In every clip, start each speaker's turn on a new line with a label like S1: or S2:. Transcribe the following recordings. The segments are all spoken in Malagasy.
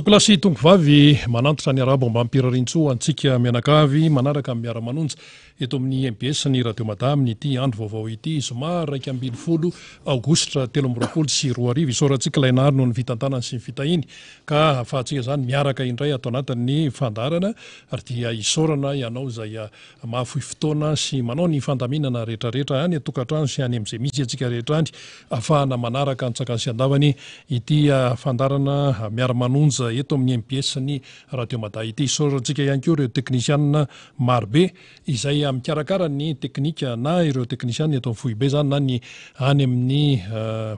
S1: Tokolasy tongovavy manantitra ny arabo mba ampirarintso antsika mianakavy manaraka amin'ny miara-manonja eto amin'ny MBS ny radio madame ity andro vaovao ity zoma 2 aogositra 2024 isaorantsika lainary no ny vitantanany sy ny fitahiny ka afahantsika zany miaraka indray ato anatin'ny fandarana ary dia isaorana ianao izay mahafohy fotoana sy manao ny fandaminana rehetrarehetra any atokantrano sy any amin'izay misy antsika rehetra any ahafahana manaraka antsaka sy andavany ity fandarana miara-manonja eto amin'ny MBS ny radio madame ity isaorantsika ihany koa ireo teknisianina marobe izay mikarakara ny teknika na ireo teknisianina eto amin'ny foibe zany na ny any amin'ny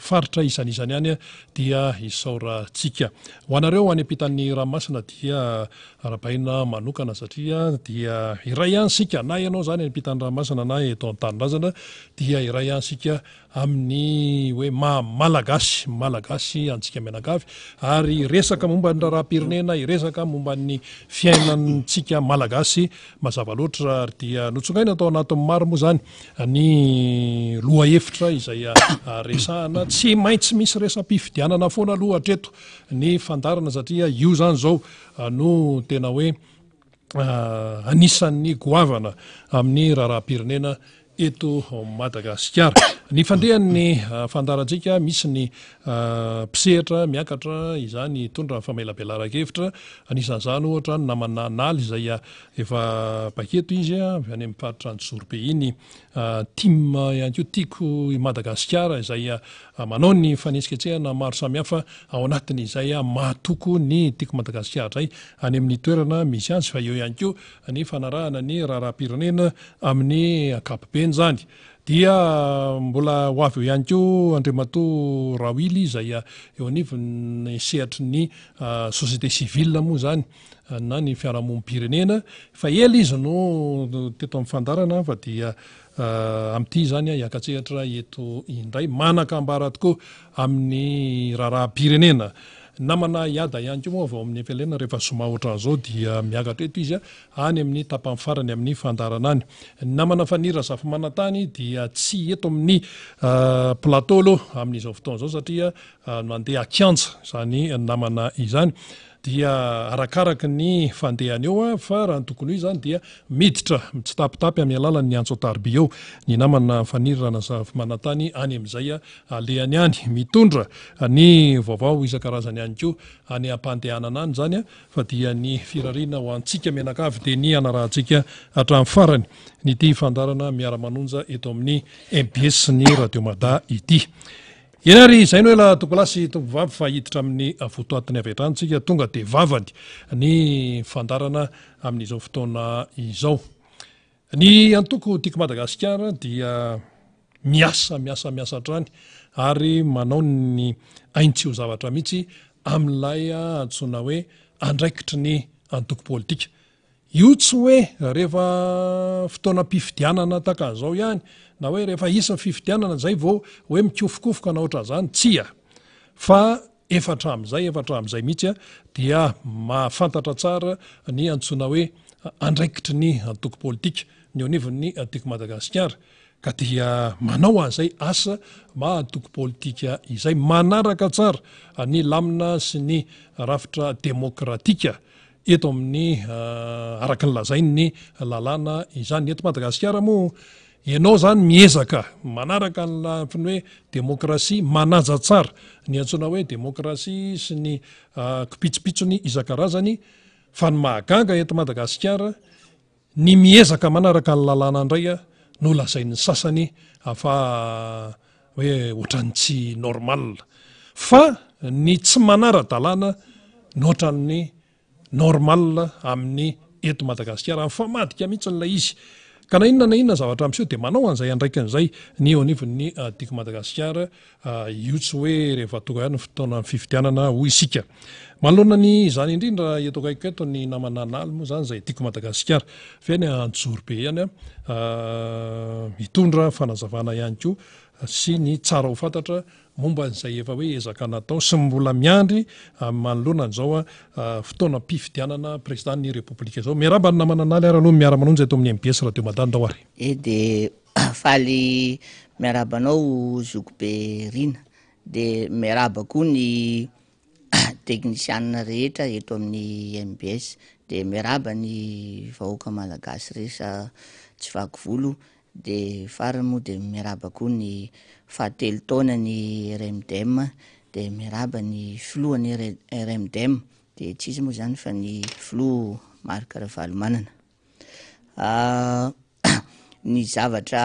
S1: faritra isan'isany any dia isaorantsika ho anareo any ampitan'ny ranomasina dia arabaina manokana satria dia iray ihany sika na ianao zany any ampitan'ny ranomasina na eto an-tanindrazana dia iray ihany sika amin'ny hoe malagasy antsika mianakavy ary resaka momba ny raharam-pirenena iresaka momba ny fiainantsika malagasy mazava loatra ary dia notsongaina atao anatin'ny maro moa zany ny loha hevitra izay resahana tsy maintsy misy resam-pifidianana foana aloha hatreto ny fandarana satria io zany zao no tena hoe anisan'ny goavana amin'ny raharam-pirenena eto Madagasikara. Ny fandehan'ny fandarantsika misy ny mpisehatra miakatra izany hitondra famelabelaran-kevitra anisan'izany ohatra ny namana naly izay efa paketo izy any amin'ny faritra ny Zorbe iny team ihany koa tiako i Madagasikara izay manao ny fanesiketsehana maro samihafa ao anatin' izay mahatoko ny tiako Madagasikara izay any amin'ny toerana misy azy fa eo ihany koa ny fanarahana ny raharam-pirenena amin'ny ankapobeny zany dia mbola ho avy eo ihany koa Andriamatoa Rawily izay eo anivony sehatry ny société civile moa zany na ny fiarahamonim-pirenena fa ela izy no teto amin'ny fandarana fa dia amin'ity zany hiakatsehatra eto indray manakambara tokoa amin'ny raharam-pirenena namana iada ihany koa moa vao amin'ny fialena rehefa soma ohatran'izao dia miakatra eto izy any amin'ny tapany farany amin'ny fandarana any namana fanira zafy manantany dia tsy eto amin'ny plateau aloha amin'izao fotoana izao satria mandeha akianja zany namana izany dia arakaraka ny fandehany eo fa raha ny tokony io zany dia miditra mitsitapitapy amin'ny alalan'ny Antsoatarby eo ny namana fanirana zafy manantany any amin'izay alehany any mitondra ny vaovao isan-karazany ihany koa any ampandehanana any zany fa dia ny firariana ho antsika mianakavy dia ny anarahantsika hatramin'ny farany nyity fandarana miara-manonja eto amin'ny MBS ny radio mada ity. Ianary izay no ela tokolasy tongovavy fa hiditra amin'ny votoatiny avy hatrany tsika tonga dia vavany ny fandarana amin'izao fotoana izao. Ny antoko tiako Madagasikara dia miasa hatrany ary manao ny aintsio zavatra mihitsy amin'ilay antsoina hoe andraikitry ny antoko politika. Io tsy hoe rehefa fotoana mpifidianana taka an'izao ihany na hoe rehefa isa fifidianana zay vao hoe mikofokofoka na ohatran'izany tsia fa efatra amin'izay mihitsy dia mahafantatra tsara ny antsoina hoe andraikitry ny antoko politika ny anivon'ny tiako Madagasikara ka dia manao an'izay asa mahantoko politika izay manaraka tsara ny lamina sy ny rafitra demokratika eto amin'ny araka ny lazainy ny lalàna izany eto Madagasikara moa ianao zany miezaka manaraka ny lafiny hoe demokrasia manaja tsara ny antsoina hoe demokrasia sy ny kipitsopitsony isan-karazany fa ny mahagaga eto Madagasikara ny miezaka manaraka ny lalàna indray no lazain'ny sasany afa hoe ohatran'ny tsy normal fa ny tsy manara-dalàna nohatran'ny normal amin'ny eto Madagasikara amin'ny famadika mihitsy n'ilay izy ka na inona zavatra amseho dia manao an'izay andraikan'izay ny eo anivon'ny tiako Madagasikara io tsy hoe rehefa tonga ihany fotoana fifidianana hoy isika manoloana ny izany indrindra eto akaiko eto ny namana naly moa zany izay tiako Madagasikara fa ny Antsoatarby ihany mitondra fanazavana ihany koa sy ny tsara ho fantatra momba n'izay efa hoe ezaka natao sy mbola miandry manoloana an'izao fotoana mpifidianana présidentny Repoblika izao. Miarahaba ny namana naly ary aloha miara-manonja eto amin'ny MBS radio madame ndao ary.
S2: De faly miarabanao Zokobe Rina de miaraba koa ny teknisianina rehetra eto amin'ny MBS de miaraba ny vahoaka malagasy resa tsy vaky volo de farany moa de miaraba koa ny fahatelo taona ny RMDM de miaraba ny filohan'ny RMDM de tsisy moa zany fa ny filoha Marc Ravalomanana. Ny zavatra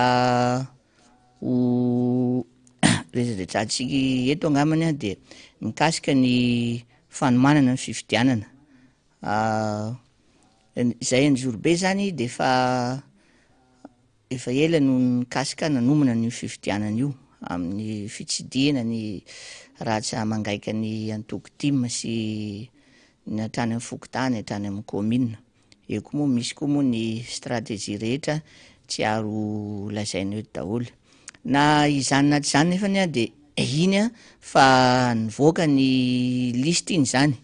S2: ho resadretrantsika eto angamany a de mikasika ny fanomanana ny fifidianana. Zay Anjorobe zany de efa ela no mikasika nanomana ny fifidianana io amin'ny fitsidihana ny raha mangaika ny antoko tim sy ny hatrany amin'ny fokotany hatrany amin'ny commune. Eo koa moa misy koa moa ny stratégie rehetra tsy aro lazaina eto daholo. Na izany na tsy zany nefany a de iny a fa nivoaka ny liste iny zany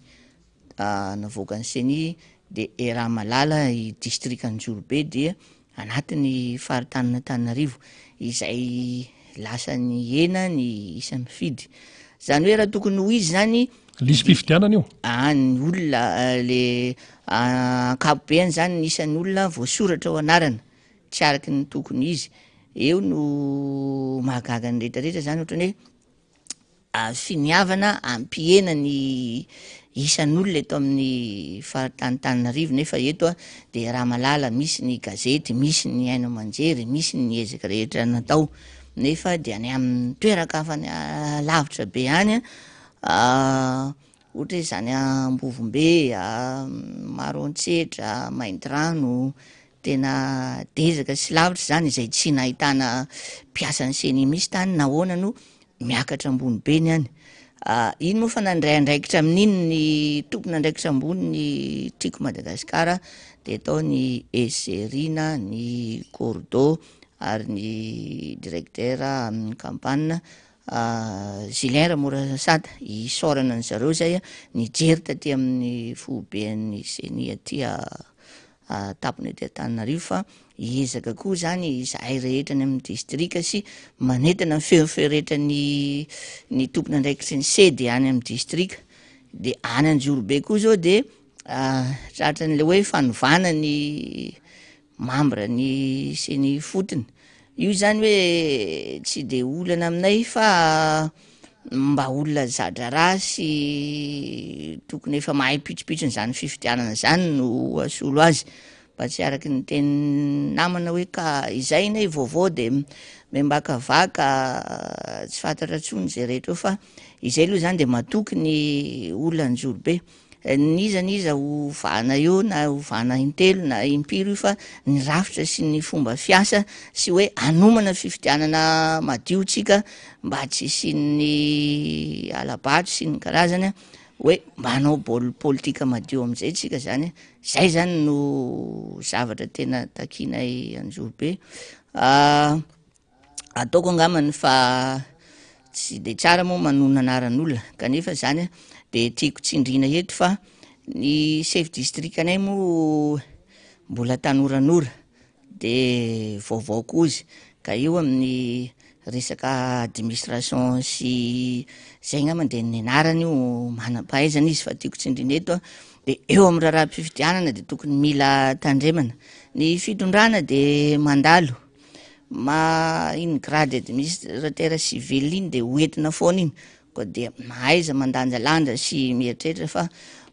S2: navoaka ny CENI de raha malala i district Anjorobe dia anatin'ny faritanina Antananarivo izay lasa ny ena ny isa mifidy. Zany hoe raha tokony ho izy zany
S1: lisy fifidianana io
S2: ny olona le ankapobeany zany ny isan'ny olona voasoratra ao anarana tsy araky ny tokony izy. Eo no mahagaga ny rehetrarehetra zany ohatrany hoe finiavana ampihena ny isan'olona eto amin'ny faritany-Antananarivo nefa eto de raha malala misy ny gazety, misy ny Aina Amanjery, misy ny ezaka rehetra natao nefa de any amin'ny toeran-kafa lavitra be any ohatra hoe zany Ambovombe, Maroantsetra, Maindrano tena dezaka sy lavitra zany izay tsy nahitana mpiasan'ny CENI misy tany nahoana no miakatra ambony be ny any. Iny moa fa nandray andraikitra amin'iny ny tompona andraikitra ambony ny Triko Madagasikara de atao ny Eserina, ny Cordo ary ny directeur amin'ny campagne Gilin Ramorasanta isorana ny zareo zay nijery taty amin'ny fobean'ny CENI aty tapony aty Antananarivo fa hiezaka koa zany izahay rehetra ny amin'ny distrika sy manentana fefeo rehetra ny tompony andraikitry ny sedy any amin'ny distrika de any Anjorobe koa zao de tratra n'le hoe fanovana ny membre ny CENI fotony. Io zany hoe tsy de olana aminay fa mba olona zadraraha sy tokony efa mahay pitropitrony zany fifidianana zany no asolo azy mba tsy araky ny teny namana hoe ka izay nay vaovao de membakavaka tsy fantatra tsony zay rehetra eo fa izay aloha zany de matoky ny olona Anjorobe niza ho vana eo na ho vana intelo na impiry io fa ny rafitra sy ny fomba fiasa sy hoe anomana fifidianana madio tsika mba tsy sy ny alabatro sy ny karazany hoe mba hanao politika madio am'izay tsika zany. Zay zany no zavatra tena takinay Anjorobe. Ataoko angamany fa tsy de tsara moa manona anaran'olona kanefa zany de tiako tsindrina eto fa ny chef district anay moa mbola tanoranora de vaovao koa izy ka io amin'ny resaka administration sy zay angambany de ny anarany io manam-pahaizana izy fa tiako tsindrina eto de eo amin'ny raharaham-pifidianana de tokony mila tandremana. Ny fitondrana de mandalo iny grade administrateur civil iny de hoentina foana iny koa de mahaiza mandanjalanja sy mieritreritra fa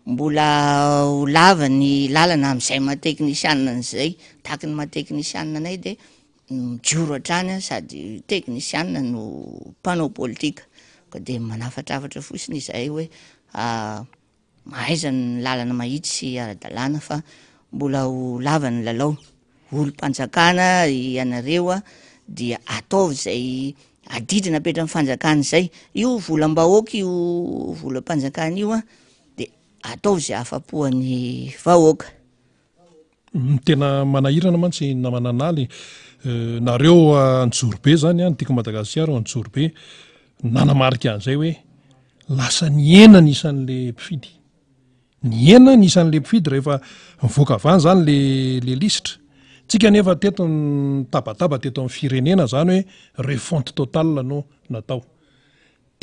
S2: mbola ho lava ny lalana am'izay maha-teknisianina an'izay tahaky ny maha-teknisianina anay de mijoro hatrany sady teknisianina no mpanao politika koa de manafatrafatra fosiny izahay hoe mahaiza ny lalana mahitsy sy ara-dalàna fa mbola ho lava ny lalao. Olo-mpanjakana ianareo dia ataovy zay adidina apetra amin'ny fanjakana zay io volam-bahoaka io volam-panjakana io de ataovy zay afapoan'ny vahoaka.
S1: Tena manahirana mantsy namananaly nareo Anjorobe zany tiako Madagasikara Anjorobe nanamarika an'izay hoe lasa ny ena ny isan'le mpifidy. Ny ena ny isan'le mpifidy rehefa mivoaka avany zany le lisitra. Tsika nefa teto ny tabataba teto amin'ny firenena zany hoe refonte totale no natao.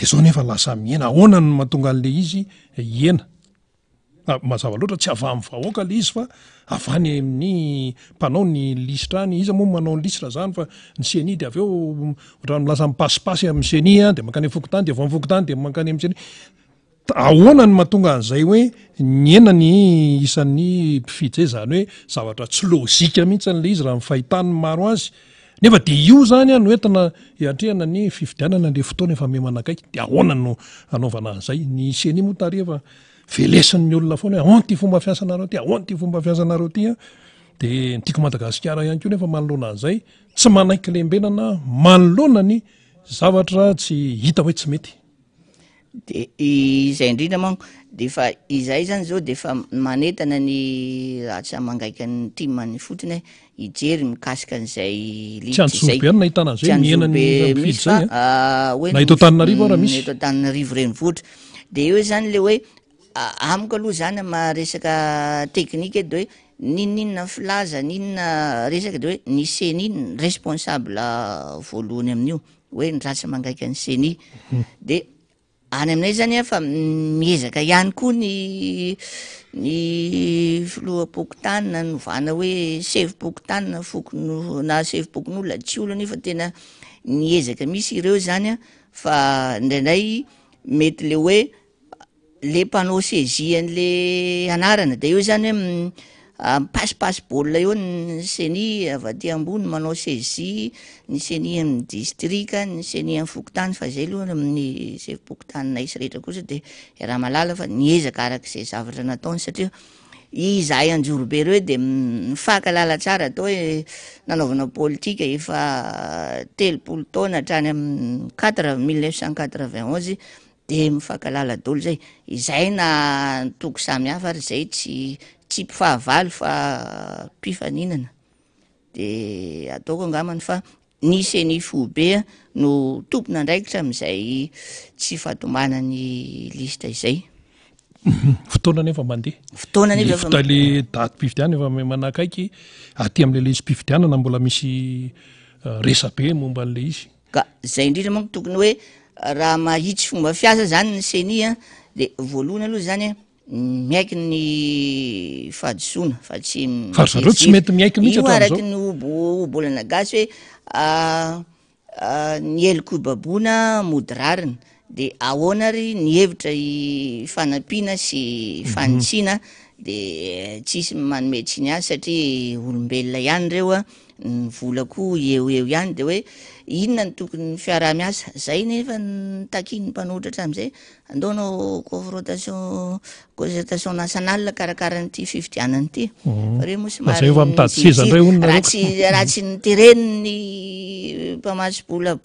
S1: de zao nefa lasa miena ahoana no mahatonga an'le izy iena mazava loatra tsy ava amin'ny vahoaka le izy fa avany amin'ny mpanao ny lisitra any izy moa manao ny lisitra zany fa ny seni de avy eo ohatrany lasa mipasipasy amin'ny seni de mankany fokotany de avy amin'ny fokotany de mankany amin'ny seni ahoana ny mahatonga an'izay hoe ny ena ny isan'ny mpifidy zay zany hoe zavatra tsy lôzika mihitsy an'le izy raha ny fahitany maro azy nefa de io zany a no entina hiatrehana ny fifidianana le fotoana efa memanakaiky de ahoana no anaovana an'izay ny seni moa tarefa velesin'ny olona foana hoe ahoana ty fomba fiasanareo ty ahoana ty fomba fiasanareo ty a de nytiako Madagasikara ihany koa nefa manoloana an'izay tsy manaiky lembenana manoloana ny zavatra tsy hita hoe tsy mety
S2: de izay indrindra manko de fa izay zany zao de fa manetana ny raha tsy mangaiky ny timany fotsiny hijery mikasika an'izay
S1: tsy antsobe any nahitana an'izay miena ny mifidy zay
S2: hoe
S1: na eto Antananarivo ara misy
S2: eto Antananarivo renivohitra de eo zany le hoe amiko aloha zany maresaka teknika de hoe ninona filaza ninona resaka de hoe ny seni responsable voalohany amin'io hoe ny ratsy mangaiky ny seni de any aminay zany fa miezaka ihany koa ny filoham-pokontany na novana hoe sevim-pokotany na foko na sevim-pokon'olona tsy olona io fa tena miezaka misy ireo zany fa indraindray mety le hoe le mpanao sezi an'le anarana de eo zany hoe mipasipasy baolina eo ny seni avy aty ambony manao sezi ny seni amin'ny distrika ny seni amin'ny fokotany fa zay aloha amin'ny sevim-pokotany na isy rehetra kosa de raha malala fa niezaka arak'izay zavatra nataony satria izahay anjorobe reo de mifankalala tsara atao hoe nanaovana politika efa 30 taona hatrany amin'ny 1991 de mifankalala daholo zay izay na toko samy hafa ary zay tsy mpifahavalo fa mpifaninana de ataoko angamany fa nisy ny fobe no tompona andraikitra amin'izay tsy fatombanany lista izay
S1: fotoana nefa mandeha
S2: fotoana nefa
S1: le daty mpifidiana efa manakaiky aty amin'le le izy mpifidianana mbola misy resabe momba an'le izy
S2: ka zay indrindra manko tokony hoe raha mahitsy fomba fiasa zany ny seni de voalohany aloha zany miaiky ny fahadisoana fa tsy
S1: zareo tsy mety miaiky mihitsy
S2: io araky ny obolana gasy hoe ny elikobaboana mody rarina de ahoana ry ny hevitra fanampiana sy fanitsiana de tsisy manome tsiny azy satria olombelona ihany reo ny volako eo ihany de hoe inona ny tokony fiaraha-miasa zay nefa ntakiny mpanotratra am'izay andaonao concertation nationale karakara nyty fifidianany ty fa reo moa somary raha tsy nitereny ny mpamaso-bola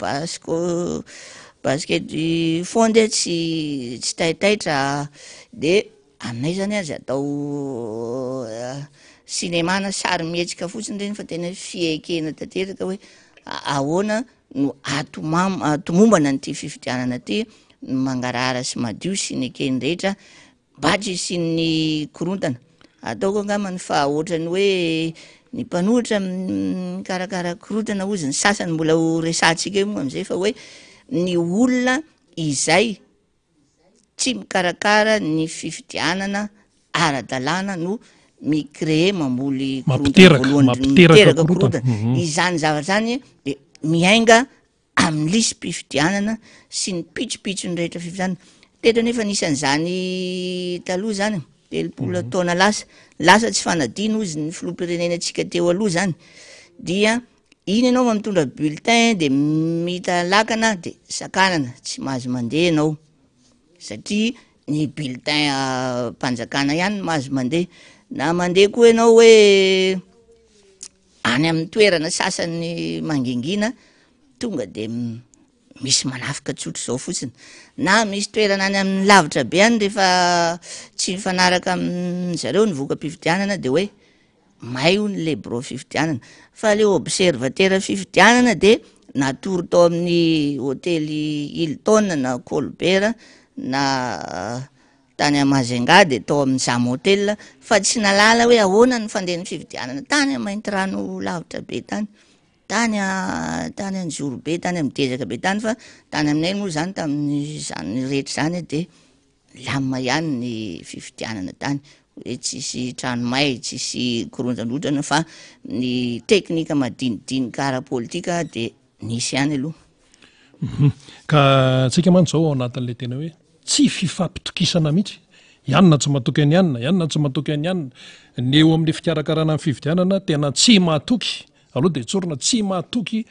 S2: basket fondy tsy taitaitra de aminay zany azy atao sinemana sary mihetsika fotsiny reny fa tena fiekena tanteraka hoe ahoana no atomombana nyty fifidianana ty mangarara sy madio sy ny ekeny rehetra mba tsy sy ny korontana ataoko angamany fa ohatrany hoe ny mpanohitra karakara korontana ozy ny sasany mbola ho resantsika io moa am'izay fa hoe ny olona izay tsy mikarakara ny fifidianana ara-dalàna no micrée mamboly miteraka korontana izany zavatra zany de miainga amin'ny lisy mpifidianana sy ny pitsopitso ny rehetra fifidianana teto nefa nisan'izany taloha zany 30 taona lasa tsy fanadino izy ny filoham-pirenenantsika teo aloha zany dia iny ianao mitondra bulletin de mita lakana de sakanana tsy mahazo mandeha ianao satria ny bulletin mpanjakana ihany mahazo mandeha na mandeha koa ianao hoe any amin'ny toerana sasany mangingina tonga de misy manafika tsotro zao fotsiny na misy toerana any amin'ny lavitra be any rehefa tsy mifanaraka amin'zareo ny voka-pifidianana de hoe may ony le bureau fifidianana fa le observateur fifidianana de natory tao amin'ny hôtely Hilton na Colbert na tany Majunga de tao amin'ny Zam Hotel fa tsy nalala hoe ahoana ny fandehan'ny fifidianana tany mainty rano lavitra be tany tany Anjorobe, tany amin'ny Dezaka be tany, fa tany aminay moa zany tamin'izany rehetra zany de lamina ihany ny fifidianana tany, hoe tsisy tranomay, tsisy koronjandrodrana, fa ny teknika madinidinika ara-politika de nisy ihany aloha.
S1: Ka tsika mantsy zao ao anatin'le tena hoe tsy fifampitokisana mihitsy, ianona tsy mahatoky any ianona, ianona tsy mahatoky any ianona, ny eo amin'ny fikarakarana amin'ny fifidianana tena tsy mahatoky, aloha de tsorina tsy mahatoky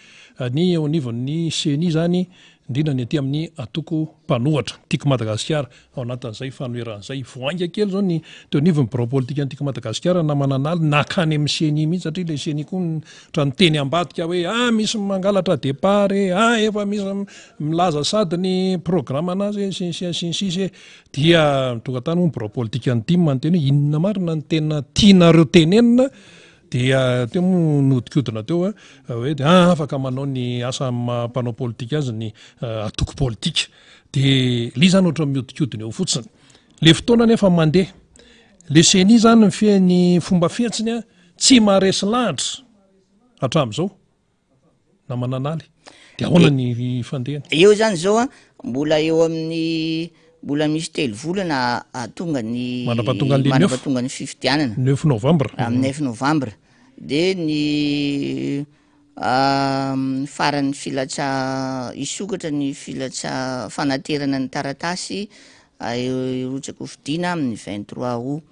S1: ny eo anivon'ny CENI zany, indrindra ny aty amin'ny atoko mpanohatra tiako Madagasikara ao anatin'izay fanoeran'izay voainga kely zao ny teo anivon'ny birao politika ny tiako Madagasikara na mananaly nakany amin'ny CENI mihitsy, satria le CENI koa tra niteny ambadika hoe misy mangalatra départ efa misy milaza sady ny programme anazy sinsisy dia tonga tany moa birao politika ny dimy manonteny hoe inona marina ny tena tianareo tenenina, dia teo moa nodikodina teo hoe afaka manao ny asa mampanao politika azy ny atoko politika, de li zany ohatra miodikodina eo fotsiny le fotoana nefa mandeha le CENI zany ny fomba fiatsiny tsy maharesy lahatra hatramin'izao na mananaly, de ahoana ny fandehany
S2: eo zany zao mbola eo amin'ny mbola misy 3 volana tonga ny manapatonga ny fifidianana
S1: 9 novambra
S2: amin'ny 9 novambra, de ny faran'ny filatra isokatra ny filatra fanaterana ny taratasy rotsaka hofidiana amin'ny 23 août,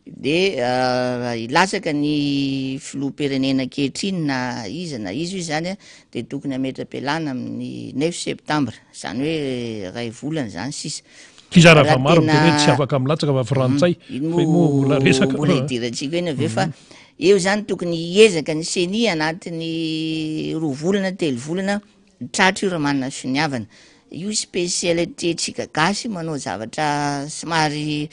S2: de ilatsaka ny filoha-pirenena ankehitriny na izy io zany de tokony ametra-pialana amin'ny 9 septambra, zany hoe ray volana zany sisa
S1: kizara fa maro miteny hoe tsy afaka milatsaka fa frantsay
S2: mbola hidirantsika eny ave fa eo zany tokony hiezaka ny CENI anatin'ny 2 volana 3 volana tratra io raha manana finiavana, io spécialité tsika gasy manao zavatra somary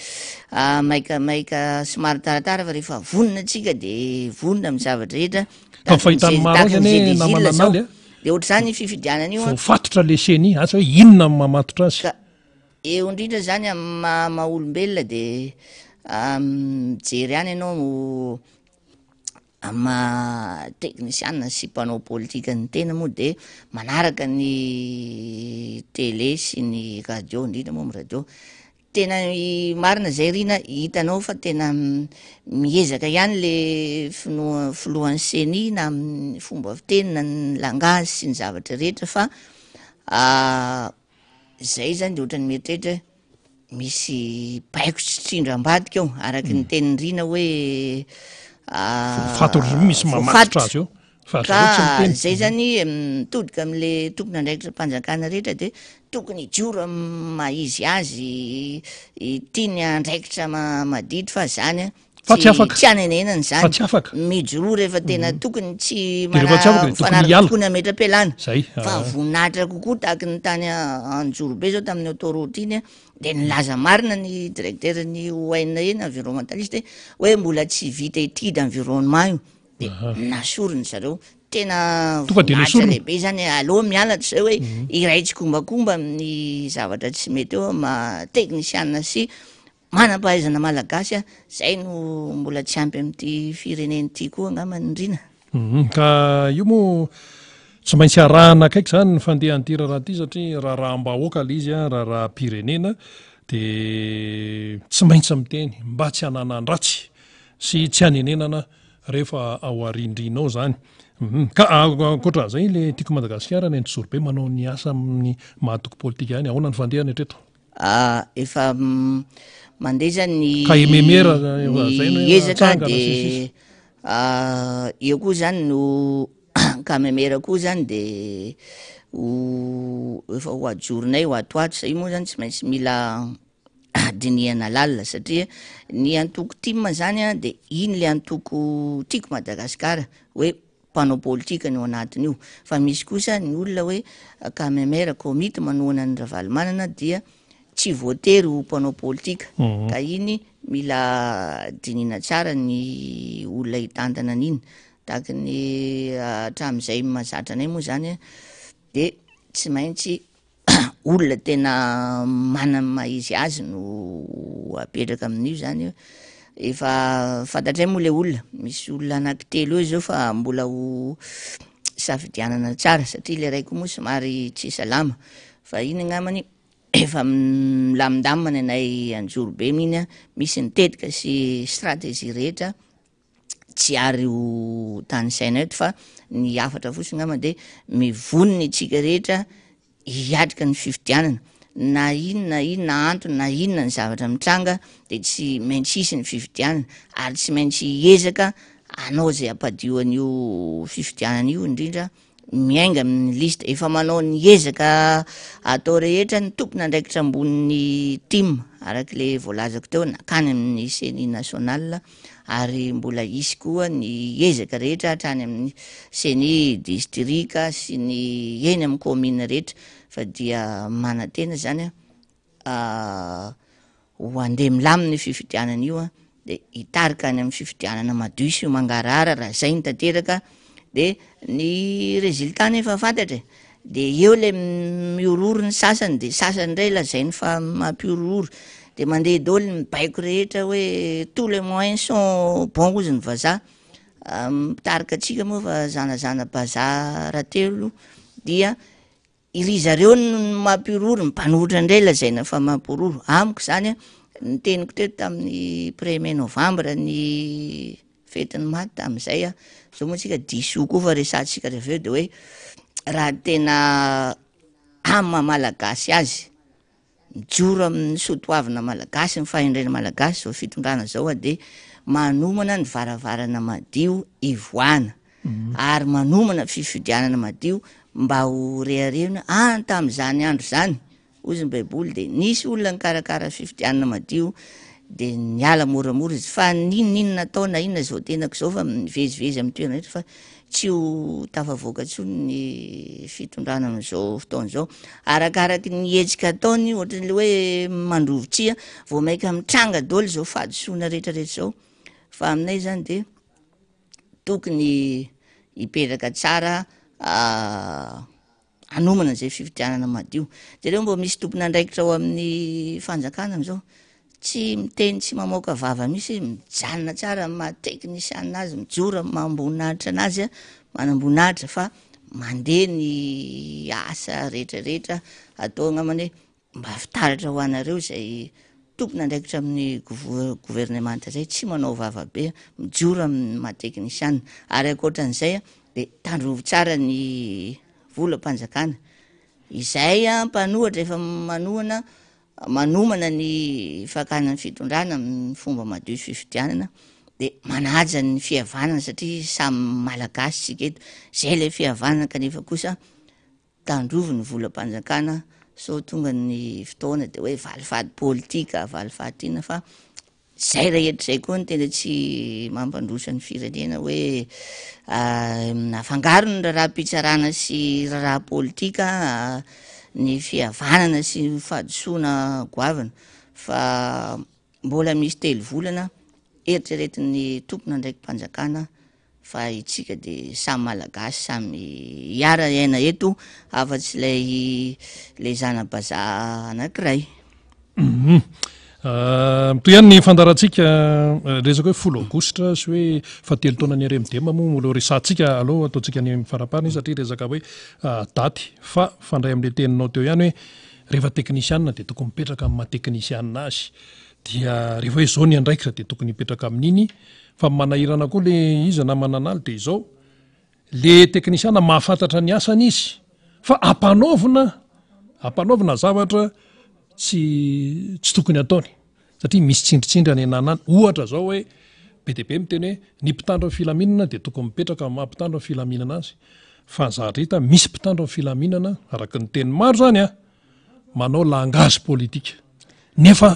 S2: maikamaika somary taratara, fa rehefa vonona tsika de vonona amin'ny zavatra rehetra
S1: fa fahitany maro zany na mananaly
S2: de ohatra zany fifidianana io
S1: fatotra le CENI asa hoe inona mamatotra azy
S2: eo indrindra zany maha olombelona de mijery ihany ianao technicianna sy mpanao politika ny tena moa de manaraka ny télé sy ny radio, indrindra moa amin'ny radio tena marina zay rina hitanao fa tena miezaka ihany le filohan'ny CENI na amin'ny fomba fitenina ny langage sy ny zavatra rehetra, fa zay zany de ohatra ny mieritreritra misy baiko tsy trindram-badika ao araky ny tenin-drina hoe
S1: misy mamatotra azy eo
S2: ka zay zany mitodika amin'le tompona andraikitra mpanjakana rehetra de tokony hijioro maizy azy tiany andraikitra maditra fa zany tsy anenenany zany mijoro rehefa tena tokony tsy tokony ametra-pialana fa voninahitra kokoa tahaky ny tany Anjorobe zao tamin'ny autoroute iny de nilaza marina ny directeur ny ON eny environnementaliste hoe mbola tsy vita étude environnement io, de nasorony zareo tena voninahitra lehibe zany aloha mialatra zay hoe iray tsy kombakomba amin'ny zavatra tsy mety eo technicianna sy manam-pahaizana malagasy zay no mbola tsy ampy amin'ity fireneny ity koa angambany indrina.
S1: Ka io moa tsy maintsy arahana akaiky zany ny fandehan'ity raha ty, satria raha-mbahoaka le izy raha pirenena de tsy maintsy miteny mba tsy hananandratsy sy tsy hanenenana rehefa ao arindrinao zany. Ka ankoatran'izay le tiako Madagasikara ny Anjorobe manao ny asa amin'ny mahatoko politika ihany, ahoana ny fandehany hatreto?
S2: Efa mandeha zany
S1: ka ememera
S2: ezaka de eo koa zany no ka memera koa zany de efa ho ajoronay ho atoato, zay moa zany tsy maintsy mila dinihana lalina satria ny antoko team zany de iny le antoko tiako Madagasikara hoe mpanao politika ny ao anatiny io, fa misy kosa ny olona hoe ka memera komity manohana ny Ravalomanana dia tsy voatery ho mpanao politika, ka iny mila dinina tsara ny olona hitantana an'iny tahaky ny hatramin'izay mahazatra anay moa zany de tsy maintsy olona tena manana maizy azy no apetraka amin'io zany, efa fantatray moa le olona misy olona anaky 3 eo zao fa mbola ho safidianana tsara satria le raiko moa somary tsy salama fa iny ngamany efa milamindamina anay Anjorobe miny a misy nitetika sy stratégie rehetra tsy ary ho tany saina eto fa ny afatra fosiny ngama de mivoniny tsika rehetra hiatrika ny fifidianana na inona antony na inona ny zavatra mitranga de tsy maintsy hisy ny fifidianana ary tsy maintsy hiezaka anao zay ampadio an'io fifidianana io indrindra miainga amin'ny liste efa manao ny ezaka atao rehetra ny tompony andraikitra ambonin'ny team araky le voalazako teo nakany amin'ny seny national ary mbola isy koa ny ezaka rehetra hatrany amin'ny seny distrika sy ny eny amin'ny commune rehetra fa dia manantena zany ho andeha milaminy fifidianana io a de hitarika any amin'ny fifidianana madio sy mangarahara raha zay ny tanteraka de ny résultat nefa fantatra de eo le miororo ny sasany de sasany ndray lazainy fa mampiororo de mandeha daholo ny baiko rehetra hoe tous les moyens sont bons ozy ny vazaha mitarika atsika moa fa zanazana bazara telo dia iry zareo no mampiororo mpanohitra indray lazaina fa mampiororo amiko zany a ny teniko teto tamin'ny 1er novembre ny fetiny maty tam'izay a zao moa tsika diso koa fa resantsika reveo de hoe raha tena ama malagasy azy mijoro amin'ny soatoavina malagasy ny fahendrena malagasy zao fitondrana zao a de manomana ny varavarana madio ivoana ary manomana fifidianana madio mba ho reharevina tam'izany andro zany ozy ny baiboly de nisy olona nikarakara fifidianana madio de niala moramora izy fa ninona natao na inona zao tenako zao fa mivezivezy amin'ny toerana rehetra fa tsy ho tafavoaka tsony ny fitondrana am'izao fotoana zao arakaraky ny hetsika ataony ohatran'le hoe mandrovotsia vao maika mitranga daholo zao fahadisoana rehetrarehetra zao fa aminay zany de tokony hipetraka tsara anomana zay fifidianana madio de reo mbo misy tompony andraikitra ao amin'ny fanjakana am'izao tsy miteny tsy mamoaka vava misy mijanona tsara maha-teknisianina azy mijoro mamboninahitra anazy a manambonahitra fa mandeha ny asa rehetrarehetra atao ngamany hoe mba fitaratra ho anareo zay tompony andraikitra amin'ny gouvernemanta zay tsy manao vavabe mijoro amin'ny maha-teknisianina ary akoatran'izay a de tandrovo tsara ny volam-panjakana izay a mpanohatra efa manomana ny fakana ny fitondrana amin'ny fomba madio fifidianana de manaja ny fihavanana satria samy malagasy tsika eto zay le fihavanana kanefa kosa tandrovo ny volam-panjakana so tonga ny fotoana de hoe valifady politika valifady ina fa zay rehetra zay koa ny tena tsy mampandrosa ny firenena hoe nafangarony raha-pitsarana sy raha politika ny fihavanana sy fahadisoana goavana fa mbola misy telo volana eritreretin'ny tompona ndraiky mpanjakana fa itsika de samy malagasy samy hiara aina eto afa-tsy le zana-bazaha anankiray
S1: toy ihany ny fandarantsika resaka hoe 10 aogositra sy hoe fatelo taona ny aremidema moa molo resantsika aloha ataontsika ny farapariny satria resaka hoe daty fa fandray am'le teninao teo ihany hoe rehefa teknisianina de tokony mipetraka amin'ny mahateknisianina azy dia rehefa hoe zao ny andraikitra de tokony mipetraka amin'iny fa manahirana koa le izy namananaly de izao le teknisiana mahafantatra ny asany izy fa ampanaovina zavatra tsy tokony ataony satria misy tsindritsindry any ananany ohatra zao hoe be de be miteny hoe ny mpitandro amin'ny filaminana de tokony mipetraka amin'ny mampitandro amin'ny filaminana azy fa zahatra hita misy mpitandro amin'ny filaminana araka ny teny maro zany a manao langage politika nefa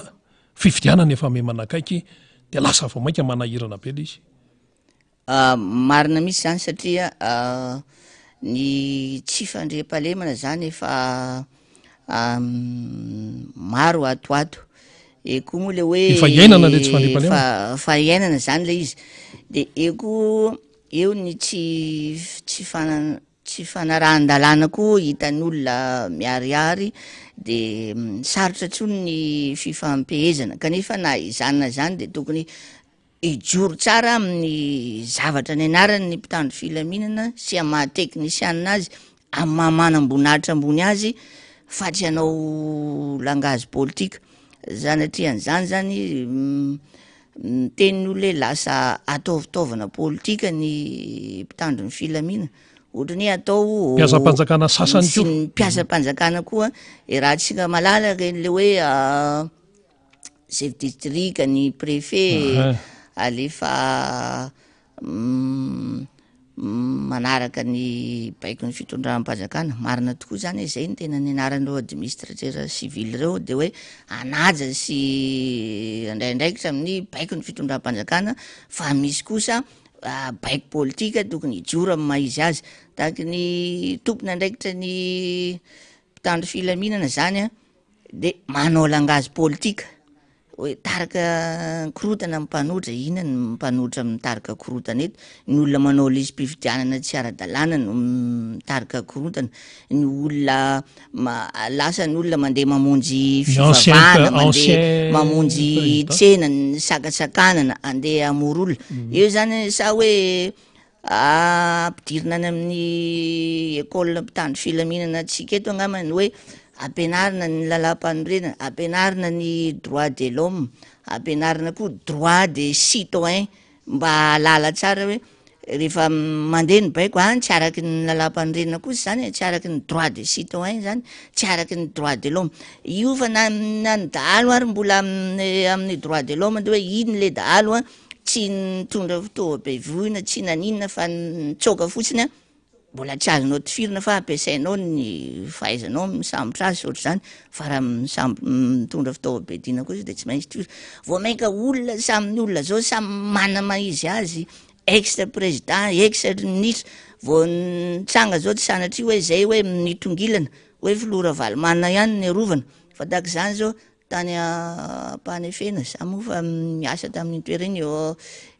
S1: fifidianana efa me manakaiky de lasa vao mainka manahirana be le izy
S2: marina misy zany satria ny tsy fandriam-pahalemana zany efa maro atoato eko moa le hoe
S1: efa iainana le tsy fandriam-pahalemana
S2: fa iainana zany le izy de eko eo ny tsy fanarahan-dalàna koa hitan'ny olona miariary de sarotra tsony ny fifampihezana kanefa na izanona zany de tokony ijoro tsara amin'ny zavatra ny anarany ny mpitandro filaminana sy amaha teknisianina azy amin'ny mahamanam-boninahitra ambony azy fa tsy hanao langage politika zany atrian'izany zany tenin'olo hoe lasa ataovitaovana politika ny mpitandro ny filaminana ohatrany hoe atao
S1: mpiasam-panjakana sasany
S2: sy ny mpiasam-panjakana koa raha tsika malalaka le hoe chef district ny préfet alefa manaraka ny baiko ny fitondram-panjakana marina tokoa zany hoe zay ny tena ny anaran'ireo administrateur civil reo de hoe anaja sy andraindraikitra amin'ny baiko ny fitondram-panjakana fa misy kosa baiko politika tokony ijoro amin'ny maizy azy tahaky ny tompony andraikitra ny mpitandro filaminana zany de manao langage politika hoe tarika korotana mmpanoitra inona ny mpanoitra mitarika korotana eto ny olona manao lisy-pifidianana tsy ara-dalàna no mitarika korotana ny olona lasa ny olona mandeha mamonjy fivavahana mandeha mamonjy tsena ny sakasakanana andeha amor'olona io zany sa hoe ampidirina any amin'ny école mpitandro filaminana atsika eto angamany hoe ampianarina ny lalam-panorenana ampianarina ny droit de l'homme ampianarina koa droit de citoyen mba lala tsara hoe rehefa mandeha ny baiko tsy araky ny lalam-panorenana kosa zany tsy araky ny droit de citoyen zany tsy araky ny droit de l'homme io fa na ny dahalo ary mbola amin'ny droit de l'homme de hoe iny le dahalo tsy nitondra fitaovam-pivoina tsy naninona fa nitsoka fotsiny mbola tsy azonao tifirina fa ampiasainao ny fahaizanao misambotra azy ohatr'izany fa raha mitondra fitaovam-piadina kosa de tsy maintsy tifirina vao mainka olona samyny olona zao samy mana maizy azy ex président ex ministre vao nitsanga zao ty sanatria hoe zay hoe nitongilana hoe filora valomana ihany ny arovana fa tahaka zany zao tany ampanefena za moa fa miasa tamin'ny toerana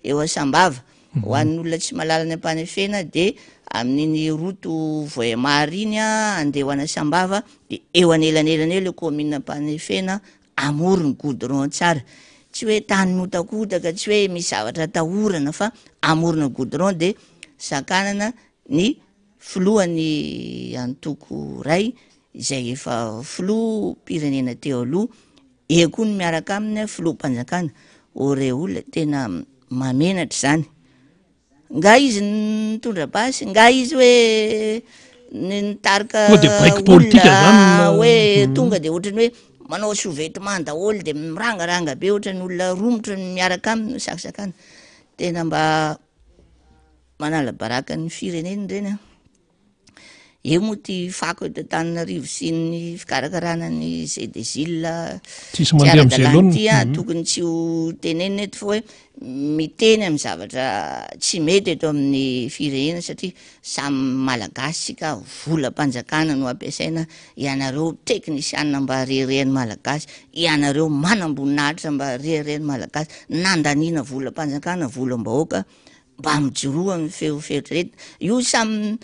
S2: eo asambava ho an'olona tsy malala ny ampanefena de amin'iny roto voemary iny andeha ho anasambava de eo anelanelana eo le commune ampanefena amorony goudron tsara tsy hoe tany motakotaka tsy hoe misy zavatra tahorana fa amorona goudron de sakanana ny filohany antoko ray izay efa filoha pirenena teo aloha eko ny miaraka aminy filoham-panjakana ore olona tena mamenatra zany nga izy nitondra basy nga izy hoe nitarika olona hoe tonga de ohatrany hoe manao sous-vêtement daholo de mirangaranga be ohatrany olona romotra ny miaraka aminy sakasakana tena mba manala baraka ny firenena reny eo moa ty fako eto Antananarivo sy ny fikarakarana ny ZDZIL
S1: tsy ara-dalàna
S2: tokony tsy ho tenenina eto fa hoe miteny amin'ny zavatra tsy mety eto amin'ny firenena satria samy malagasy sika volam-panjakana no ampiasaina ianareo teknisianina mba reren'ny malagasy ianareo manam-boninahitra mba reren'ny malagasy nandaniana volam-panjakana volam-bahoaka mba mijoroa amin'ny feofetrareta io samy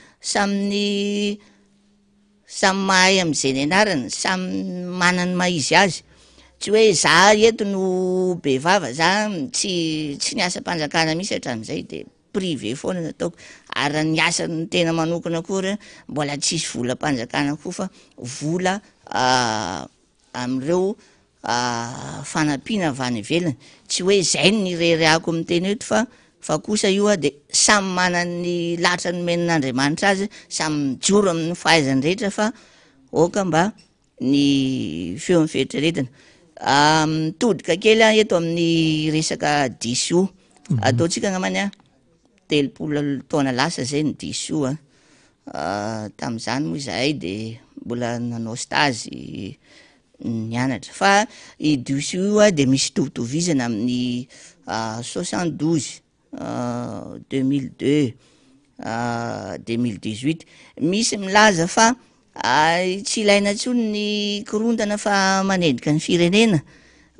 S2: mahay am'izay ny anarany samy manany maizy azy tsy hoe za eto no bevava za tsy niasa mpanjakana misy hatram'izay de privé foana nataoko ary ny asa ny tena manokana koa mbola tsisy volam-panjakana koa fa vola am'ireo fanampiana avy any ivelany tsy hoe zay ny rereako amin'ny teny eto fa kosa io de samy manany latra ny men'Andriamanitra azy samy mijoro amin'ny fahaizany rehetra fa oka mba ny feo amin'ny fieritreretana mitodika kely eto amin'ny resaka diso ataotsika ngamany telopolo taona lasa zay ny diso tam'izany moa izahay de mbola nanao stage nianatra fa i diso io de misy tovitovizana amin'ny 72 2002 2018 misy milaza fa tsy ilaina ntsony ny korontana fa manendrika ny firenena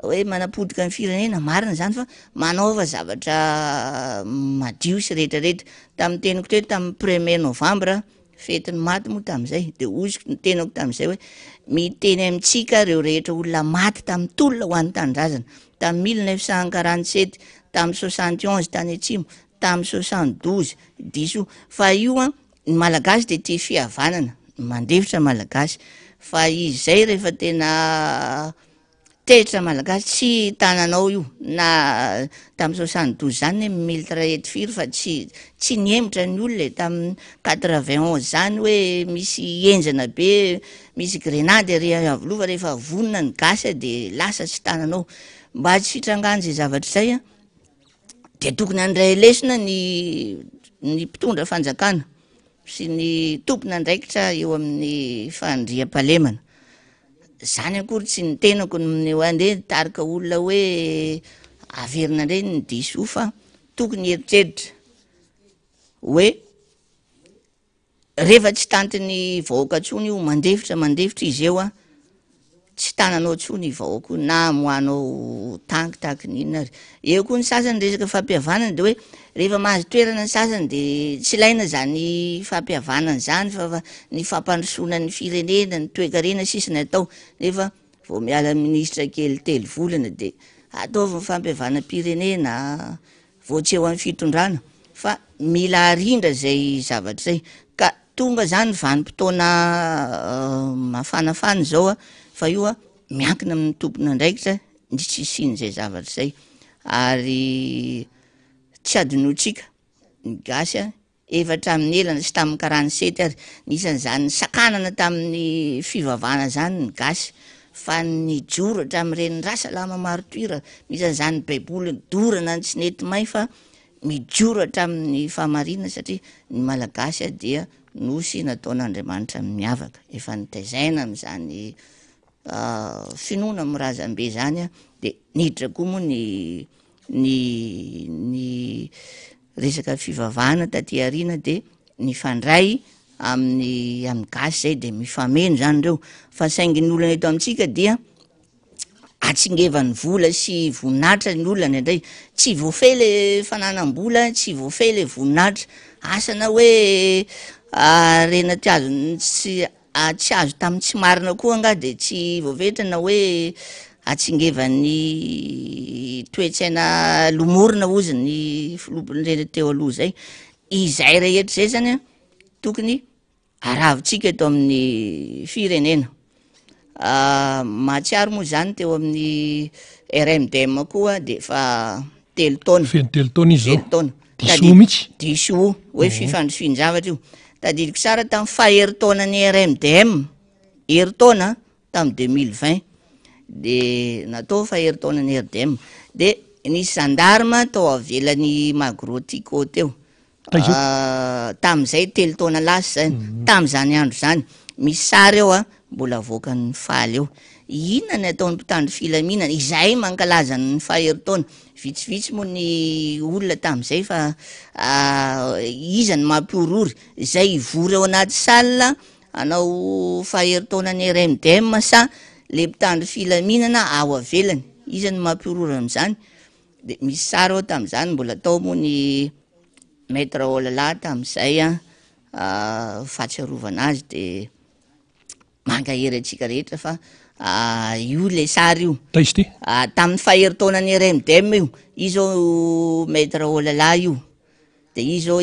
S2: hoe manapodika ny firenena marina zany fa manaova zavatra madio sy rehetrarehetra tamin'ny teniko teto tamin'ny 1er novembre fetiny maty moa tam'izay de oziko ny tenako tam'izay hoe miteny amintsika reo rehetra olona maty tamin'ny tolona ho an'ny tanindrazana tamin'ny 1947 tamin'ny 71 tany atsimo, tamin'ny 72 diso, fa io a ny malagasy de tia fihavanana, mandevitra malagasy, fa izay rehefa tena tehitra malagasy tsy tananao io, na tamin'ny 72 zany hoe militra ety firy fa tsy niemitra ny olona tamin'ny 91 zany hoe misy enjana be, misy grenady ary avolova rehefa vonona ny gasy de lasa tsy tananao. Mba tsy fitrangany zay zavatra zay a de tokony andray lesona ny mpitondra fanjakana sy ny tompona andraikitra eo amin'ny fandriam-pahalemana. Zany akory tsy ny tenako ny hoe tarika olona hoe averina indray ny diso fa tokony eritreritra hoe rehefa tsy tantiny vahoaka tsony io mandevitra izy eo a tsy tananao tsony vahoaka na moanao tanky tahaky n'inona ary. Eo koa ny sasany resaka fampihavanana de hoe rehefa mahazo toerana ny sasany de tsy ilaina zany fampihavanana zany fa ny fampandrosoana ny firenena, ny toe-karena sisiny atao, nefa vao miala ministra kely telo volana de ataovy fampihavana-pirenena, vao tsy eo amin'ny fitondrana, fa mila arindra zay zavatra zay. Ka tonga zany vanim-potoana mafanafana zao a, fa io a miankina amin'ny tompona andraikitra ny tsisian'izay zavatra zay. Ary tsy adinotsika ny gasy a efatra amin'ny elana sy tamin'ny 47 ary nisan'izany sakanana tamin'ny fivavahana zany ny gasy, fa ny joro hatramin'ireny rasalama marotoira, nisan'izany baiboly dorana ny tsy nety may fa mijoro hatramin'ny fahamarinana satria ny malagasy a dia nosy nataon'Andriamanitra miavaka, efa nitaizaina am'izany finoana mirazam-be zany a, de niditra koa moa ny resaka fivavahana taty aoriana de nifandray amin'ny gasy zay de mifameno zany reo. Fa saingy ny olana eto amintsika dia atsingevany vola sy voninahitra ny olana indray, tsy voafehy le fananam-bola, tsy voafehy le voninahitra, asana hoe rena tsy azo tamin'ny tsy marina koa anga de tsy voavetrana hoe atsingevany toetsaina lomorina ozy ny filompony teo aloha zay. Izay rehetra zay zany a tokony aravintsika eto amin'ny firenena. Mahatsiaro moa zany teo amin'ny RMDM koa de fa 3 taona.
S1: Feno 3 taona izy zao.
S2: 3 taona.
S1: Diso mihitsy.
S2: Diso hoe fifandrofian-javatra io. Tadidiko sara tamin'ny faheritaonan'ny RMDM, heritaona tamin'ny 2020 de natao faheritaonan'ny RDM de nisy gendarme tao avelan'ny Magrotico teo. Tamin'izay 3 taona lasa zany, tamin'izany andro zany misy sary eo a mbola voakan'ny faly eo. Inona ny ataon'ny mpitandro filaminana izay mankalaza ny faheritaona, vitsivitsy moa ny olona tamin'izay fa iza ny mampiorory izay ivory ao anaty salina anao faheritaonan'ny RMDM sa le mpitandro filaminana ao avelany, iza ny mampiorory am'izany. De misy sary ao tamin'izany mbola tao moa ny maître Olala tamin'izay fahatsiarovana azy de mankahery atsika rehetra fa io le sary io
S1: taizy ty
S2: tamin'ny faheritaonan'ny RMDM io, izao maître Olala io de izao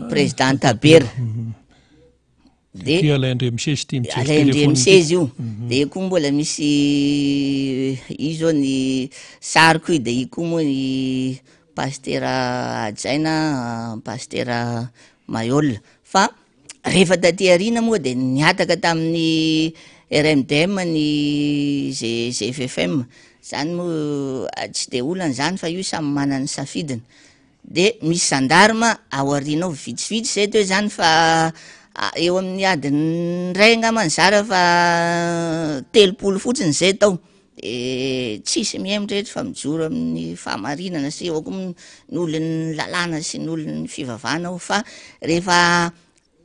S2: président Tabera de
S1: Alain Ramsesy ty
S2: Alain Ramsesy io de koa mbola misy izao ny sary koa de io koa moa ny pastera Adjaina, pastera Mayol. Fa rehefa taty aoriana moa de niataka tamin'ny RMDM ny GFFM zany moa tsy de olana zany fa io samy manana safidina. De misy gendarme ao aoriana ao vitsivitsy zay teo zany fa eo amin'ny adiny ray angambany zara fa 30 fotsiny zay tao. Tsisy mihemitra eto fa mijoro amin'ny fahamarinana sy eo koa ny olon'ny lalàna sy ny olon'ny fivavahana ao, fa rehefa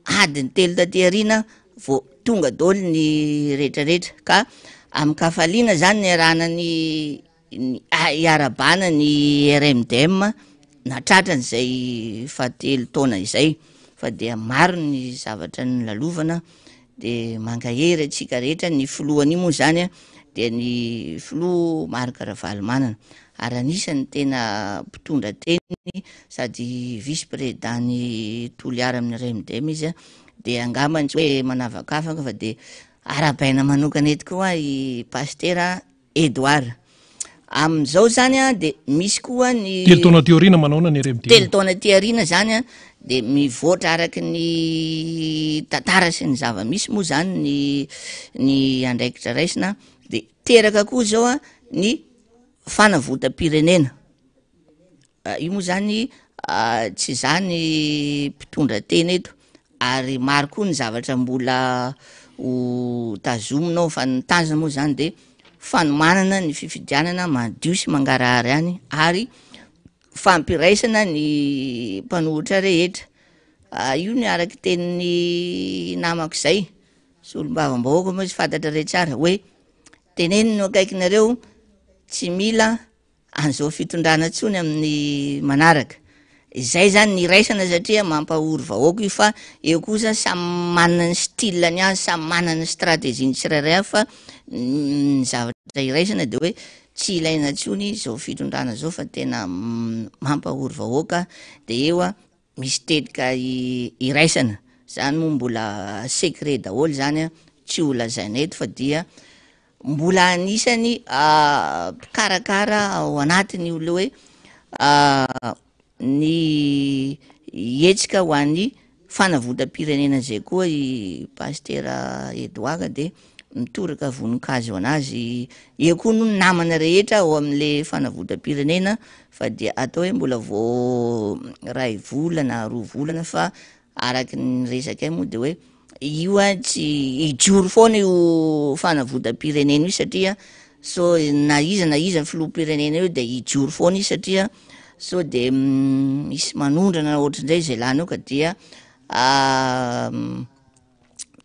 S2: adiny 3 taty aoriana vao tonga daholo ny rehetrarehetra. Ka amin'ny kafaliana zany ny arahana ny iarabana ny RMDM natratrany zay fa 3 taona izay, fa dia maro ny zavatra ny lalovana de mankahery atsika rehetra. Ny filohany moa zany a de ny filoha Marc Ravalomanana, ary anisany tena mpitondra teny sady vice présidentny Toliara amin'ny RMDM izy a, de angambany tsy hoe manavakafaka fa de arabaina manokana eto koa i Pasteur Edouard. Am'izao zany a de misy koa ny
S1: telo taona teorina manaona ny RMDM.
S2: telo taona teorina zany a, de mivoatra araky ny tantara sy ny zava-misy moa zany ny andraikitra raisina, de teraka koa zao a ny fanavotam-pirenena. Io moa zany tsy zany mpitondra teny eto, ary maro koa ny zavatra mbola ho tazominao fa nitazona moa zany de fanomanana ny fifidianana madio sy mangarahary any, ary fampiraisana ny mpanohitra rehetra. Io ny araky tenin'ny namako zay, solombavam-bahoaka moa izy fantatra re tsara, hoe tenenino akaikinareo tsy mila an'izao fitondrana tsony amin'ny manaraka. Izay zany ny raisana satria mampahory vahoaka io, fa eo kosa samy manana ny style-ny azy, samy manana ny stratégie-ny tsirairay avy, fa ny zavatra iraisana de hoe tsy ilaina tsony zao fitondrana zao fa tena mampahory vahoaka, de eo a misy tetika iraisana. Zany moa mbola secret daholo zany a, tsy ho lazaina eto fa dia mbola anisany mpikarakara ao anatiny olo hoe ny hetsika ho an'ny fanavotam-pirenena zay koa i Pasteur Edouard, de mitoraka voninkazo anazy eo koa no namana rehetra ao am'le fanavotam-pirenena, fa dia atao hoe mbola vao ray volana 2 volana, fa araky ny resaka moa de hoe io a tsy ijoro foana io fanavotam-pirenena io, satria so na iza filoham-pirenena io de ijoro foana io, satria so de misy manondrana ohatrandray zay lana io, ka dia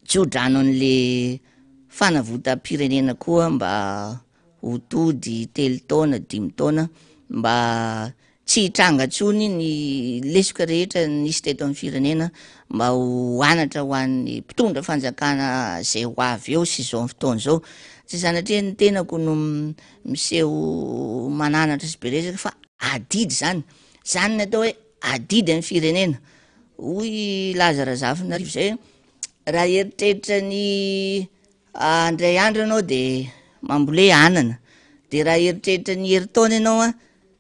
S2: tsodrano an'le fanavotam-pirenena koa mba ho tody 3 taona 5 taona, mba tsy hitranga tsony ny lesoka rehetra nisy teto amin'ny firenena, mba ho anatra ho an'ny mpitondra fanjakana zay ho avy eo sy zao fotoana zao. Tsy sanatria ny tenako no miseho mananatra sy beresaka, fa adidy zany ny atao hoe adidy amin'ny firenena. Hoy Lazara Zafinarivo zay, raha eritreritra ny andray andro anao de mambolé anana, de raha eritreritra ny herintaona ianao a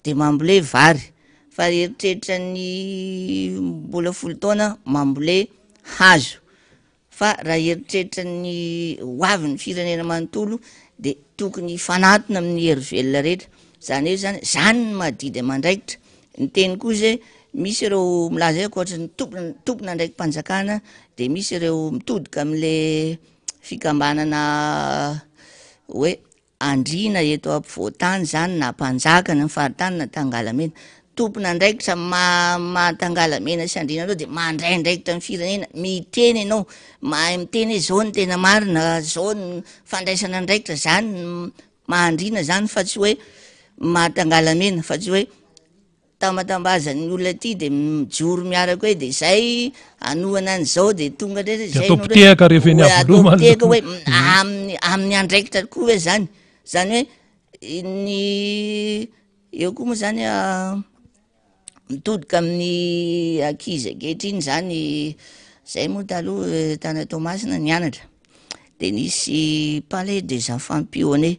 S2: de mambolé vary, fa eritreritra ny mbola 10 taona mambolé hazo, fa raha eritreritra ny hoavy ny firenena manontolo de tokony fanatona amin'ny herivelona rehetra. Zany hoe zany ny mahadidy amandraikitra. Ny teny koa zay, misy ireo milaza hoe koatra ny tompona ndraiky mpanjakana, de misy ireo mitodika am'le fikambanana hoe andrina eto ampovoantany zany, na mpanjakana ny faritany na tangalamena. Tompona ndraikitra mahatangalamena sy andrina reo de mandray ndraikitra ny firenena, miteny ianao, mahay miteny hoe zao ny tena marina, zao ny fandraisana ndraikitra, zany mahandrina zany, fa tsy hoe mahatangalamena, fa tsy hoe tamatam-bazan'ny olona ty de mijoro miaraka hoe de zay anohana an'izao de tonga ndray zay
S1: atao pitehaka rehefa eny avoloma
S2: pitehaka hoe amin'ny andraikitra koa hoe zany hoe ny eo koa moa zany mitodika amin'ny ankizy ankehitriny zany. Zay moa taloha tana Tomasina nianatra, de nisy palais des enfants pionniers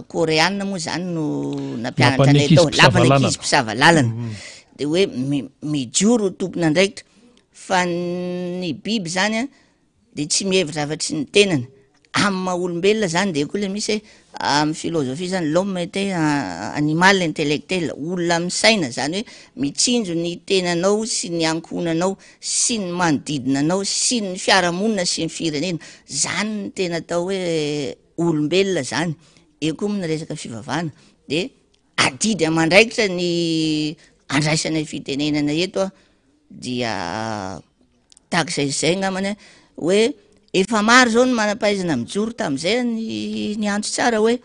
S2: coréenne moa zany no nampianatra anay tao, lampany ankizy mpisava lalana, de hoe mijoro tompona ndraikitra, fa ny biby zany a de tsy mihevitra afatry ny tenany. Amin'ny maha-olombelona zany de koa le misy amin'ny philosophie zany l'homme était animal intellectuel, olona misaina, zany hoe mitsinjo ny tenanao sy ny ankonanao sy ny manodidina anao sy ny fiarahamonina sy ny firenena. Zany ny tena atao hoe olombelona zany. Eo koa amin'ny resaka fivavahana de adidy amandraikitra ny andraisana fitenenana eto a, dia takizay ngamany hoe efa maro zao ny manam-pahaizana mijoro. Tam'izay ny antso tsara hoe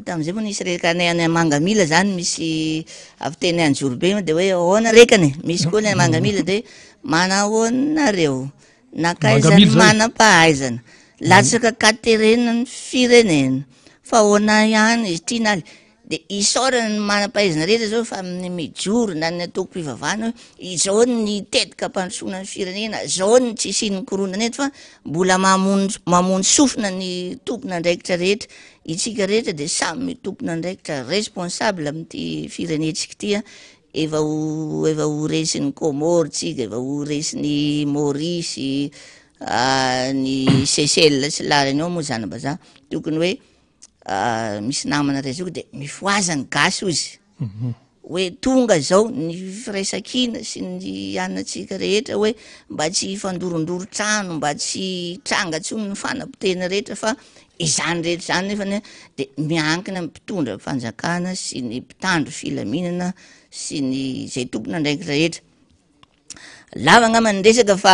S2: tam'izay moa nisy reka any Mangamila zany, misy avy teny Anjorobe de hoe ahoana rekany, misy koa ny Mangamila de manahoanareo nakaizany manam-pahaizana latsaka katerena ny firenena fa ahoana ihany izy tia naly, de isaorana ny manam-pahaizana rehetra zao fa amin'ny mijorona ny atoko-pivavahana hoe izao ny tetika mpandrosoana ny firenena, zao ny tsy isian'ny koronana eto, fa mbola mamony sofina ny tompona andraikitra rehetra. Itsika rehetra de samy tompona andraikitra responsable amin'ity firenetsika ity efa ho resin'ny Comore tsika, efa ho resin'ny Maurice, ny Seychelles sy larany ao moa zany bazaha, tokony hoe misy namana rezoka de mifoazany gasy ozy hoe tonga zao ny firaisan-kina sy ny anatsika rehetra hoe mba tsy fandorondoro trano, mba tsy tranga tsony ny fanapotena rehetra fa izany rehetra zany nefany de miankina amin'ny mpitondra fanjakana sy ny mpitandro filaminana sy ny zay tompona andraikitra rehetra. Lava angamba ny resaka fa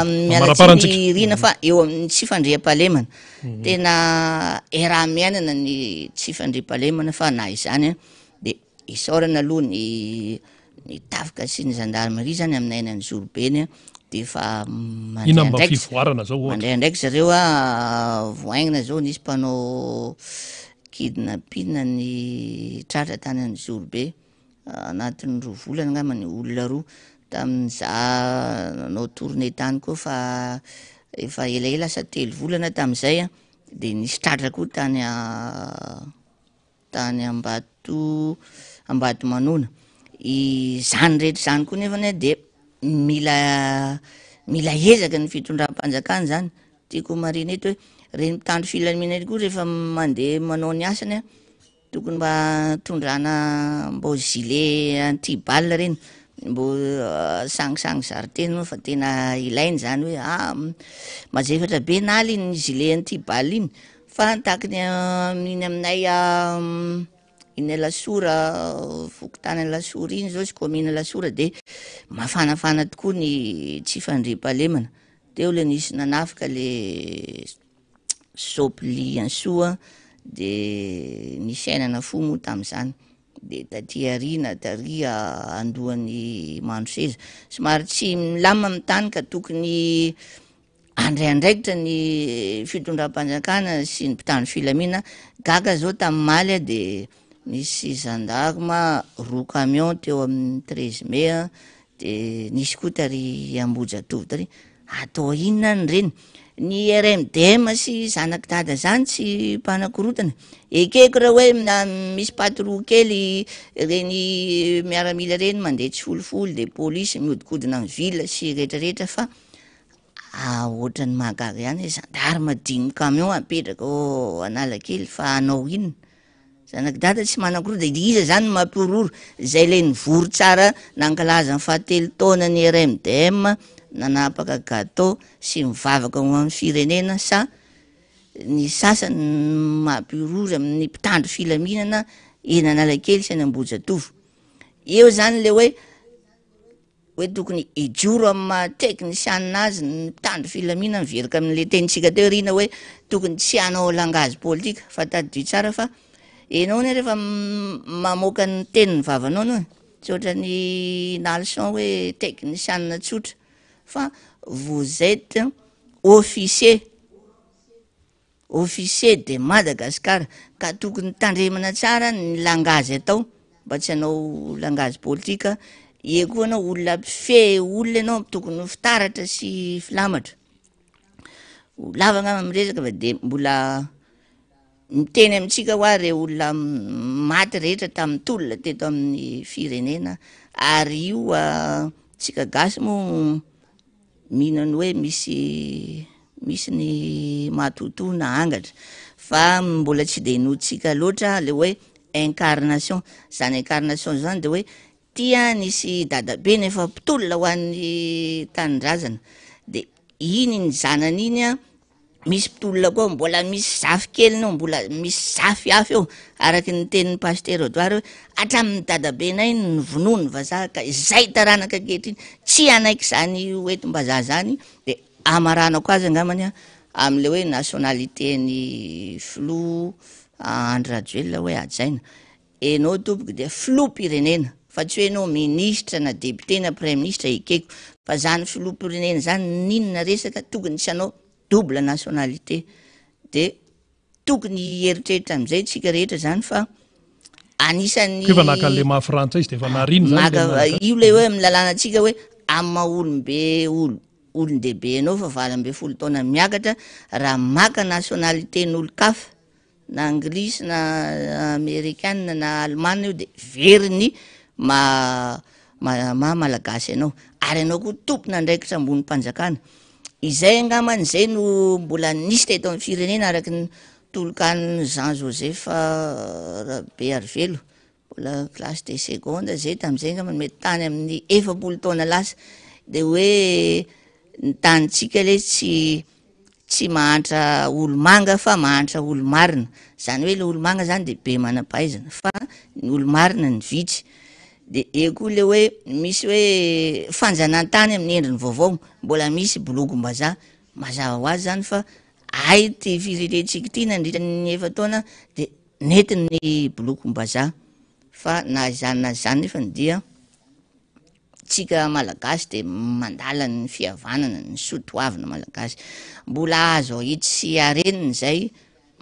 S2: mialatsy rina fa eo amin'ny tsy fandriam-pahalemana tena raha miainana ny tsy fandriam-pahalemana fa na izany de isaorana aloha ny tafika sy ny gendarmerie zany amin'ny ainany zorobeny de fa mandray ndraiky zareo voaingina zao nisy mpanao kidnapping ny tratra tany any Zorobe anatin'ny 2 volana angamba ny olona roa tamin'iza nanao tournée tany koa fa efa elaela asa 3 volana tamin'izay de nisy tratra koa tany Ambato Manona. Izany rehetra zany koa nefany de mila ezaka ny fitondram-panjakana zany. Tiako marina eto hoe reny mpitandro filaminana koa rehefa mandeha manao ny asany tokony mba tondrana mbo gilet anti-balle reny, mbo sangisangy zariteny fa tena ilainy zany hoe mazefatra be naly ny gilet anti-balle iny fa takiny iny aminay iny Lasora fokotany Lasora iny zao sy commune Lasora de mafanafana tokoa ny tsy fandriam-pahalemana. Teo le nisy nanafika le sopli ansoa de nisy ainana fo moa tamin'izany de taty arina taria andohan'ny Mandroseza somary tsy milamina amin'ny tany ka tokony andraikandraikitra ny fitondram-panjakana sy ny mpitandro filaminana. Gaga zao tamin'ny Maly de nisy gendarme 2 camion teo amin'ny 13 mai de nisy koa tary Ambohijatovo tary. Atao inona ny reny? Ny RMDM sy zanaky dada zany tsy mpanakorotana. Ekeko raha hoe misy patrouille kely reny miaramila reny mandeha tsy folofolo de polisy miodikodina amin'ny ville sy rehetrarehetra fa ohatran'ny mahagaga ihany gendarme 10 camion apetraka Analakely fa anao inona? Zanaky dada tsy manakorota, iza zany mampiororo zay le nivory tsara nankalaza ny 7 taona ny RMDM nanapaka gâteau sy mivavaka ho amin'ny firenena sa ny sasany mampiororo amin'ny mpitandro filaminana eny Analakely sy any Ambohijatovo. Eo zany le hoe tokony ijoro amin'ny maha-teknisianina azy ny mpitandro filaminana miverika amin'le tenitsika teo rina hoe tokony tsy hanao langage politika fa tadidio tsara fa enao ne rehefa mamoaka ny tenin'ny vavanao no tsy ohatran'ny nalson hoe teknisianina tsotra fa vous êtes officier de Madagascar ka tokony tandremana tsara ny langage atao mba tsy hanao langage politika. E koa anao olona mpife olona anao tokony fitaratra sy filamatra. Lavagna amresaka fa de mbola miteny amintsika hoa re olona maty rehetra tamin'ny tolona teto amin'ny firenena ary io tsika gasy moa mihinany hoe misy ny matoto na angatra fa mbola tsy de notsika loatra le hoe incarnation. Zany incarnation zany de hoe tia nisy dadabe nefa mpitolona ho an'ny tanindrazana de iny ny zanany iny misy mpitolona koa mbola misy zafy kely nao mbola misy zafy afy eo araky ny tenin'ny pasteur Odoary hoe hatramin'ny dadabenay ny vonoa ny vazaha ka izay taranaka ankehitriny tsy anaiky zany oentim-bazaha zany de amaranako azy angamany am'le hoe nationalité ny flou Andry Rajoelina hoe ajaina enao tompoky de filoham-pirenena fa tsy hoe enao ministra na député na premier ministre ekeko fa zany filoham-pirenena zany ninona resaka tokony tsy hanao double nationalité de tokony heritreritra am'izay tsika rehetra zany fa anisan'ny
S1: efa nakan'le mahafrantsay izy de efa nariny zany
S2: io le hoe milalana antsika hoe amma olombe olon-dehibe anao fa 20 taona miakatra raha maka nationalité n'olo-kafa na anglisy na américaine na allemane io de veriny malagasy anao ary anao koa tompona andraikitra ambony mpanjakana izay angamany zay no mbola nisy teto amin'ny firenena araky ny tolokany Jean Joseph Bearvelo mbola classe de seconde zay tam'izay angamany mety tany amin'ny 70 taona lasa de hoe ny tanytsika le tsy mahantra olo manga fa mahantra olo marina zany hoe le olo manga zany de be manam-pahaizana fa ny olo marina ny vitsy de eo koa le hoe misy hoe fanjanantany amin'ny endriny vaovao mbola misy bolokom-bazaha mazava ho azy zany fa ay ty firenentsika ty nandritra ny 9 taona de netiny bolokom-bazaha fa na zany na zany nefa ny dia tsika malagasy de mandala ny fihavanana ny sotoavina malagasy mbola azo ahitsy areniny zay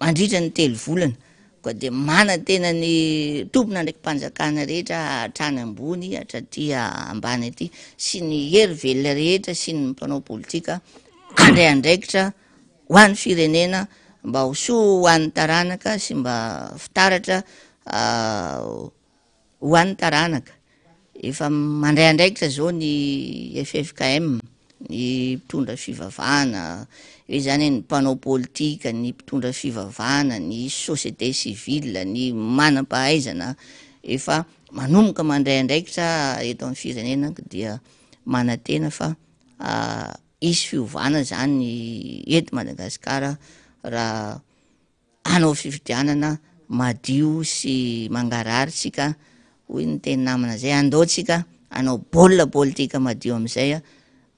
S2: mandritra ny 3 volana koa de mana tena ny tompona ndraiky mpanjakana rehetra hatrany ambony hatraty ambany aty sy ny hery velona rehetra sy ny mpanao politika andray andraikitra ho an'ny firenena mba ho soa ho an'ny taranaka sy mba fitaratra ho an'ny taranaka efa mandray andraikitra zao ny FFKM ny mpitondra fivavahana hoe zany ny mpanao politika ny mpitondra fivavahana ny société civile ny manam-pahaizana efa manomboka mandray andraikitra eto amin'ny firenena dia manantena fa isy fiovana zany eto Madagasikara raha hanao fifidianana madio sy mangarary tsika hoy ny teny namana zay andaotsika anao baolina politika madio amizay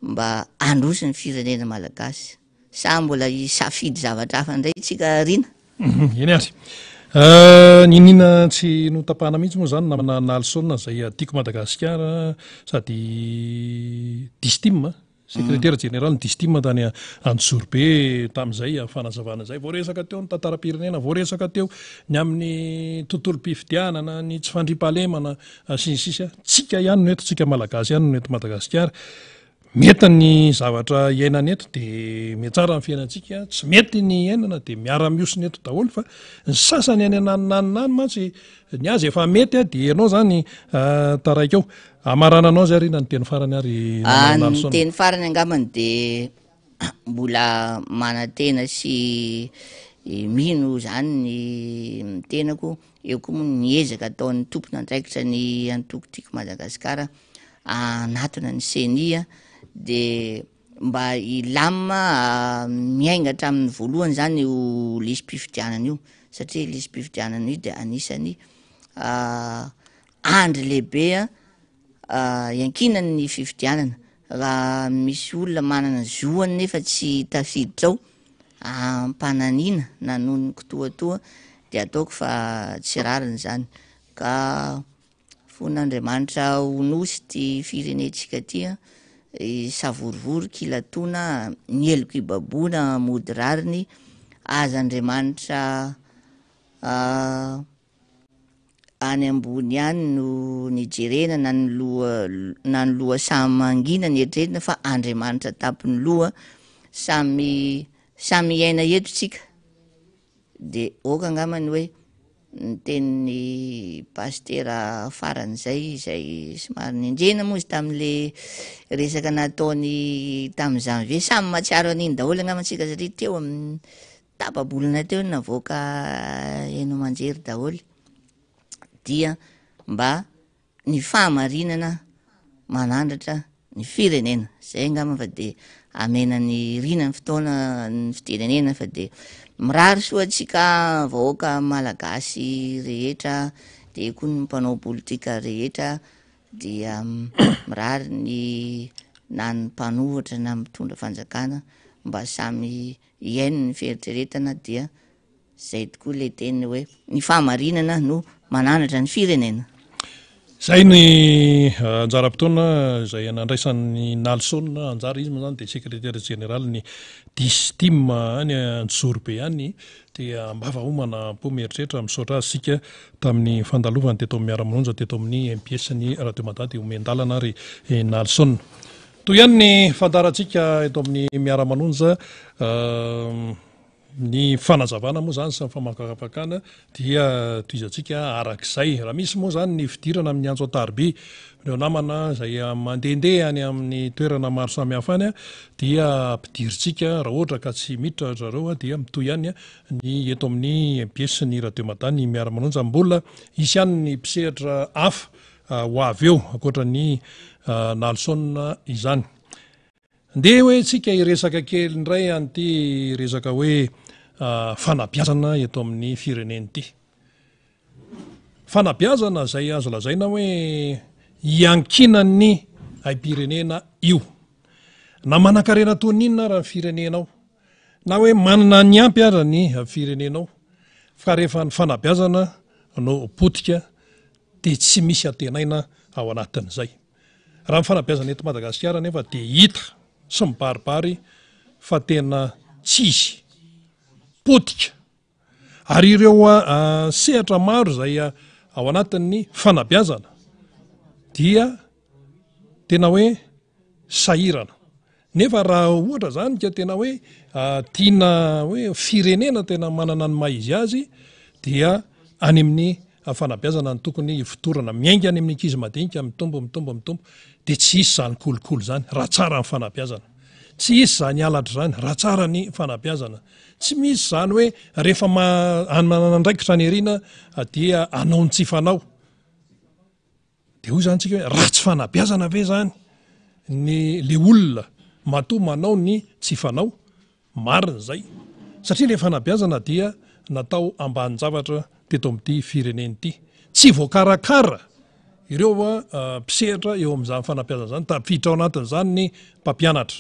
S2: mba androso ny firenena malagasy sa mbola isafidy zavatra hafa ndray tsika rina
S1: eny ary ninina tsy notapahana mihitsy moa zany namana Nalson zay tiako Madagasikara sady distim secrétaire général ny distim tany Antsorobe tam'izay fanazavana zay voaresaka teo ny tantara-pirenena voaresaka teo ny amin'ny tontolo mpifidianana ny tsy fandripahalemana sisy tsika ihany no eto tsika malagasy ihany no eto Madagasikara mety ny zavatra iainana eto de miatsara ny fiainantsika tsy mety ny iainana de miara-miosina eto daholo fa ny sasany any ananinaniny mantsy ny azy efa mety de ianao zany taraikeo amarananao zay arina ny teny farany ary
S2: ny teny farany angamany de mbola manatena sy mino zany ny tenako eo koa moa ny ezaka ataon'ny tompona andraikitra ny antokotiko Madagasikara anatona ny senia de mba ilama miaingatra amin'ny voalohany zany io lisy-pifidianana io satria lisy-pifidianana io de anisany andry lehibe iankinany ny fifidianana raha misy olona manana zoany nefa tsy tafiditrao ampananina nanony kotoatoa de ataoko fa tsy rariny zany ka fon'Andriamanitra honosy ty firenetsika ty savorivory kilatona ny eloko ibaboana mody rariny aza Andriamanitra any ambony any no nijerena na ny loha samy mangina ny eritreretina fa Andriamanitra tapony loha samy iaina eto tsika de oka angamany hoe ny tenin'ny pastera farany zay somary nendrena moa izy tam'le resaka nataony tamy janvier samy matsiaro an'iny daholo angamatsika satria teo amin'ny tapabolana teo navoaka eno manjery daholo dia mba ny fahamarinana manandratra ny firenena zay angama fa de amena ny rina ny fotoana ny fitenenena fa de mirary soa atsika vahoaka malagasy rehetra de koa ny mpanao politika rehetra dia mirary ny na ny mpanohatra na mitondra fanjakana mba samy iaino ny fieritreretana dia zay tokoa le teny hoe ny fahamarinana no mananatra ny firenena
S1: zay ny anjara-potoana izay nandraisan'ny Nalson anjara izy moa zany dia secrétaire général ny DISTIM any Antsorobe any dia mbava homana po mieritreritra misaotra azy sika tamin'ny fandalovany teto amin'ny miara-mononja teto amin'ny MPS ny radio Madady omendalana ary Nalson. Toy ihany ny fandarantsika eto amin'ny miara-manonja ny fanazavana moa zany sy famakafakana dia toizantsika arak'izay raha misy moa zany ny fidirana amin'ny antso atarby ireo namana izay mandehandeha any amin'ny toerana maro samihafa any dia ampidiritsika raha ohatra ka tsy miditra zareo dia mitoy ihany ny eto amin'ny MPS ny radio Madany ny miara-manonja mbola isy ihany ny mpisehatra hafa ho avy eo ankoatra ny Nalson izany. Ndeha hoe tsika iresaka kely indray an'ity resaka hoe fanabeazana eto amin'ny fireneny ity. Fanabeazana izay azo lazaina hoe iankinan'ny aim-pirenena io. Na manan-karena toy n'inona raha firenenao, na hoe manana ny ampy ara ny firenenao, fa rehefa ny fanabeazana no potika dia tsy misy antenaina ao anatin'izay. Raha ny fanabeazana eto Madagasikara nefa dia hita sy mibaribary fa tena tsisy potika ary ireo sehatra maro izay ao anatin'ny fanabeazana dia tena hoe sahirana. Nefa raha ohatra zany ka tena hoe tiana hoe firenena tena manana ny maha-izy azy dia any amin'ny fanabeazana ny tokony fitorana miainga any amin'ny ankizy madinika mitombo dia tsy isy zany kolokolo zany raha tsara ny fanabeazana, tsy isy zany halatra zany raha tsara ny fanabeazana, tsy misy zany hoe rehefa manandraikitra ny eriana dia anao ny tsy fanao dia hoy zany tsika hoe raha tsy fanabeazana ve zany le olona matoa manao ny tsy fanao. Marina zay satria le fanabeazana dia natao ambanin-javatra teto amin'ity fireneny ity, tsy voakarakara ireo mpisehatra eo amin'izany fanabeazana zany tafiditra ao anatin'izany ny mpampianatra.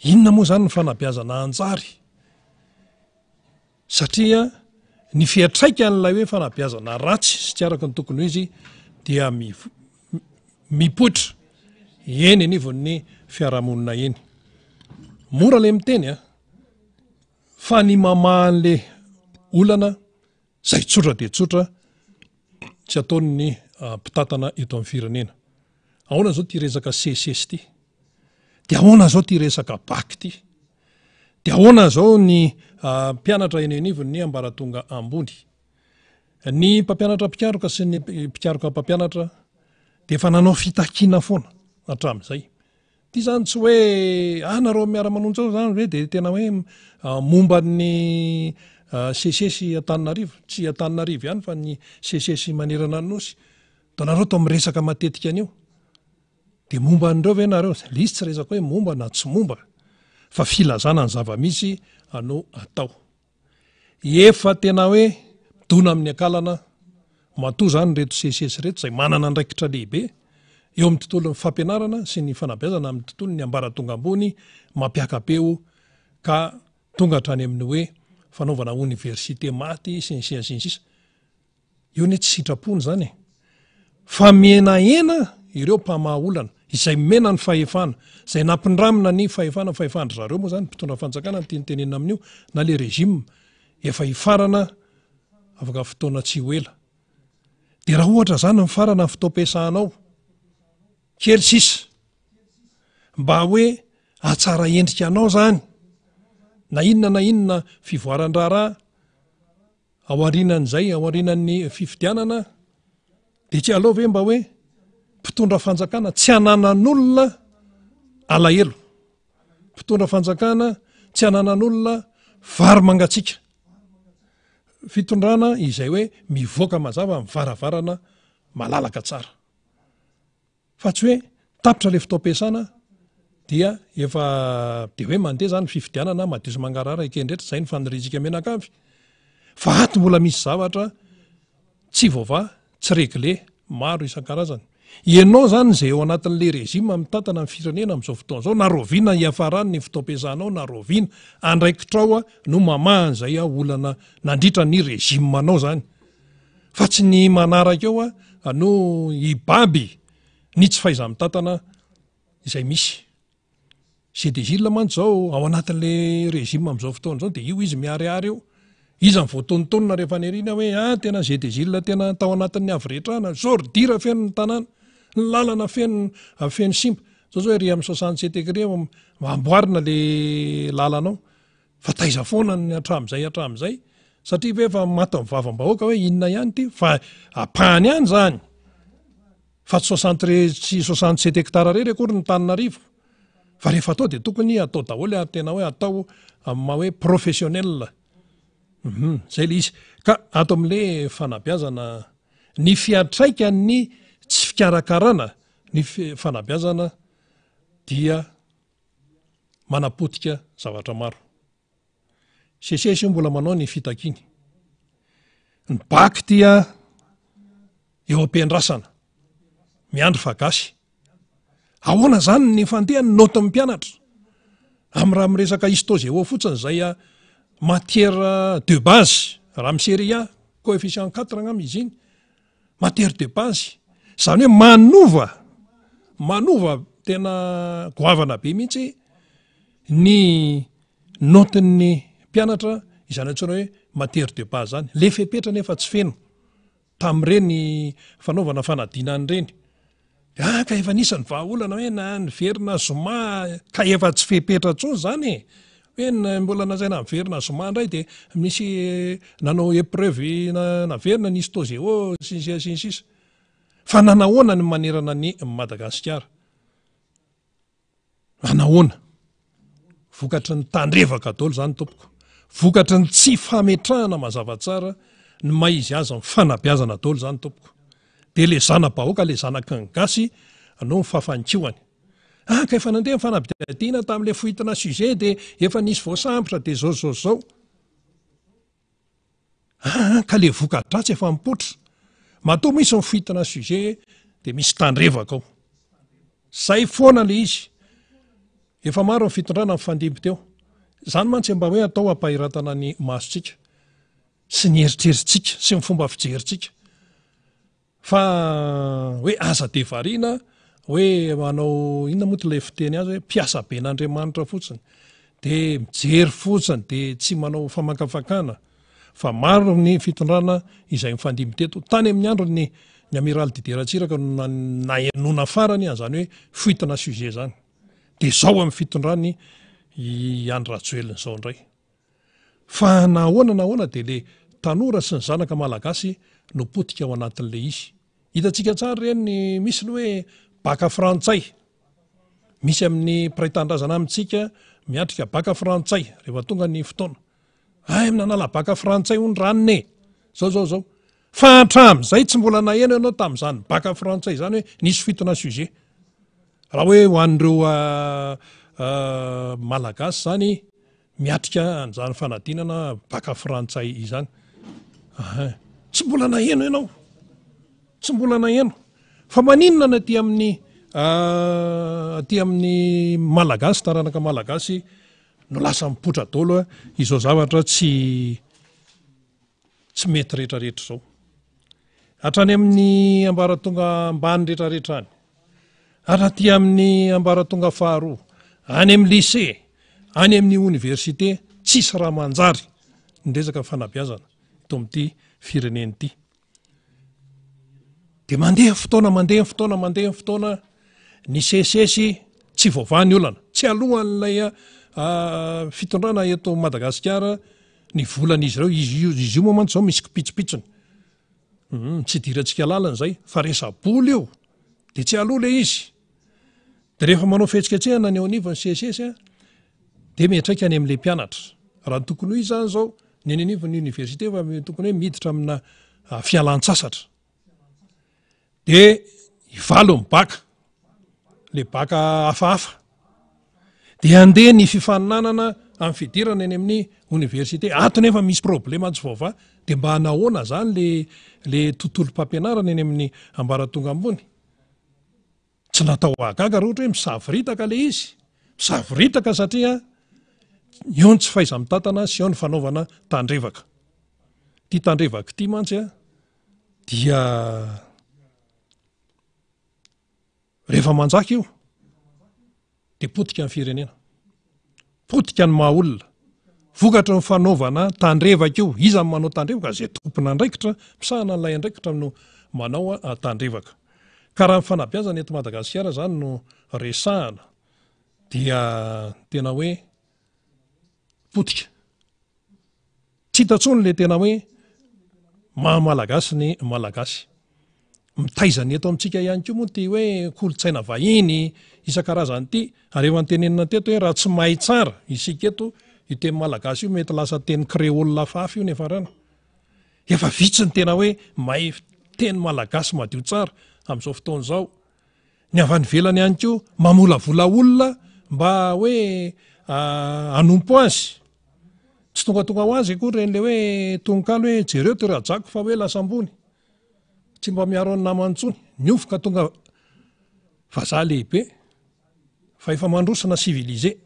S1: Inona moa zany ny fanabeazana anjary? Satria ny fiatraikan'ilay hoe fanabeazana ratsy sy tsy araka ny tokony ho izy dia mipoitra eny anivon'ny fiarahamonina eny. Mora le miteny fa ny mamahan'le olana izay tsotra dia tsotra tsy ataony mpitatana eto amin'ny firenena. Ahoana zao ty resaka CSS ty? Dia ahoana zao ty resaka BAC ty? Dia ahoana zao ny mpianatra eny anivon'ny ambaratonga ambony? Ny mpampianatra mpikaroka sy ny mpikaroka mpampianatra dia efa nanao fitakiana foana hatramin'izay. Ty zany tsy hoe nareo miara-manonja zao zany hoe dia tena hoe momba ny CSS Antananarivo, tsy Antananarivo ihany fa ny CSS manerana ny nosy. Da nareo to miresaka matetika an'io. Dia momba an'ireo ve nareo? Le izy tsy resaka hoe momba na tsy momba fa filazana ny zava-misy no atao. Efa tena hoe dona amin'ny akalana matoa zany reto CSS reto izay manana andraikitra lehibe eo amin'ny tontolon'ny fampianarana sy ny fanabeazana amin'ny tontolon'ny ambaratonga ambony mampiakapeo ka tonga hatrany amin'ny hoe fanaovana université maty sy ny sisa. Io ny tsy sitrapony zany fa menahena ireo mpamaha olana izay mena ny fahefana izay nampindramina ny fahefandry zareo moa zany mpitondra fanjakana ny tianytenenina amin'io na le régime efa hifarana afaka fotoana tsy ho ela. Dia raha ohatra zany ny farana fitaom-piasanao kely sisa mba hoe atsara endrika anao zany na inona fivoaran-draharaha ao aorianan'izay ao aorianan'ny fifidianana dia tsy aleo ve mba hoe mpitondra fanjakana tsy hananan'olona alahelo, mpitondra fanjakana tsy hananan'olona vary mangatsiaka, fitondrana izay hoe mivoaka mazava mivaravarana malalaka tsara. Fa tsy hoe tapitra le fitaom-piasana dia efa dia hoe mandeha zany fifidianana madio sy mangarara ekendretra izay ny fanorizika menakavy. Fa ato mbola misy zavatra tsy voava, tsy regle maro isan-karazany. Ianao zany izay eo anatin'le rezima mitantana ny firenena amin'izao fotoana izao na roviana hiafarany ny fitaom-piasanao na roviana andraikitrao no mamahan'izay olana nandritra ny rezimanao zany. Fa tsy ny manaraka eo no ibaby ny tsy faiza mitantana izay misy. Zay de zila mantsy zao ao anatin'le régime am'izao fotoana zao de io izy miariary io. Izy ny voatonontonona rehefa nyrina hoe tena zay de zila tena tao anatin'ny avretrana zordira feno ny tanàna, ny lalana feno simba. Zao zao ery amin'ny 67 degré amboarina le lalanao. Fa taiza foana ny atram'izay satria ve efa maty ny vavam-bahoaka hoe inona ihany ty fa apahany ihany zany. Fa tsy 67 hectara rery akory ny Tananarivo. Fa rehefa atao de tokony atao daholo ary tena hoe atao amin'ny hoe professionnel. Zay le izy. Ka ato amin'le fanabeazana ny fiatraikany tsy fikarakarana ny fanabeazana dia manapotika zavatra maro. Sesesy mbola manao ny fitakiny. Ny baky dia eo am-piandrasana miandry fa gasy. Ahoana zany ny fandehany notin'ny mpianatra amin'ny raha miresaka histo-géo fotsiny zay matière de base raha amin'ny série A coefficient 4 angamba izy iny matière de base zany hoe manova tena goavana be mihitsy ny notin'ny mpianatra izany antsoina hoe matière de base zany le fepetra nefa tsy feno tamin'ireny fanaovana fanadinana ireny. Ka efa nisany vahaolana hoe na niverina zoma ka efa tsy fepetra tsony zany hoe mbola nazaina niverina zoma indray de misy nanao épreuve naverina ny histo-géo sisa fa nanahoana ny manerana ny Madagasikara. Nanahoana vokatry ny tandrevaka daholo zany tompoko, vokatry ny tsy fametrahana mazava tsara ny maizy azy ny fanabeazana daholo zany tompoko. De le zanam-bahoaka le zanaky ny gasy no ny fafankihoany. Ka efa nandeha fanabediana tamin'le foitina sujet de efa nisy voasambotra de zao. Ka le voka-dratsy efa mipotra. Matoa misy ny foitina sujet de misy tandrevaka ao. Zay foana le izy. Efa maro ny fitondrana mifandimby teo. Zany mantsy mba hoe atao ampahiratana ny masontsika sy ny eritreritsika sy ny fomba fijerintsika. Fa hoe aza de variana hoe manao inona moa ilay fiteny azy hoe mpiasa ben'Andriamanitra fotsiny de mijery fotsiny de tsy manao famakafakana. Fa maro ny fitondrana izay mifandimby teto. Tany amin'ny androny ny amiral Didier Ratsiraka nahenona farany an'izany hoe foitina sujet zany. De zao amin'ny fitondrany i Andry Rajoelina zao indray. Fa nahoana de le tanora sy ny zanaka malagasy no potika ao anatin'le izy. Hitantsika tsara reny misy ny hoe baka frantsay. Misy amin'ny mpiray-tandrazana amintsika miatrika baka frantsay rehefa tonga ny fotoana. Nanala baka frantsay hony ranone. Zao. Fa hatramin'izay tsy mbola naheno ianao tamin'izany baka frantsay zany hoe nisy fitina sujet. Raha hoe ho an'ireo malagasy zany miatrika an'izany fanadinana baka frantsay izany. Tsy mbola naheno ianao. Tsy mbola naheno. Fa maninona na aty amin'ny malagasy, taranaka malagasy no lasa mipotra daholo izao zavatra tsy mety rehetrarehetra zao. Hatrany amin'ny ambaratonga ambany rehetrarehetra any. Hatraty amin'ny ambaratonga faharoa, any amin'ny lycée, any amin'ny université, tsisy raha manjary ny resaka fanabeazana eto amin'ity fireneny ity. De mandeha fotoana ny sesesy tsy voavany olana, tsy alohan'ilay fitondrana eto Madagasikara ny volan'izy ireo izy io moa mantsy zao misy kipitsopitsony. Tsy dirantsika lalana zay fa resa-bolo io de tsy aloha le izy. De rehefa manao fihetsiketsehana ny eo anivon'ny sesesy de miatraika any amin'le mpianatra. Raha ny tokony ho izy zany zao ny any anivon'ny université fa tokony hoe miditra amina fialan-tsasatra. De ivalo ny baka, le baka hafahafa. De andeha ny fifaninanana amin'ny fidirana any amin'ny université. Ato nefa misy problema tsy vaovà de mba nahoana zany le tontolo-pampianarana any amin'ny ambaratonga ambony. Tsy natao agaga raha ohatra hoe misaviritaka le izy. Misaviritaka satria eo ny tsy faiza mitantana sy eo ny fanaovana tandrevaka. Ty tandrevaka ty mantsy dia rehefa manjaka io dia potika ny firenena, potika ny mahaolona, vokatra ny fanaovana tandrevaka io. Iza ny manao tandrevaka? Zay tompona andraikitra, misahana n'ilay andraikitra no manao tandrevaka. Ka raha ny fanabeazana eto Madagasikara zany no resahana dia tena hoe potika. Tsy hita intsony ilay tena hoe maha-malagasy ny malagasy. Mitaizany eto amintsika ihany koa moa ty hoe kolotsaina vahiny isan-karazany ity. Ary efa nytenenina teto hoe raha tsy mahay tsara isika eto iteny malagasy io mety lasa teny créole hafahafa io nefa rano. Efa vitsy ny tena hoe mahay teny malagasy madio tsara amin'izao fotoana izao. Ny avy any ivelany ihany koa mamolavola olona mba hoe hanompo azy. Tsy tonga ho azy akory ren'ilay hoe tongonkalo hoe jereo ty rajako fa hoe lasa ambony. Tsy mba miaro any namany intsony. Niofoka tonga vazaha lehibe fa efa mandrosana civilisé.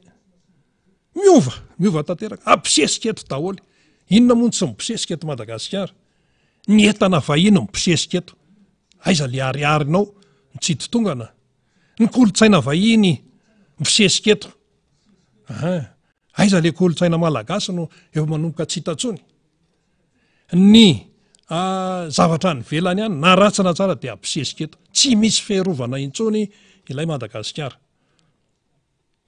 S1: Miova tanteraka. Ampisesika eto daholo. Inona moa tsy mibosesika eto Madagasikara? Ny entana vahiny mibosesika eto. Aiza le ariarinao nitsiditongana. Ny kolotsaina vahiny mibosesika eto. Aiza le kolotsaina malagasy no efa manomboka tsy hitantsony. Ny zavatra nivelany ihany na ratsy na tsara dia abosesika eto. Tsy misy fiarovana intsony ilay Madagasikara.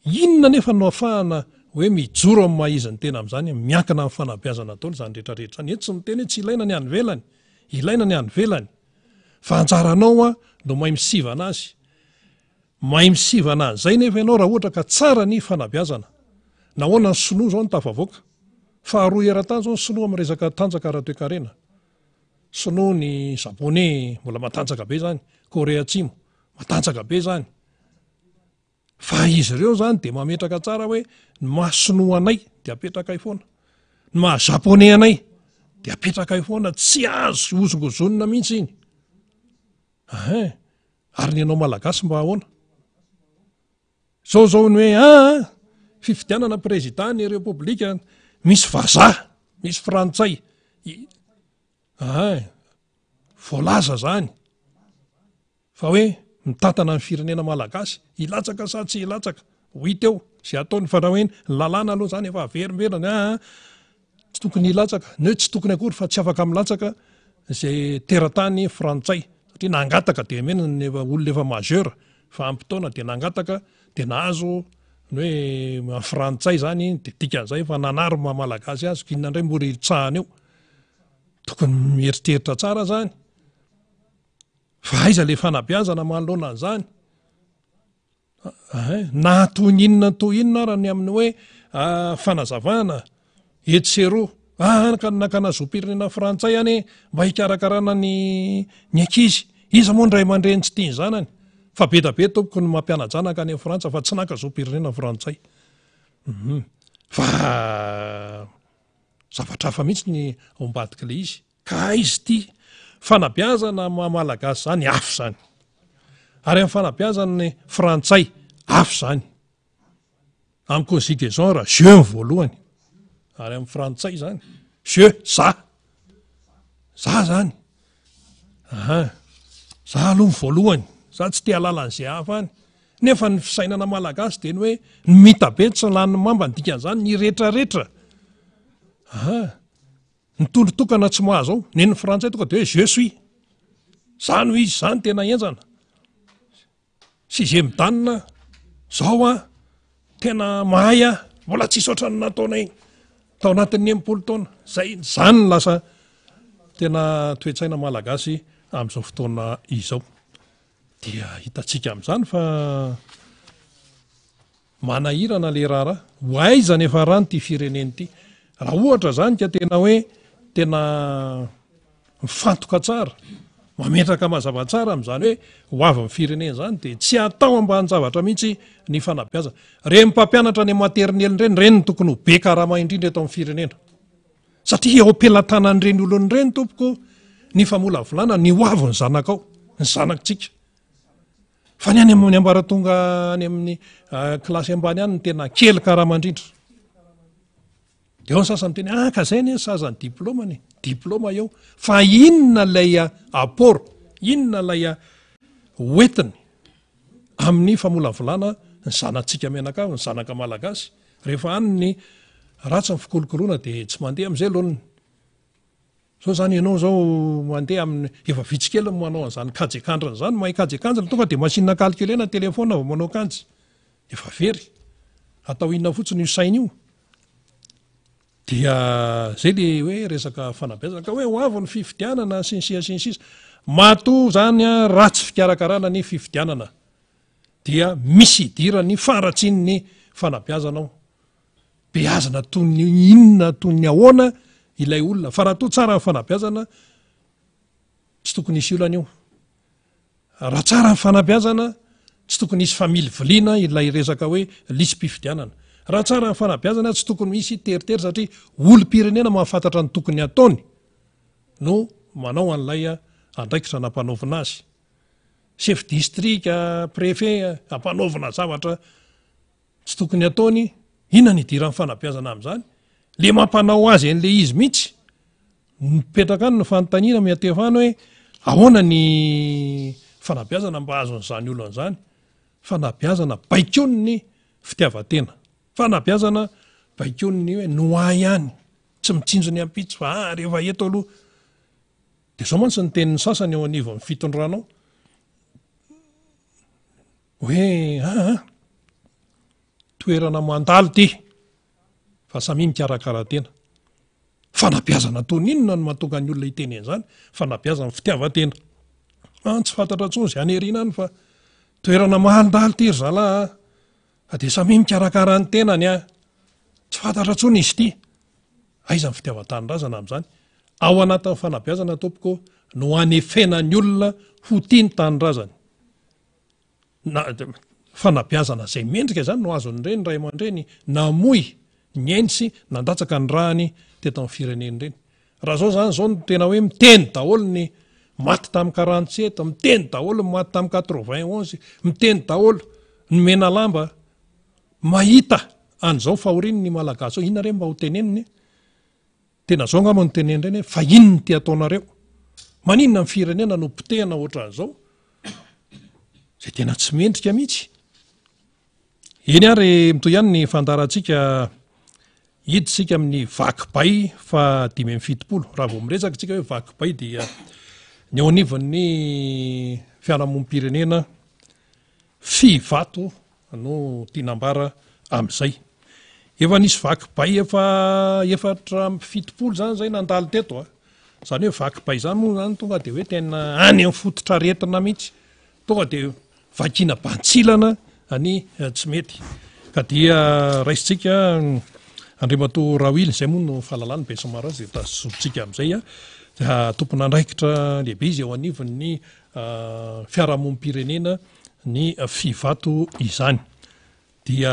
S1: Inona nefa no ahafahana hoe mijoro amin'ny maha-iziny tena amin'izany, miankina amin'ny fanabeazana taona izany rehetrarehetra. Ny eto tsy miteny hoe tsy ilaina ny any velany, ilaina ny any velany. Fa anjaranao no mahay misivana azy. Mahay misivana an'izay nefa ianao raha ohatra ka tsara ny fanabeazana. Nahoana ny sinoa zao no tafavoaka. Faharoa eran-tany zao ny sinoa amin'ny resaka tanjaka ara-toe-karena. Sinoa ny Japonais mbola matanjaka be zany, Korea Atsimo matanjaka be zany. Fa izy ireo zany dia mametraka tsara hoe ny maha-sinoa anay dia apetraka foana, ny maha-Japonais anay dia apetraka foana, tsy azo ozongozonina mihitsy iny. Ary ny anao malagasy mba ahoana? Zao ny hoe fifidianana président ny repoblika misy vazaha, misy frantsay. Voalaza zany fa hoe mitantana ny firenena malagasy ilatsaka sa tsy ilatsaka ho hita eo zay ataony fandrahoeny. Ny lalàna aloha zany efa averimberana tsy tokony ilatsaka, ny hoe tsy tokony akory fa tsy afaka milatsaka zay teratany frantsay satria nangataka dia mena ny olona efa majeur fa ampitoana dia nangataka dia nahazo ny hoe frantsay zany dia dikan'izay fa nanary malagasy azy kinona indray mbola itsahana eo. Tokony mieritreritra tsara zany. Fa aiza le fanabeazana manoloana an'izany? Na toy inona raha ny amin'ny hoe fanazavana etsero nakana zoam-pirenena frantsay any mba hikarakarana ny ankizy. Iza moa ny ray aman-dreny tsy tiany zanany? Fa be da be tompoko ny mampiana-janaka any amin'ny Frantsa fa tsy naka zoam-pirenena frantsay. Fa zavatra hafa mihitsy ny ao ambadika le izy. Ka izy ity fanabeazana malagasy zany afo zany. Ary amin'ny fanabeazana ny frantsay afo zany. Amin'ny conjugaison je ny voalohany. Ary amin'ny frantsay zany je za zany. Za aloha ny voalohany. Za tsy te halala an'izay hafa any. Nefa ny fisainana malagasy dia ny hoe ny mitabe tsy lany mamba ny dikan'izany ny rehetrarehetra. Ny tondrotokana tsy mahazo ao, ny frantsay tonga dia hoe je suis. Zany izy zany tena enjana. Sixième dan zao tena mahay mbola tsisy ohatrany nataonay tao anatin'ny 80 taona. Zany lasa tena toe-tsaina malagasy amin'izao fotoana izao. Dia hitantsika amin'izany fa manahirana le raharaha. Ho aiza nefa rano ty fireneny ity? Raha ohatra zany ka tena hoe tena mifantoka tsara, mametraka mazava tsara amin'izany hoe ho avy ny firenena zany dia tsy atao ambany zavatra mihitsy ny fanabeazana. Reny mpampianatra any maternelle reny no tokony ho be karama indrindra eto amin'ny firenena. Satria eo am-pelatanan'ireny olon'ireny tompoko ny famolavolana ny ho avy ny zanakao, ny zanakitsika. Fa ny any amin'ny ambaratonga any amin'ny kilasy ambany any ny tena kely karama indrindra. Dia ao ny sasany teny ka zay ny sazany diplômany, diplôma eo. Fa inona ilay apport, inona ilay hoentiny amin'ny famolavolana ny zanantsika menakavy ny zanaka malagasy rehefa any ny ratsy ny fikolokoloana dia tsy mandeha amin'izay aloha zao zany ianao zao mandeha amin'ny efa vitsikely manao an'izany kajekandrana zany mahay kajekanjana tonga dia masinina calculena telefona vao manao kanjy efa very atao inona fotsiny io saina io dia zay le hoe resaka fanabeazana ka hoe ho avy ny fifidianana sinsisa mato zany a ratsy fikarakarana ny fifidianana dia misy idira ny faratsiny ny fanabeazanao beazana toy ny inona toy ny ahoana ilay olona fa raha toa tsara ny fanabeazana tsy tokony isy olana io raha tsara ny fanabeazana tsy tokony isy family viliana ilay resaka hoe lisym-pifidianana raha tsara ny fanabeazana tsy tokony misy teritery satria olom-pirenena mahafantatra ny tokony ataony no manao an'ilay andraikitra nampanaovina azy chef district préfet ampanaovina zavatra tsy tokony ataony inona ny idiran'ny fanabeazana amin'izany le mampanao azy an'le izy mihitsy mipetraka any ny fanontaniana miatefana hoe ahoana ny fanabeazana mba azon'izany olon'izany fanabeazana baikony ny fitiavatena fanabeazana baikony ny hoe noa ihany tsy mitsinjo ny ampitsy fa rehefa eto aloha dia zao mantsy ny tenin'ny sasany eo anivo amin'ny fitondranao hoe toerana mandalo ty fa samy mikarakara-tena fanabeazana toy ninona no mahatonga ny olona hiteny an'izany fanabeazana fitiavatena tsy fantatra ntsony zay aneriana any fa toerana mandalo ty ry zalahy fa dia samy mikarakara ny tenany tsy fantatra ntsony izy ty aiza ny fitiavan-tanindrazana amin'izany ao anatin'ny fanabeazana tompoko no anefena ny olona ho tia ny tanindrazany fanabeazana zay mendrika zany no azony reny ray aman-dreny namoy ny endrisy nandatsaka ny rahany teto amin'ny fireneny reny raha zao zany zao no tena hoe miteny daholo ny maty tamin'ny 47 miteny daholo ny maty tamin'ny 91 miteny daholo ny mena lamba mahita an'izao fahoriny ny malagasy ao inona reny mba ho teneniny tena zao ngamba no teneny reny fa inony ty ataonareo maninona ny firenena no potehana ohatran'izao zay tena tsy mendrika mihitsy eny ary mitoy ihany ny fandarantsika hiditsika amin'ny vakibay fa 570 raha vao miresaka tsika hoe vakibay dia ny eo anivon'ny fiarahamonim-pirenena fivato no tianambara amin'izay efa nisy vakibay efa 770 zany zay nandalo teto zany hoe vakibay zany moa zany tonga dia hoe tena any amin'ny fototra retina mihitsy tonga dia vakina bantsilana any tsy mety ka dia raisitsika Andriamato Rawily zay moa no fahalalany be somaro azy dia tazobontsika amin'izay tompona andraikitra lehibe izy eo anivon'ny fiarahamonim-pirenena ny fivato izany dia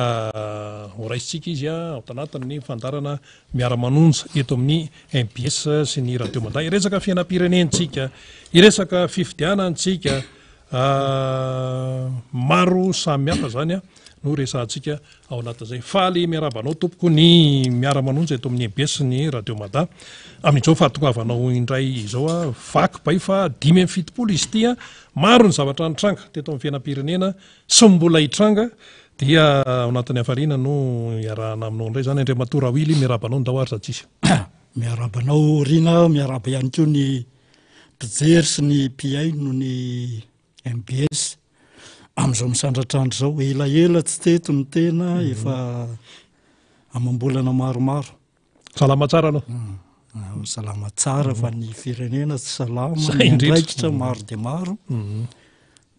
S1: horaisitsika izy ao tanatin'ny fandarana miara-manonja eto amin'ny MBS sy ny radio Manda iresaka fiainam-pirenentsika iresaka fifidianantsika maro samihafa zany no resantsika ao anatin'izay faly miarabanao tompoko ny miara-manonja eto amin'ny MBS sy ny radio Manda amin'izao fahatongavanao indray izao vakibay fa 570 izy ty maro ny zavatra nitranga teto amin'ny fiainam-pirenena sy mbola hitranga dia ao anatin'ny hafariana no iarahana aminao indray zany Andriamato Rawily miarabanao ny dahoary zatsisa
S3: miarabanao rina miaraba ihany koa ny mpijery sy ny mpiay no ny MBS amin'izao misandratrandro zao elaela tsy teto ny tena efa amam-bolana maromaro
S1: salama tsara anao
S3: salama tsara fa ny firenena tsy salama ny andraikitra maro dia maro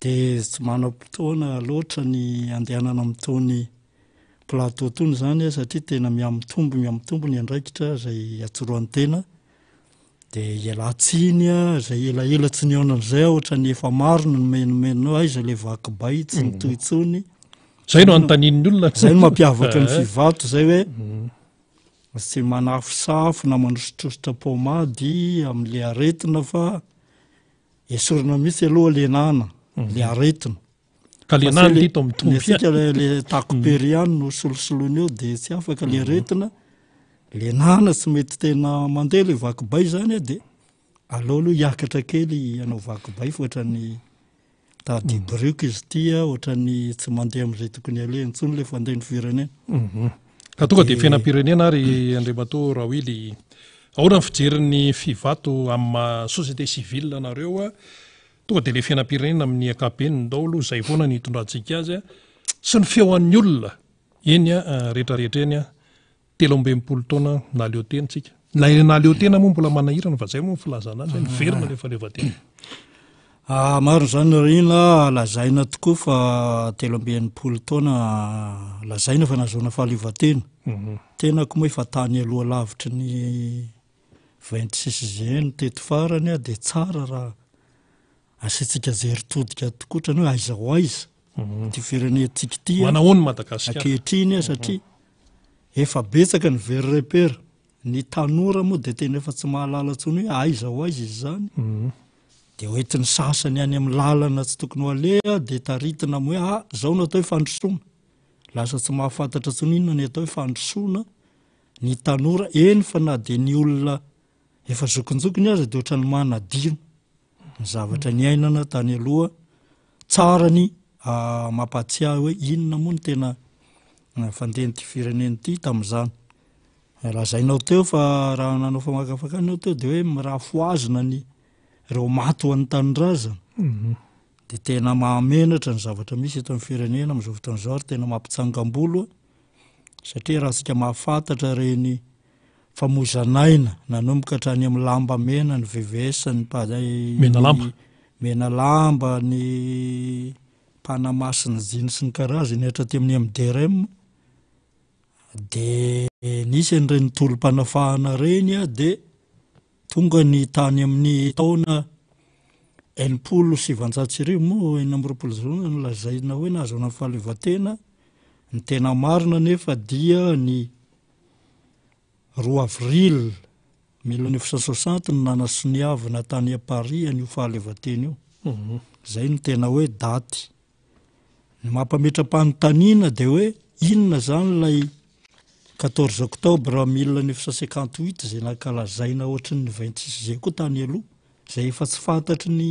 S3: dia tsy manam-potoana loatra ny andehanana amin'itony plateau tony zany satria tena miamitombo ny andraikitra zay atsoroan'ny tena dia ialatsiny zay elaela tsy nionan'izay ohatra ny efa maro no nomenomenao aiza le vakibay tsy nitohitsony
S1: zay no anontanian'ny olona
S3: zay no mampiavaka ny fivato zay hoe tsy manafosafo na manosotositra pomady amin'le aretina fa esorina mihitsy aloha lenana le aretina
S1: ka lenana dito mitombo
S3: sika le takoperiany no solosoloina eo dia tsy afaka le aretina lenana tsy mety tena mandeha le vakibay zany dia aleo aloha hiakatra kely ianao vakibay foatra ny mitady briky izy tia ohatrany tsy mandeha amin'izay tokony ale intsony le fandeha ny firenena.
S1: Ka tonga dia fiainam-pirenena ary Andriamatoa Rawily, ahoana ny fijerin'ny fivato amin'ny société civile anareo tonga dia le fiainam-pirenena amin'ny ankapobeny ny daholo izay foana ny hitondrantsika azy sy ny feo an'ny olona eny rehetrarehetra eny 13 taona naleo tena tsika. Naleo tena moa mbola manahirana fa zay moa filazana azy miverina rehefa leva tena.
S3: Maro izany rina lazaina tokoa fa 13 taona lazaina fa nahazoana fahaleovan-tena. Tena koa moa efa tany aloha lavitry ny 26 juin teto farany dia tsara raha asiantsika zeritodika tokoa ohatrany hoe aiza ho aiza ty firenentsika ity
S1: manahoany Madagasikara
S3: ankehitriny satria efa betsaka ny very repera. Ny tanora moa dia tena efa tsy mahalala intsony hoe aiza ho aiza izy zany. Dia hoentin'ny sasany any amin'ny lalana tsy tokony ho alea dia taritina hoe zao no atao hoe fandrosoana. Lasa tsy mahafantatra intsony inona ny atao hoe fandrosoana ny tanora eny fa na dia ny olona efa zokonjokony azy dia ohatrany manadino ny zavatra ny ainana tany aloha. Tsara ny mampatsiahy hoe inona moa ny tena fandehan'ity firenen'ity tamin'izany. Lazainao teo fa raha nanao famakafaka anao teo dia hoe mirafoazina ny ireo maty ho an'ny tanindrazana. Dia tena mahamenatra ny zavatra misy eto amin'ny firenena amin'izao fotoana izao ary tena mampitsangam-bolo satria raha tsika mahafantatra reny famozanaina nanomboka hatrany amin'ny lamba mena, ny VVS, ny mena lamba, ny Panama sy ny Ziny sy ny karazany hatraty amin'ny MDRM dia nisy an'ireny tolom-panafahana reny dia tonga ny tany amin'ny taona 17 moa 19 no lazaina hoe nahazoana fahaleovan-tena. Ny tena marina nefa dia ny 2 avril 1960 no nanasoniavana tany a Paris an'io fahaleovan-tena io. Zay no tena hoe daty. Ny mampametra-panontaniana dia hoe inona zany ilay 14 octobre 1958 izay nankalazaina ohatran'ny 26 juillet koa tany aloha, izay efa tsy fantatry ny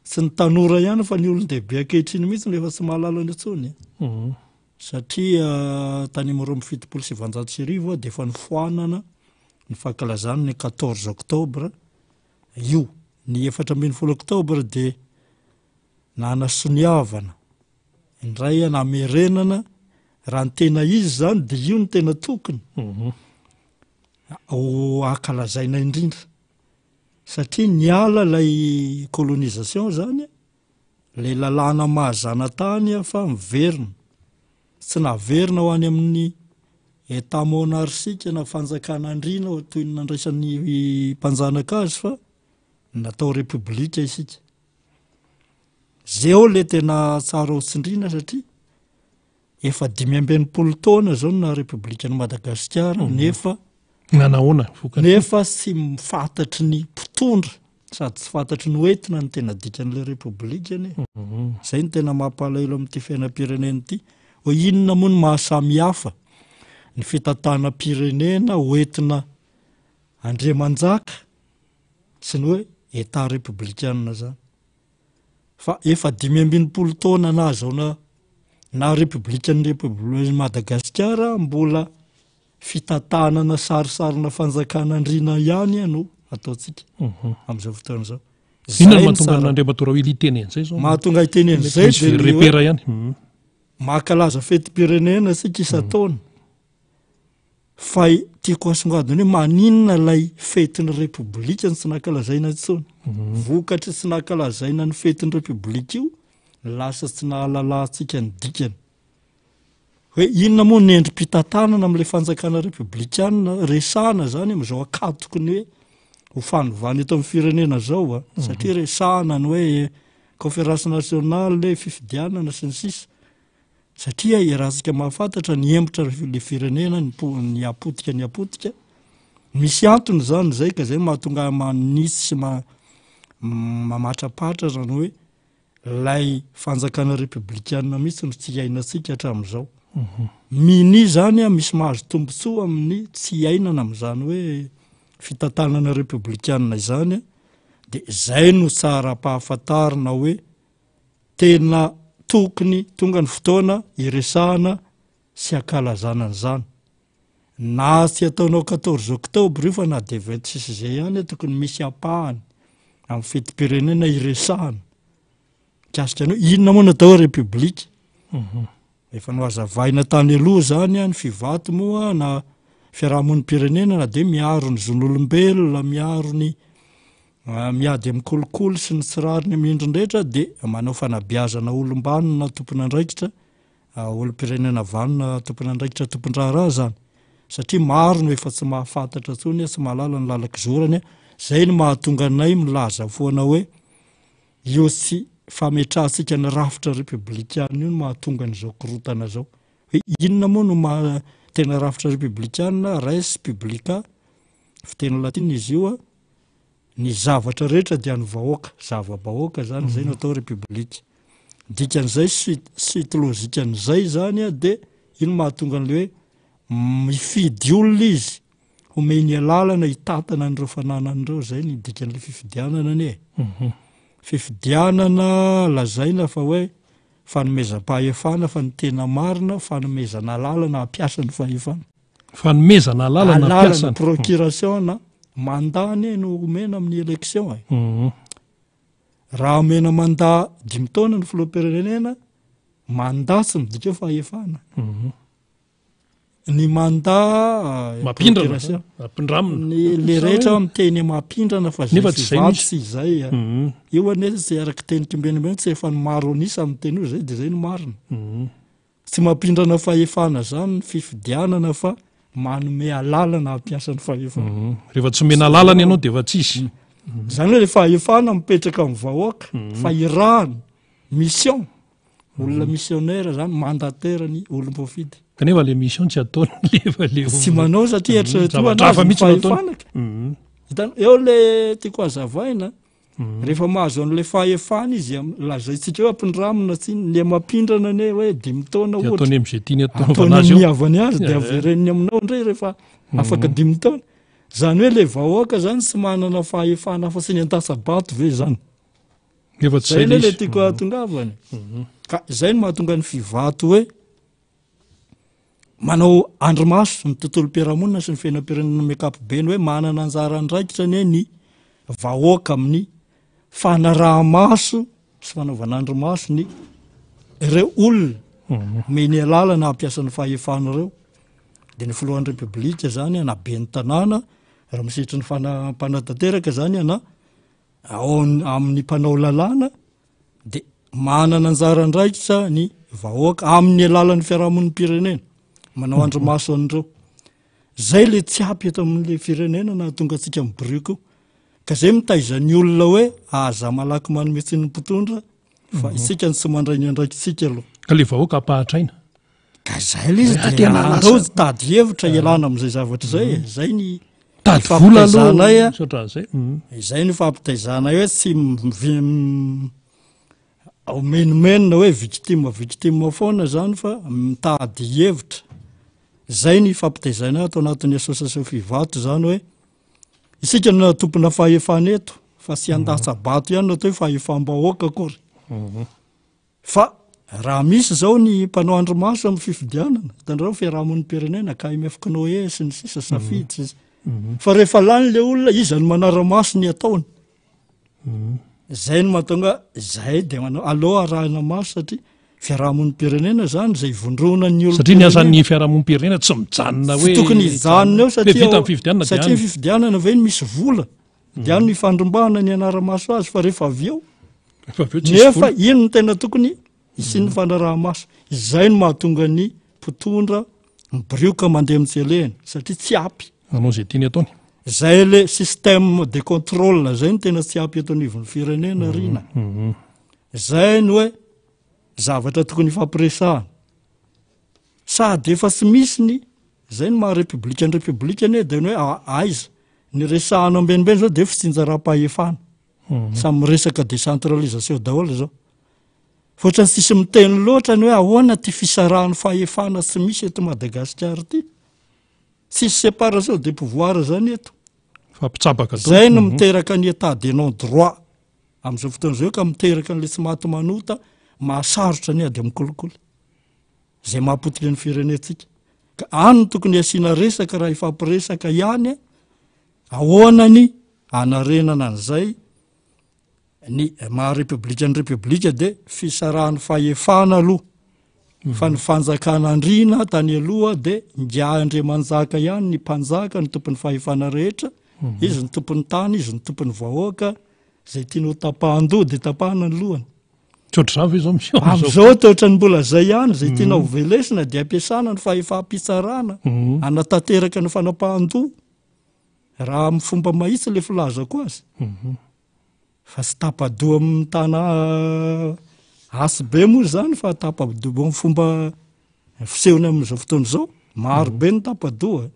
S3: sy ny tanora ihany fa ny olon-dehibe ankehitriny mihitsy efa tsy mahalala ny intsony. Satria tany amin'ny 1770 dia efa nifoanana ny fankalazana ny 14 octobre io. Ny 14 octobre dia nanasoniavana indray namerenana raha ny tena izy zany dia io ny tena tokony ankalazaina indrindra. Satria niala ilay colonisation zany, ilay lalàna mahazana tany fa miverina. Tsy naverina ho any amin'ny état monarchika na fanjakana andriana toy ny nandraisan'ny mpanjanaka azy fa natao repoblika isika. Zao le tena tsara ho tsindriana satria efa 5 taona zao na repoblikan'i Madagasikara nefa tsy mifantatry ny mpitondra sady tsy fantatry ny hoentina ny tena dikan'ilay repoblikany. Zay ny tena mampalahelo amin'ity fiainam-pirenena ity. Ho inona moa ny mahasamihafa ny fitantanam-pirenena hoentina andriamanjaka sy ny hoe état républicain zany. Fa efa 5 taona nahazoana na repoblikan'ny Madagasikara mbola fitantanana sarisarina fanjakan'andriana ihany no ataontsika amin'izao fotoana izao.
S1: Inona mahatonga n'Andriamatoa Rawily hiteny an'izay zao?
S3: Mahatonga hiteny an'izay
S1: dia repera ihany.
S3: Mankalaza fetim-pirenena isika isan-taona. Fa tiako asongadina hoe maninona ilay fetin'ny repoblika tsy nankalazaina intsony. Vokatry tsy nankalazaina ny fetin'ny repoblika io lasa tsy nahalalantsika ny dikany. Hoe inona moa ny endrim-pitantanana amin'ilay fanjakana repoblikanina resahana zany amin'izao akatoko ny hoe ho fanovana eto amin'ny firenena zao satria resahana ny hoe conférence nationale, fifidianana sy ny sisa. Satria raha tsika mahafantatra ny hembotra le firenena ny apotika misy antony zany zay ka zay mahatonga manisy sy mamatrapatra zany hoe lay fanjakana repoblikanina mihitsy no tsy iainantsika hatramin'izao. Mini zany misy mahazo tombontsoa amin'ny tsy iainana amin'izany hoe fitantanana repoblikanina izany dia zay no tsara-pahafantarina hoe tena tokony tonga ny fotoana iresahana sy akalazana n'izany. Na sy ataonao 14 oktobra io fa na de 26 zay ihany tokony misy ampahany amin'ny fetim-pirenena iresahana. Kasika anao inona moa natao repoblika? Efa noazavaina tany aloha zany ny fivato moa na fiarahamonim-pirenena na de miaro ny zon'olombelona, miaro ny miady amin'ny kolokolo sy ny tsirariny amin'ny indrindrehetra de manao fanabeazana olombanona tompon'andraikitra, olom-pirenena vanona tompon'andraikitra tompon-draharaha zany. Satria maro no efa tsy mahafantatra tsony, tsy mahalala ny lalak'izorany. Zay no mahatonga anay milaza foana hoe io sy fametrahantsika ny rafitra republikana io no mahatonga n'izao korotana zao. Hoe inona moa no tena rafitra republikana, res publica, fiteny latina izy io, ny zavatra rehetra dia ny vahoaka, zava-bahoaka zany, zay no atao republika. Dikan'izay cytolozikan'izay zany de ino mahatonga an'le hoe mifidy olona izy, homeny alalana hitatana an'ireo fananan'ireo, zay ny dikan'le fifidianana anie. Fifidianana lazaina fa hoe fanomezam-pahefana fa ny tena marina, fanomezana alalana hampiasa ny fahefana.
S1: Fanomezana alalana hampiasa.
S3: Procuration mandany no omena amin'ny élection. Raha omena mandat 5 taona ny filoham-pirenena, mandat tsy midika fahefana. Ny mandat
S1: mampindrana,
S3: le rehetra miteny mampindrana fa zay fivato sy zay. Io ane tsy araka teny kimbenimben tsy efa ny maro anisa amin'ny teny io zay de zay ny marina. Tsy mampindrana fahefana zany ny fifidianana fa manome alalana hampiasa ny fahefana.
S1: Rehefa tsy omena alalana ianao de efa tsisy.
S3: Zany hoe le fahefana mipetraka amin'ny vahoaka, fa irahany, mission, olona missionnaire zany, mandataire ny olom-pofidy.
S1: Kanefa le mission tsy ataony le
S3: tsy manao satria fahefanaka. Eo le tiako hazavaina, rehefa mahazo an'le fahefana izy lazaitsika hoe ampindramina tsy le mampindrana ane hoe 5 taona ohatra.
S1: Ataony am'izay tiany
S3: ataony miavany azy de avereniny aminao ndray rehefa afaka 5 taona. Zany hoe le vahoaka zany tsy manana fahefana fa sy ny antasabato ve zany. Zay le tiako ahatongavany. Ka zay no mahatonga ny fivato hoe manao andromaso ny tontolo mpiarahamonina sy ny fiainam-pirenena miankapobeny hoe manana anjara andraikitra ny vahoaka amin'ny fanaraha-maso sy fanaovana andromaso ny ireo olona meny alalana hampiasa ny fahefana ireo. De ny filohan'ny republika zany na ben'ny tanàna raha misitry ny mpanatateraka zany na amin'ny mpanao lalàna de manana anjara andraikitra ny vahoaka amin'ny alalan'ny fiarahamon'ny pirenena manao andromaso an'ireo. Zay le tsy ampy eto amin'le firenena na tonga atsika miboriko ka zay mitaizany olona hoe aza malaky manome tsy ny mpitondra fa isika ny tsy mandray ny andraikitsika aloha.
S1: Ka le vahoaka ampahatraina.
S3: Ka zay le izy de andao tady hevitra ialana amin'izay zavatra zay. Zay ny
S1: tady vola aloha zay.
S3: Zay ny fampitaizana hoe tsy omenomenona hoe victime foana zany fa mitady hevitra. Zay ny fampitaizana atao anatin'ny association fivato zany hoe isika no tompona fahefana eto fa sy andasabato ihany natao hoe fahefam-bahoaka akory. Fa raha misy zao ny mpanao andromaso amin'ny fifidianana, hitanareo fiarahamon'ny pirenena KMF Knoe sy ny sisa safidy. Fa rehefa lany le olona iza no manara-maso ny ataony. Zay no mahatonga zay de manao aloha arahana maso satria fiarahamon'ny pirenena zany zay vondrona ny olona.
S1: Satria ny asan'ny fiarahamon'ny pirenena tsy mijanona hoe
S3: tokony hijanona eo
S1: satria
S3: fifidianana ve misy vola de any mifandrombahana ny anara-maso azy fa rehefa avy eo nefa ino no tena tokony sy ny fanaraha-maso. Izay no mahatonga ny mpitondra miborioka mandeha mitseleny satria tsy ampy.
S1: Anao zay tiany ataony.
S3: Zay le système de contrôle zay no tena tsy ampy eto anivon'ny firenena rina. Zay no hoe zavatra tokony fampiresahana. Sady efa tsy misy ny zay no maha republika ane de hoe aiza ny resahana ambenimbeny zao de fitsinjaram-pahefana. Samy resaka décentralisation daholo zao. Foatra tsisy miteny loatra ny hoe ahoana ty fisarahan'ny fahefana tsy misy eto Madagasikara ty. Tsisy séparation des pouvoirs zany eto.
S1: Fampitsabaka daholo.
S3: Zay no miteraka ny état de non droit. Amin'izao fotoana zao ka miteraka an'le tsy maty manota mahasarotra ny ady amikolokolo zay mahapotika ny firenetsika ka any tokony asiana resaka raha ifampiresaka ihany ahoanany anarenana an'izay ny maharepublikany republika de fisarahan'ny fahefana aloha fa ny fanjakana andrina tany aloha de ngiahandriamanjaka ihany ny mpanjaka ny tompon'ny fahefana rehetra izy ny tompon'ny tany izy ny tompon'ny vahoaka zay tianao tapahan-doha de tapahana ny lohany am'izao toetra ny mbola zay ihany zay tianao velesina de ampiasana ny fahefampitsarana anatanteraka ny fanapahan-doha raha amin'ny fomba mahitsy le filazako azy fa sy tapadoha amin'ny tana asy be moa zany fa tapadoha amin'ny fomba fisehony amin'izao fotoana izao maro be ny tapadoha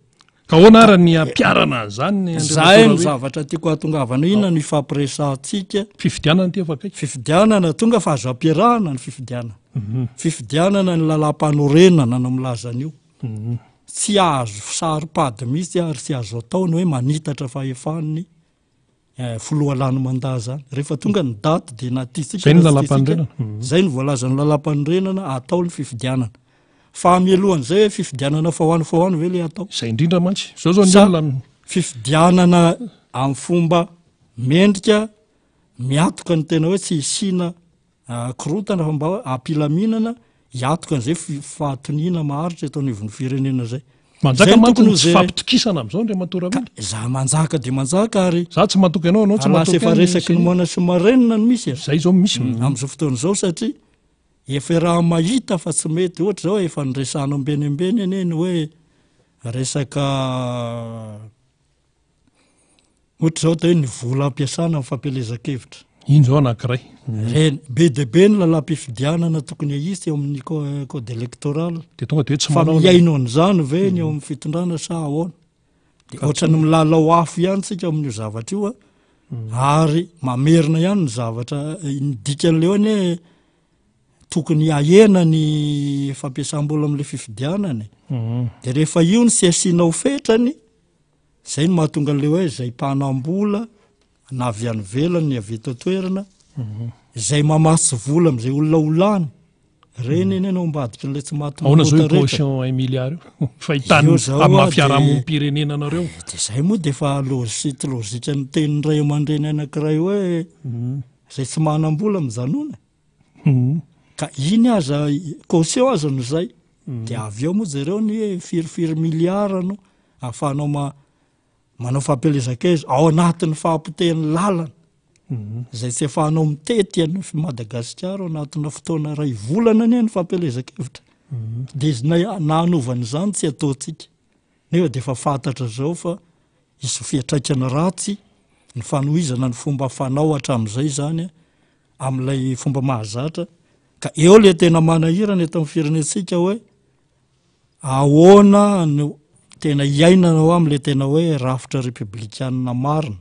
S1: ka hoana ara ny ampiarana zany
S3: zay ny zavatra tiako hatongavana inona ny ifampiresantsika
S1: fifidianana ty afakaiky
S3: fifidianana tonga fa azo ampiarahana ny fifidianana fifidianana ny lalam-panorenana no milazan'io tsy azo saripady mihitsy ary tsy azo ataony hoe manitatra fahefaniny filohalany mandaa zany rehefa tonga ny daty de natitsika zay ny voalazany lalam-panorenana atao ny fifidianana fa mialohan'izay hoe fifidianana fahoany ve le atao
S1: zay indrindra mantsy zao zao
S3: fifidianana amin'ny fomba mendrika miatoka ny tena hoe tsy isina korotana fa mba hoe ampilaminana hiatoka an'izay fahatonina maharitra eto anivon'ny firenena zay
S1: manjaka mantony tsy fampitokisana am'izao ndre matora miny
S3: za manjaka de manjaka ary
S1: za tsy matoky anao tsy
S3: matoky efa resaky ny moana sy marenina ny misy
S1: zay zao misy
S3: am'izao fotoana izao satria efa raha mahita fa tsy mety ohatra zao efa nyresana ambeniambeny eneny hoe resaka ohatra zao de hoe ny vola ampiasana amin'ny fampielezan-kevitra
S1: iny zao anankiray
S3: reny be de be ny lalam-pifidianana tokony hisy eo amin'ny code électoral
S1: de tonga de hoe tsy
S3: fa
S1: manao
S3: miaino an'izany ve ny eo amin'ny fitondrana sa ahoana de ohatra ny milalao afo ihany tsika amin'io zavatra io ary mamerina ihany ny zavatra ny dikan'le hoe ny tokony ahena ny fampiasam-bola amin'le fifidianany de rehefa io ny sy asianao fetrany zay no mahatonga an'le hoe zay mpanam-bola na avy any velany ny avy eto toerana zay mamatsy vola am'izay olona olany reny eny anao mbadika n'le tsy
S1: ahona zao caution 1 milliard io fahitany amin'ny fiarahamonim-pirenena anareo
S3: de zay moa de fa lozika ny tenin'ny ray aman-dreny anankiray hoe zay tsy manam-bola mijanona ka iny aza caution aza no zay de avy eo moa zareo ny hoe firifiry miliara no ahafahanao manao fampelezan-keza ao anatin'ny fahampotehany lalana zay tsy ahafahanao mitety any Madagasikara ao anatina fotoana ray volana ny fampelezan-kevitra de izy nahanovany zany tsy ataontsika nefa de efa fantatra zao fa isy fiatraikany ratsy ny fanohizana ny fomba fanao hatramin'izay zany amin'ilay fomba mahazatra ka eo le tena manahirana eto amin'ny firenetsika hoe ahoana no tena iainana ao amin'le tena hoe rafitra republikanina marina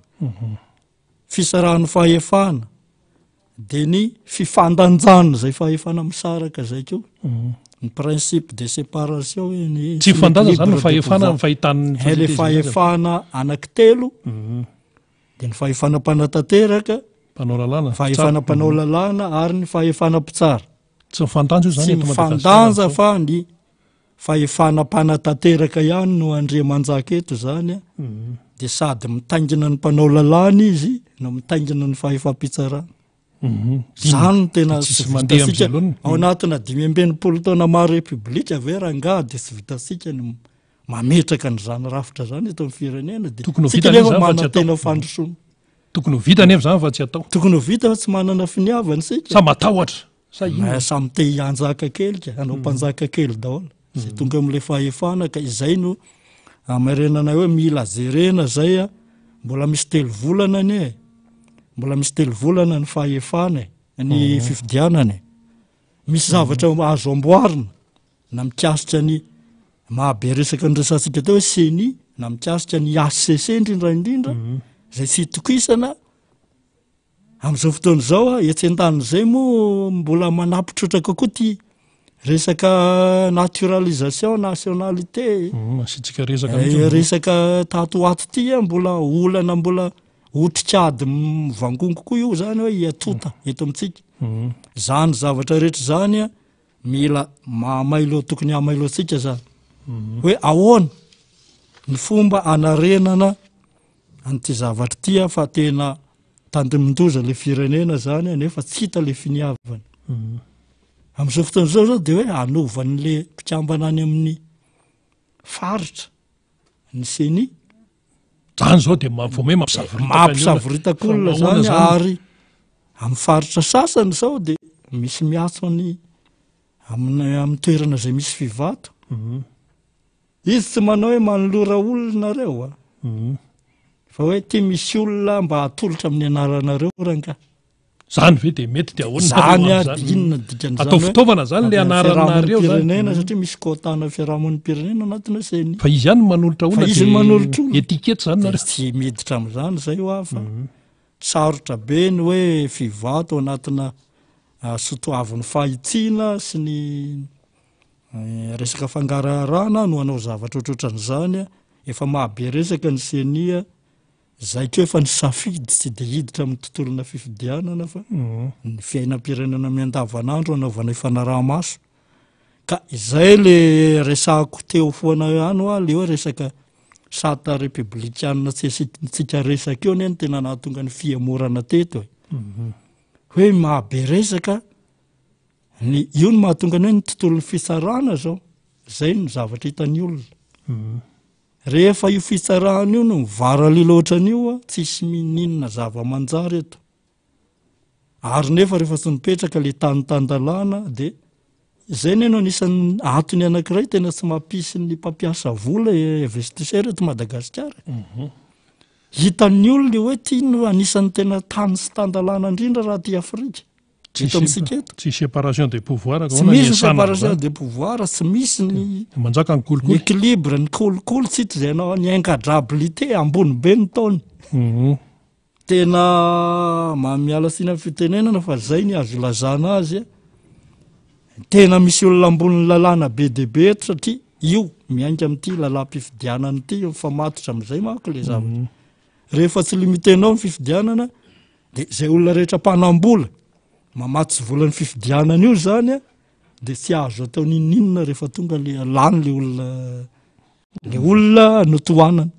S3: fisarahan'ny fahefana de ny fifandanjana zay fahefana misaraka zay keo ny principe de séparation
S1: tsy fandanja zany ny fahefana fahitany
S3: le fahefana anankitelo de ny fahefana mpanatanteraka fahefana mpanao lalàna ary ny fahefana mpitsara
S1: tsy mifandanja io zany
S3: tsy mifandanja fa ny fahefana mpanatanteraka ihany no andriamanjaka eto zany de sady mitaingina ny mpanao lalàna izy no mitaingina ny fahefampitsarana zany tena tsy vitasika ao anatina 5 taona maro republika ve ranga de tsy vitasika ny mametraka ny zany rafitra zany eto amin'ny firenena de tsika nefa manana tena fandrosoana
S1: tokony ho vita nefa zany fa tsy atao
S3: tokony ho vita fa tsy manana finiavana sika
S1: sa matahotra sa ino
S3: samy te hianjaka kely ka anao mpanjaka kely daholo zay tonga amin'le fahefana ka izay no amarenana hoe mila jerena zay mbola misy telo volana ny mbola misy telo volana ny fahefana ny fifidianany misy zavatra azo amboarina na mikasitra ny mahabe resaka ny resantsika teo hoe seni na mikasitra ny ACC indrindra zay tsy tokisana am'izao fotoana zao etsen-tanizay moa mbola manapitrotra kokoa ty resaka naturalisation nationalité
S1: asitsika
S3: resaka tatoato ty mbola olana mbola otrikady mivangongo koa io zany hoe iatota eto amintsika zany zavatra rehetra zany a mila mamailo tokony hamailoantsika zany hoe ahoana ny fomba anarenana an'ity zavatra tia fa tena tandimindoza le firenena zany nefa tsy hita le finiavana amin'izao fotoan'izao zao de hoe anovan'le mpikambana any amin'ny faritra ny seni
S1: zany zao de vome
S3: mampisavoritak'olona zany ary amin'ny faritra sasany zao de misy miatsony amin'ny toerana zay misy fivato izy tsy manao hoe manolora olona reo fa hoe ty misy olona mba hatolotra amin'ny anaranareo ranka
S1: zany ve de mety de ahoana
S3: zany a inona dikan'izany
S1: atao fitaovana zany le anaranareo
S3: pirenena satria misy kotana fiarahamon'ny pirenena anatina seny
S1: fa izy ihany manolotra olona
S3: izy manolotra olona
S1: etikety zany nareo
S3: tsy miditra amin'izany zay ho afa sarotra be ny hoe fivato anatina sotoavin'ny fahitsiana sy ny resaka fangararana no anao zavatra ohatrohatran'izany efa mahabe resaka ny senia zay keo efa ny safidy tsy de hiditra amin'ny tontolona fifidianana fa ny fiainam-pirenena miandavanandro anaovana ifanaraha-maso ka izay le resako teo foana ihany a le hoe resaka sata republikana tsika resaka eo neny tena nahatonga ny fiamorana teto hoe mahabe resaka ny io no mahatonga ny hoe ny tontolon'ny fitsarana zao zay ny zavatra hitany olona rehefa io fitsarahana io no mivara liloatran'io a tsisy mininona zava-manjary eto ary nefa rehefa tsy mipetraka le tanitandalana de zay neno anisan'ny atony anankiray tena tsy mampisy ny mpampiasa vola investisseur eto Madagasikara hitan'ny olona hoe ty no anisan'ny tena tany sy tandalana indrindra raha ty Afrika eto amintsika eto
S1: tsy séparation des pouvoirs
S3: tsy misy ny séparation des pouvoirs tsy misy ny
S1: manjaka ny kolokolo
S3: équilibre ny kolokolo tsy hita zay anao ny incadrabilité ambony be ny taony tena mamiala sina fitenenana fa zay ny azo ilazana azy tena misy olona ambony lalàna be de be eto satria io miainga amin'ity lalàm-pifidianana ity fa matotra amin'izay manko le zavatra rehefa tsy limitenao ny fifidianana de zay olona rehetra mpanambola mamatotsy volan'ny fifidianana io zany a de tsy azo atao ninninona rehefa tonga le lany le olona notoanana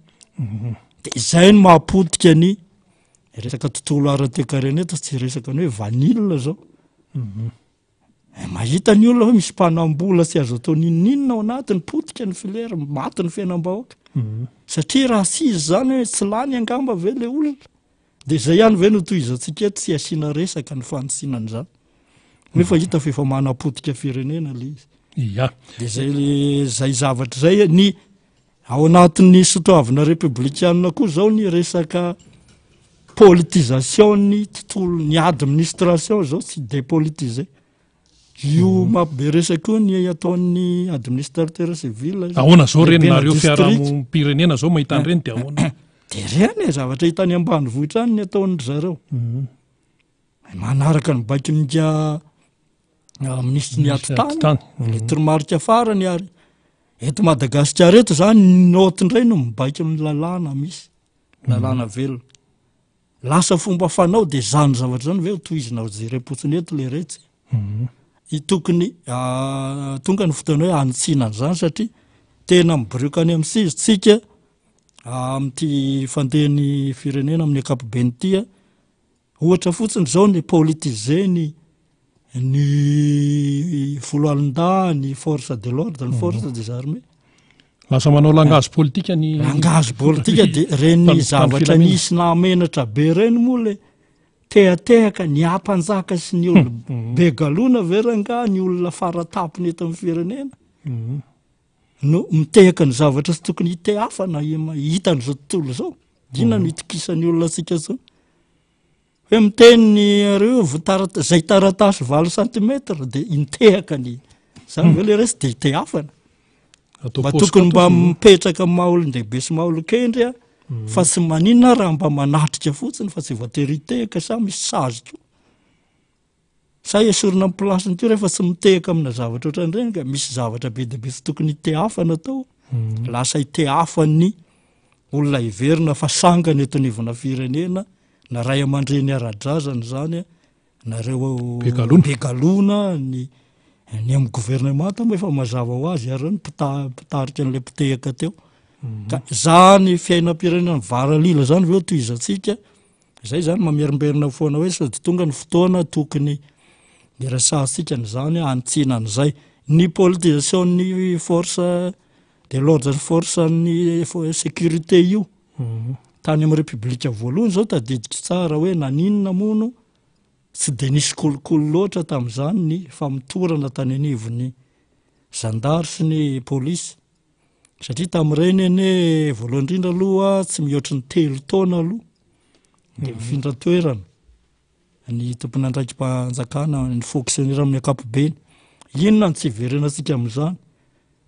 S3: de izay no mahapotika ny resaka tontolo ara-toekarena eto tsy resaka ny hoe vanilla zao mahita ny olona hoe misy mpanambola tsy azo atao ninninona ao anatiny potika ny filera maty ny fiainam-bahoaka satria raha sy izy zany hoe tsy lany angamba ve le olona de zay ihany ve no tohizantsika eto tsy asiana resaka ny fanosinana zany nefa hita fa efa manapotika firenena le izy de zay zavatra zay ny ao anatin'ny sotoavina republikana koa zao ny resaka politisation ny tontolo ny administration zao tsy dépolitisé io mampibe resaka koa ny ataon'ny administrateur civil
S1: ahoana zao renonareo fiarahamonpirenena zao mahita an'ireny de ahoana
S3: de reny zavatra hitany ambanivohitra any ny ataon'ny zareo manaraka ny baikininga ministry ny atitany le toromarika farany ary eto Madagasikara eto zany notindray no mibaika amin'ny lalàna misy lalàna velona lasa fomba fanao de zany zavatra zany ve tohizinao jerepotsiny eto le retsy tokony tonga ny fotoana hoe anitsinana zany satria tena miborioka any amin'sizitsika amin'ity fandehany firenena amin'ny ankapobeny tia ohatra fotsiny zao ny politiser ny voloalinda ny force de l'ordre ny force des armées
S1: lasa manao langage politika ny
S3: langage politika de reny zavatra nisy namenatra be reny moa le tehatehaka ny ampanjaka sy ny olona be galona veranga ny olona faratapony eto amin'ny firenena no mitehaka ny zavatra sy tokony hitehafana hitan'izao tontolo zao inona no hitokisan'ny olona atsika zao hoe miteny reo zay taratasy 20 cm de intehaka ny zany hoe le resy de hitehafana mba tokony mba mipetraka maha-olon-dehibe sy maha-olon-kendry a fa tsy maninona raha mba manatrika fotsiny fa tsy voatery hitehaka sa misy sazy ko sa esorina amin'ny plasiny teo rehefa tsy mitehaka amina zavatra ohatran'ireny ka misy zavatra be de be tsy tokony hitehafana tao lasa hitehafany olona iverina fa sangany eto nivona firenena na ray aman-dreny ara-drazany zany nareo begalona ny amin'ny gouvernemanta moa efa mazava ho azy ary mpitarika an'ilay mpitehaka teo ka zany fiainam-pirenena ny varalila zany veo toizatsika zay zany mamerimberina foana hoe sady tonga ny fotoana tokony irasansika n'izany anitsinan'izay ny politisation ny force de l'ordre force ny sécurité io tany amin'ny république voalohany zao tadiditra tsara hoe naninona mono tsy de nisy kolokolo loatra tamin'izany ny famitorana tany anivony zandary sy ny polisy satria tamin'ireny eny voalohany indrindra aloha tsy mihoatra ny 3 taona aloha de mifindra toerana ny tompony andraikimpanjakana ny fonctionnaire amin'ny ankapobeny inona ny tsy iverena antsika amin'izany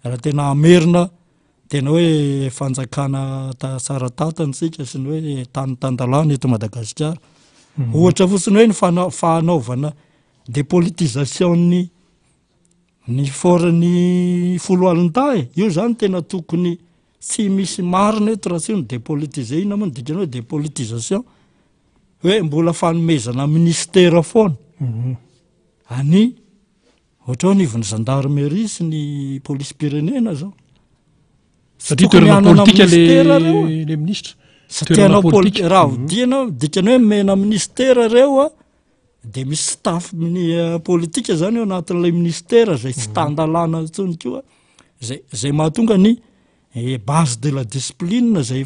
S3: raha tena amerina tena hoe fanjakana tsara tatantsika sy ny hoe tany tandalana eto Madagasikara ohatra fotsiny hoe ny fanaovana dépolitisation ny forany folo alin-tahy io zany tena tokony tsy misy marina eto raha tsy ny dépolitiser ina moa ny dikany hoe dépolitisation hoe mbola fanomezana ministera foana any ohatra hoe nivony gendarmerie sy ny polisy pirenena zao
S1: satria toerana politika le ministra
S3: toerana politika raha odiana dikany hoe mena ministera reo de misy staff politika zany eo anatin'ilay ministera zay tsy tandalana tsony koa zay mahatonga ny base de la discipline zay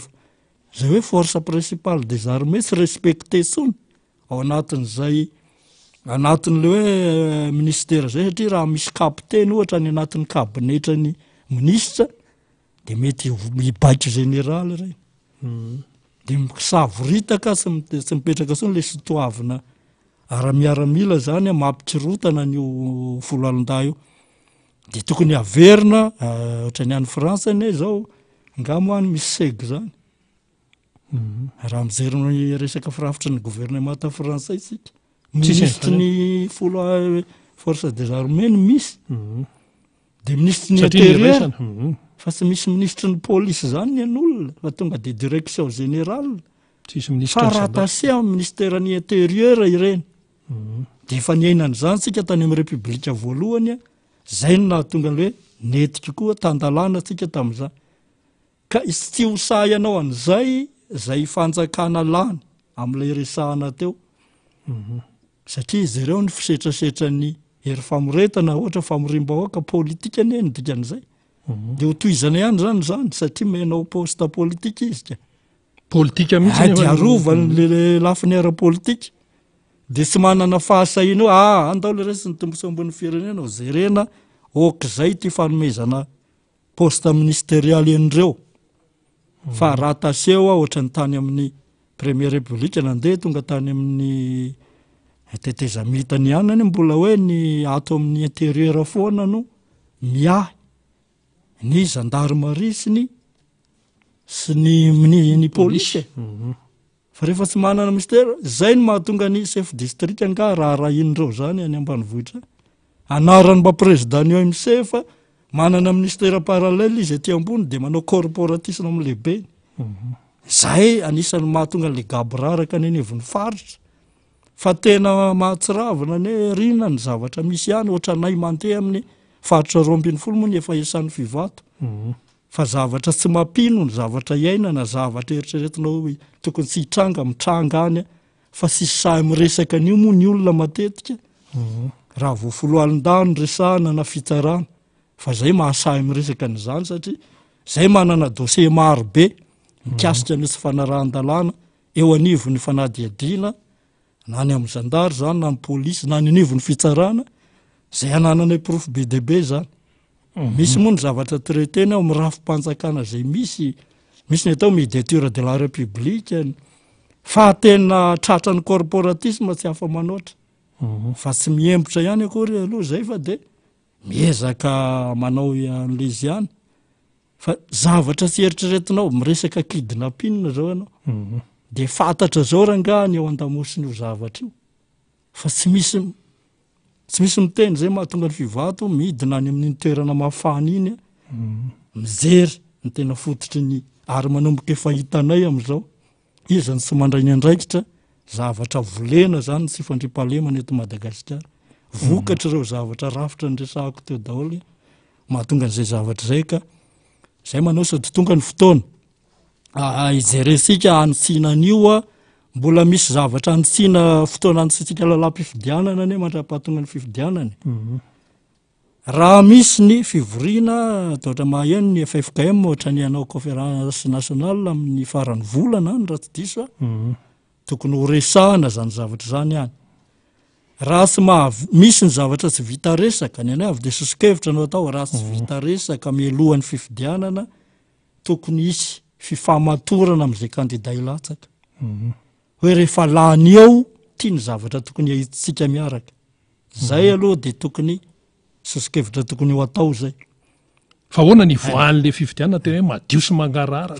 S3: hoe force principale des armées tsy respecté tsony ao anatin'izay anatin'le hoe ministera zay satria raha misy kapiteny ohatra ny anatin'ny kabinetra ny ministra de mety mibaiko général reny de misavoritaka sy mipetraka tsony le sotoavina ara-miaramila zany mampikirotana n'io folo alin-tahy io de tokony averina ohatra ny any Frantsa ane zao ngamo any misy seg zany raha mijery resaka firafitra ny gouvernemanta français isika ministre ny folo force des armées misy de ministre ny intérieur fa tsy misy ministre ny police zany ny an'olona fa tonga de direction générale fa rattaché amin'ny ministère ny intérieur ireny de efa niainany zany tsika tany amin'ny république voalohany zay no nahatonga le hoe netika koa tandalana tsika tamin'izany ka izy tsy hosay ianao an'izay zay fanjakana lany amin'ilay resahana teo satria izy ireo ny fisetrasetra ny hery famoretana ohatra famorim-bahoaka politika ane ny dikan'izay de ho toizana ihany zany satria menao poste politika izy ka
S1: politika mihitsy
S3: diarovany le lafiny ara-politika de tsy manana fahasahina hoe andao le resy ny tombotsy ambony firenena ho jerena okizay ty fanomezana poste ministérial enireo fa rattaché ohatra ny tany amin'ny premier république nandeha tonga tany amin'ny tetezamita ny anany mbola hoe ny ato amin'ny intérieur foana no miahy ny gendarmerie sy ny polisy fa rehefa tsy manana ministera zay no mahatonga ny chef district nga raha inondreo zany any ambanivohitra anarany mba président ny OMC fa manana ministera parallèle izy aty ambony de manao corporatisme amin'ny lehibe zay anisany mahatonga le gabraraka ny anivony faritra fa tena mahatsiravina ne rina ny zavatra misy ihany ohatra nay mandeha amin'ny faritra 20 moa ny efa isan'ny fivato fa zavatra tsy mampino ny zavatra iainana zavatra eritreretinao tokony tsy hitranga mitranga any fa sy sahy miresaka an'io moa ny olona matetika raha vo folo alin-dany resahana na fitsarana fa zay mahasahy miresaka n'izany satria zay manana dossier maro be mikasika ny tsy fanarahan-dalàna eo anivony fanadiadiana na ny amin'ny zandary zany na ny polisy na ny anivony fitsarana zay ananana profo be debe zany misy moa ny zavatra traiteny ao mirafim-panjakana zay misy ny atao médiature de la république fa tena tratra ny corporatisme tsy hafa manoatra fa tsy miembotra ihany akory aloha zay fa de miezaka manao an'le izy ihany fa zavatra tsy eritreretinao miresaka kidnapping zao ianao de fantatra zao rangahany eo an-damosiny io zavatra io fa tsy misy miteny zay mahatonga ny fivato midina any amin'ny toerana mafana iny mijery ny tena fototry ny ary manomboka efa hitanay am'izao izany sy mandray ny andraikitra zavatra volena zany tsy fandrimpahalemana eto Madagasikara vokatra ireo zavatra rafitra nyresahako teo daholo mahatonga an'izay zavatra zay ka zay manao sady tonga ny fotoana ijeresika anitsinan'io mbola misy zavatra anitsina fotoana anitsika lalam-pifidianana ane mandra-pahatonga ny fifidianany raha misy ny fivoriana toatra maheno ny FFKM ohatra ny anao conférence nationale amin'ny faran'ny volana any raha tsy diso tokony ho resahana zany zavatra zany any raha sy misy ny zavatra tsy vita resaka ny anay avy de sosokevitra no atao raha tsy vita resaka mialohan'ny fifidianana tokony isy fifamatorana amin'izay kandida ilatsaka hoe rehefa lany eo tia ny zavatra tokony ahitsika miaraka zay aloha de tokony sosokevitra tokony ho atao zay
S1: fa ahoana ny voan'le fifidianana tena hoe madio sy mangarara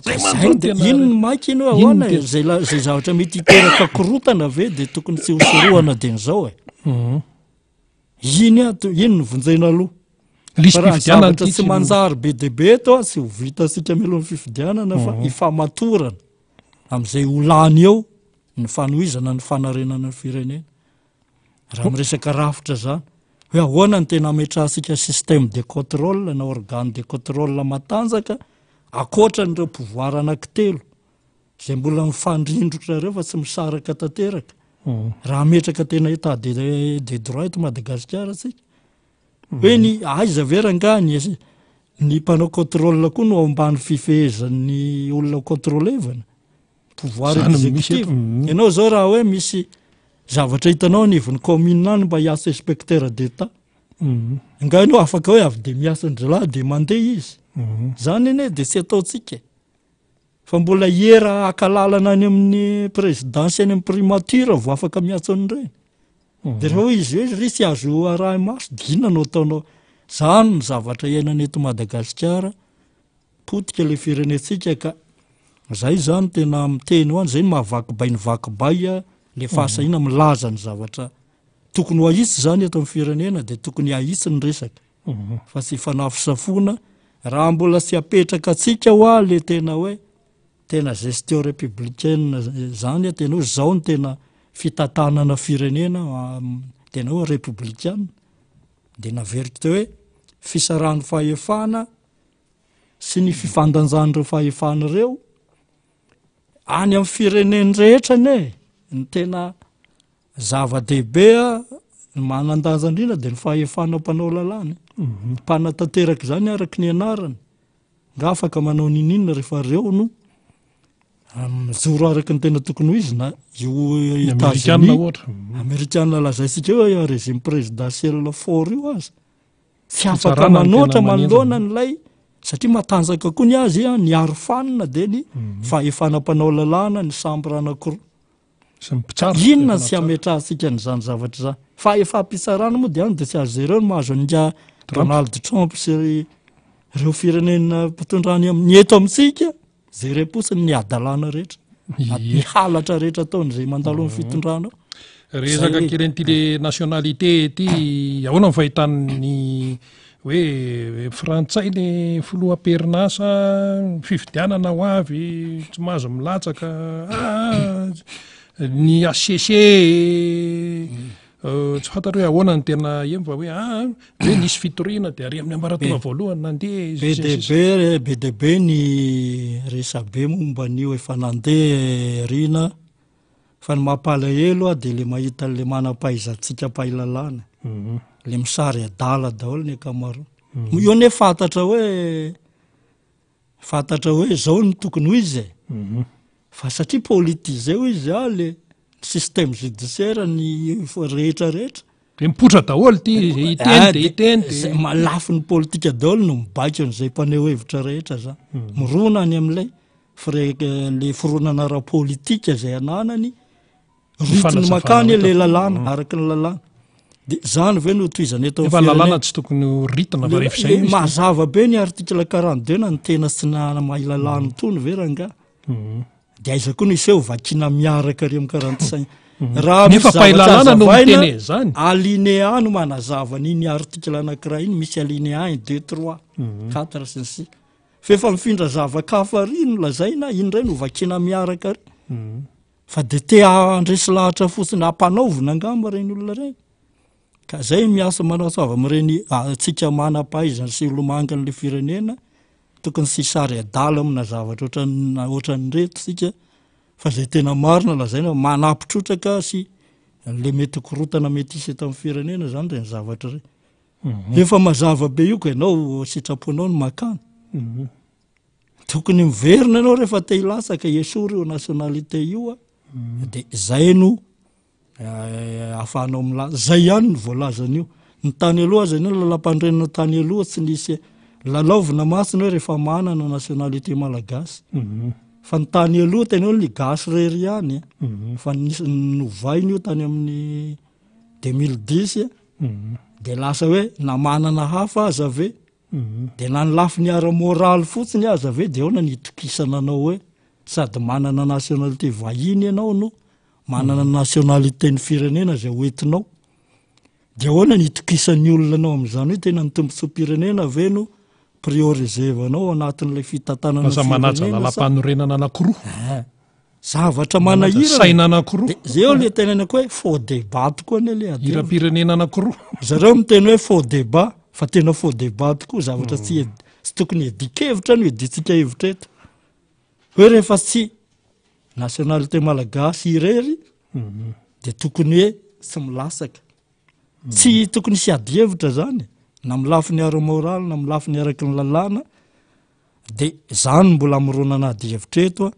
S3: ino ny maiky iny hoe ahoana zay zavatra mety hiteraka korotana ve de tokony tsy hosorohana de n'izao iny ny vonjaina aloha fa zavatra tsy manjary be deabe eto tsy ho vitasika mialohan'ny fifidianana fa ifamatorana am'izay olany eo ny fanohizana ny fanarenana ny firenena raha miresaka rafitra zany hoe ahoana ny tena ametrahasika système de contrôle na organe de contrôle matanjaka akoatra n'ireo pouvoir anankitelo zay mbola mifandrindrotra reo fa tsy misaraka tanteraka raha ametraka tena état de droit eto Madagasikara tsika hoe ny aiza veranga ny mpanao contrôle koa no ambany fifehezan'ny olona contrôlevana pouvoir exécutif ianao zao raha hoe misy zavatra hitanao anivon'ny commune any mba hiasa inspecteur d'état nga ianao afaka hoe avy de miasa ndralahy de mandeha izy zany ine de tsy ataotsika fa mbola hiera akalalana any amin'ny présidence any amin'ny primature vo afaka miasa an'ireny de rehefa izy hoe ry tsy azo arahy maso dina no ataonao zany ny zavatra iainana eto Madagasikara potika le firenetsika ka zay zany tena miteny ho any zay ny mahavakibai ny vakibay le fahasahina milaza ny zavatra tokony ho ahitsy zany eto amin'ny firenena de tokony ahitsy ny resaka fa tsy fanafisafona raha mbola tsy apetraka atsika hoa le tena hoe tena gestion républicaine zany tena hoe zao ny tena fitantanana firenena tena hoe républicaine de naverika teo hoe fisarahan'ny fahefana sy ny fifandanjan'ireo fahefana ireo any amin'ny fireneny rehetra ne ny tena zava-dehibe manandanja indrindra de ny fahefana mpanao lalàna mpanatanteraka zany araky ny anarany nga afaka manao nininona rehefa reo no mijoro araky ny tena tokony ho izy na io États-Unis Amerikana lazaisika hoe régime présidentiel fort io azy tsy afaka manoatra manoloana n'ilay satria matanjaka koa ny azy ny arofanina de ny fahefana mpanao lalàna ny sambre anankiroa inona tsy ametrahasika n'izany zavatra zany fa efa mpisarana moa de any de tsy azo zareo no mahazo an'nga Donald Trump sy reo firenena mpitondrany amin'ny eto amintsika zay reposiny ny adalàna rehetra ny halatra rehetra ataon'izay mandalo amin'ny fitondrana
S1: resaka kelen'ity le nationalité ty ahoana ny fahitan'ny hoe frantsay le filoha-perinasa fifidianana ho avy tsy mahazo milatsaka ny ACC tsy fantatra hoe ahoana ny tena eny fa hoe nisy fitoriana de ary amin'ny ambaratonga voalohany nandeha
S3: be deabe ny resabe momba an'io efa nandeha rina fa ny mampalahelo de le mahita le manam-pahaizantsika mpahilalàna le misary adala daholo ny akamaroa io ne fantatra hoe zao ny tokony ho izy fa satria politize ho izy le système judiciaire ny rehetra rehetra
S1: mipotra daholo ty iteny
S3: malafy ny politika daholo no mibaiko n'izay mpaneo hevitra rehetra zany mirona any amin'ilay le fironana ara-politika zay ananany ritiny makany le lalàna araky ny lalàna de zany ve no toizany eto
S1: lalàna tsy tokony ritina varefizay
S3: mazava be ny article 42 na ny tena sy namahy lalàna tony ve ranga de aiza koa no iseho vakina miaraka ry amin'ny 45 raha
S1: nefa pahilalàna no miteny zany
S3: alinéa no manazava n'iny article anankiray iny misy alinéa 1 2 3 4 sy ny six fefa mifindra zava-kafa ry no lazaina indray no vakina miaraka ry fa de te andresy lahatra fotsiny ampanaovina angamba reny olona reny ka zay miasa manao soava amireny tsika manam-pahaizana sy olomangan'le firenena tokony sy sary adala amina zavatra ohatran'reto sika fa zay tena marina lazaina manapitrotraka sy le mety korotana mety isy eto amin'ny firenena zany reny zavatra reny efa mazava be io ka ianao sitraponao no makany tokony miverina ianao rehefa te hilasaka esory io nationalité io de zay no afahanao milaza zay ihany ny voalazan'io ny tany aloha zany lalam-pandrenana tany aloha tsy nisy lalaovina masina hoe rehefa manana nationalité malagasy fa ny tany aloha tena hoe ny gasy rery ihany fa nisy novainy io tany amin'ny 2010 de lasa hoe na manana hafa aza ave de na ny lafi ny ara moraly fotsiny aza ave de aona nitokisana anao hoe sady manana nationalité vahiny ianao no manana nationalité ny firenena zay hoentinao de aona nitokisan'ny olona anao am'izany hoe tena ny tombontsom-pirenena ave no priorisevanao anatin'ilay fitantanana
S1: manaja lalam-panorenana anankiroa
S3: zavatra manahira
S1: saina anankiroa
S3: zay eo le tenenako hoe faux débat tokoa ane le adira
S1: pirenena anankiroa
S3: zareo miteny hoe faux débat fa tena faux débat tokoa zavatra tsy tokony edikevitra no editsika hevitra eto hoe rehefa tsy nationalité malagasy irery de tokony hoe tsy milasaka tsy tokony sy ady hevitra zany na milafy ny ara moraly na milafy ny araky ny lalàna de zany mbola mironana ady hevitra eto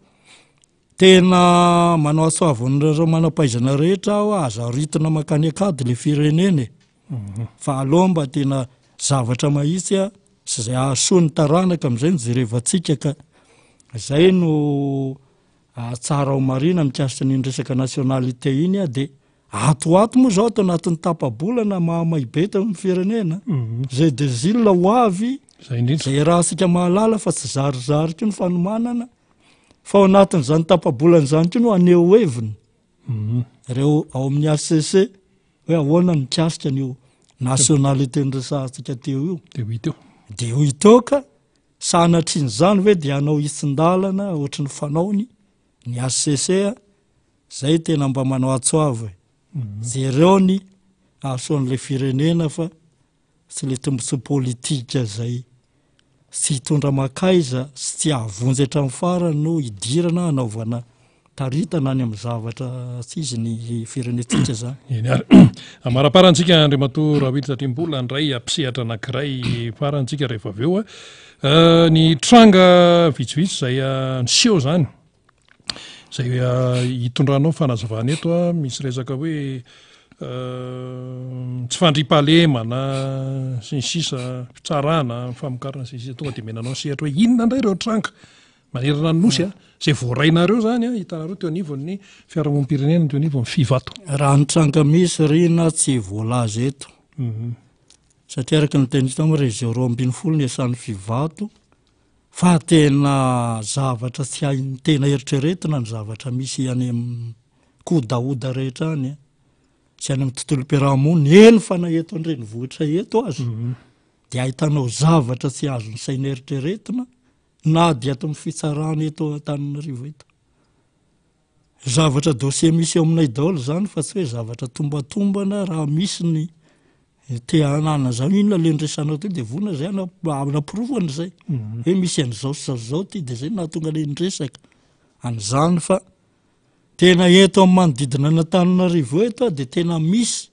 S3: tena manao asoavon'ireo manam-pahaizana rehetra aho aza ritina makany akady le firenene fa aloha mba tena zavatra mahitsy sy zay ahasoa ny taranaka am'izay nojerevantsika ka zay no tsara ho marina mikasitra ny resaka nationalité iny de atoato moa zao ato anatin'ny tapabolana mahamaibe eto amin'ny firenena zay de zila ho avy zay raha sika mahalala fa tsy zarizary ko ny fanomanana fa ao anatin'izany tapabolana zany ko no aneo heviny reo ao amin'ny ACC hoe ahoana mikasika an'io nationalité nyresahantsika teo io de ho iteo ka sanatriny zany hoe de anao itsin-dalana ohatry ny fanaony ny ACC zay tena mba manao atsoava zereo ny ahasoan'le firenena fa sy le tombotso politika zay sy hitondra makaiza sy tsy ahavonjy hatramin'ny farany no hidirana anaovana taritana any amin'ny zavatra tsy izy ny firenetsika zany
S1: amaraparantsika Andriamato Ravily satria mbola ndray ampisehatra anankiray farantsika rehefa avy eo ny tranga vitsivitsy zay niseho zany zay hitondranao fanazavana eto misy resaka hoe tsy fandripahalemana sy ny sisa fitsarana famokarana sy sisa tonga de menanao sehatra hoe inona indray reo tranga manerana ny nosy zay voarainareo zany hitanareo teo anivon'ny fiarahamonim-pirenena teo anivon'ny fivato
S3: raha ny tranga misy rina tsy voalaza eto satria araka ny tenita moa rezy roa ambin'ny folo ny asan'ny fivato fa tena zavatra tsy hainy tena eritreretina ny zavatra misy any amin'ny kodaoda rehetra any sy any amin'ny tontolo mpiarahamonina eny fa na eto andreny vohitra eto azy de ahitanao zavatra tsy azo ny saina eritreretina na de ato amin'ny fitsarana eto Antananarivo eto zavatra dossier misy eo aminay daholo zany fa tsy hoe zavatra tombatombana raha misy ny te hanana zany inona le nresanao teo de vona zay anapirovana zay hoe misy an'izao sy zao ty de zay nahatonga le nresaka an'izany fa tena eto amin'ny manodidina an'Antananarivo eto de tena misy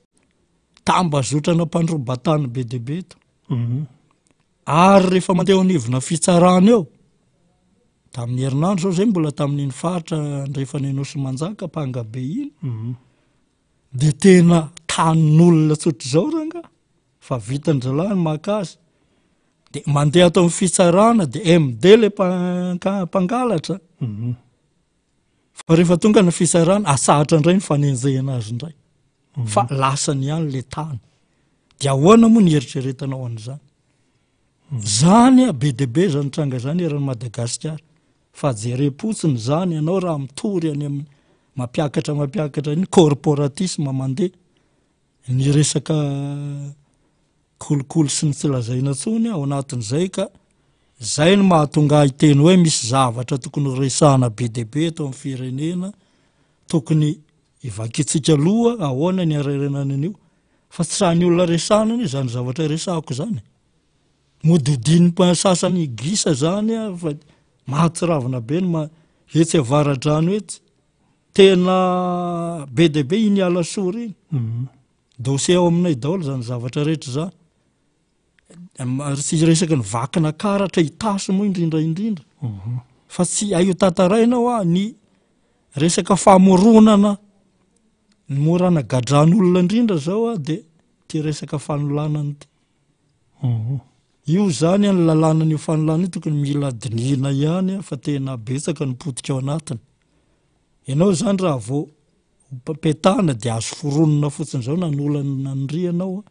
S3: tambazotrana mpandrobatany be deabe eto ary rehefa mandeha anivona fitsarana eo tamin'ny herinandro zao zay mbola tamin'iny faritra andrefa ny Nosy Manjaka Pangabe iny de tena tanin'olona tsotra zao ranga fa vitany zalahy makazy de mandeha atao amin'ny fitsarana de MD le mpangalatra fa rehefa tonga ny fitsarana asahatra indray ny fanenjehana azy indray fa lasany ihany le tany de ahoana moa ny eritreretanao an'izany zany be deabe zany tranga zany eran'ny Madagasikara fa jerem-potsiny zany ianao raha mitory any amin'ny mampiakatra ny corporatisme mandeha ny resaka kolokolo sy ny tsy lazaina tsony ao anatin'izay ka zay no mahatonga hiteny hoe misy zavatra tokony resahana be deabe eto amin'ny firenena, tokony ivakitsika aloha ahoana ny arerenana an'io, fa tsy sahany olona resahana io zany zavatra resahako zany. Mododiny sasany gisa zany fa mahatsiravina be no etsy avaradrano etsy, tena be deabe iny ala sory iny. Dosie ao aminay daholo zany zavatra rehetra zany. Sy resaka ny vakina karatra hitasy moa indrindra fa tsy aio tantaraina hoa ny resaka famoronana ny morana gadran'olona indrindra zao de ty resaka fanolanana ty. Io zany ny lalànan'io fanolanana io tokony mila dinihina ihany fa tena betsaka ny potika ao anatiny. Ianao zany raha vao petahana de azo foronona fotsiny zao nanolana nandrianao.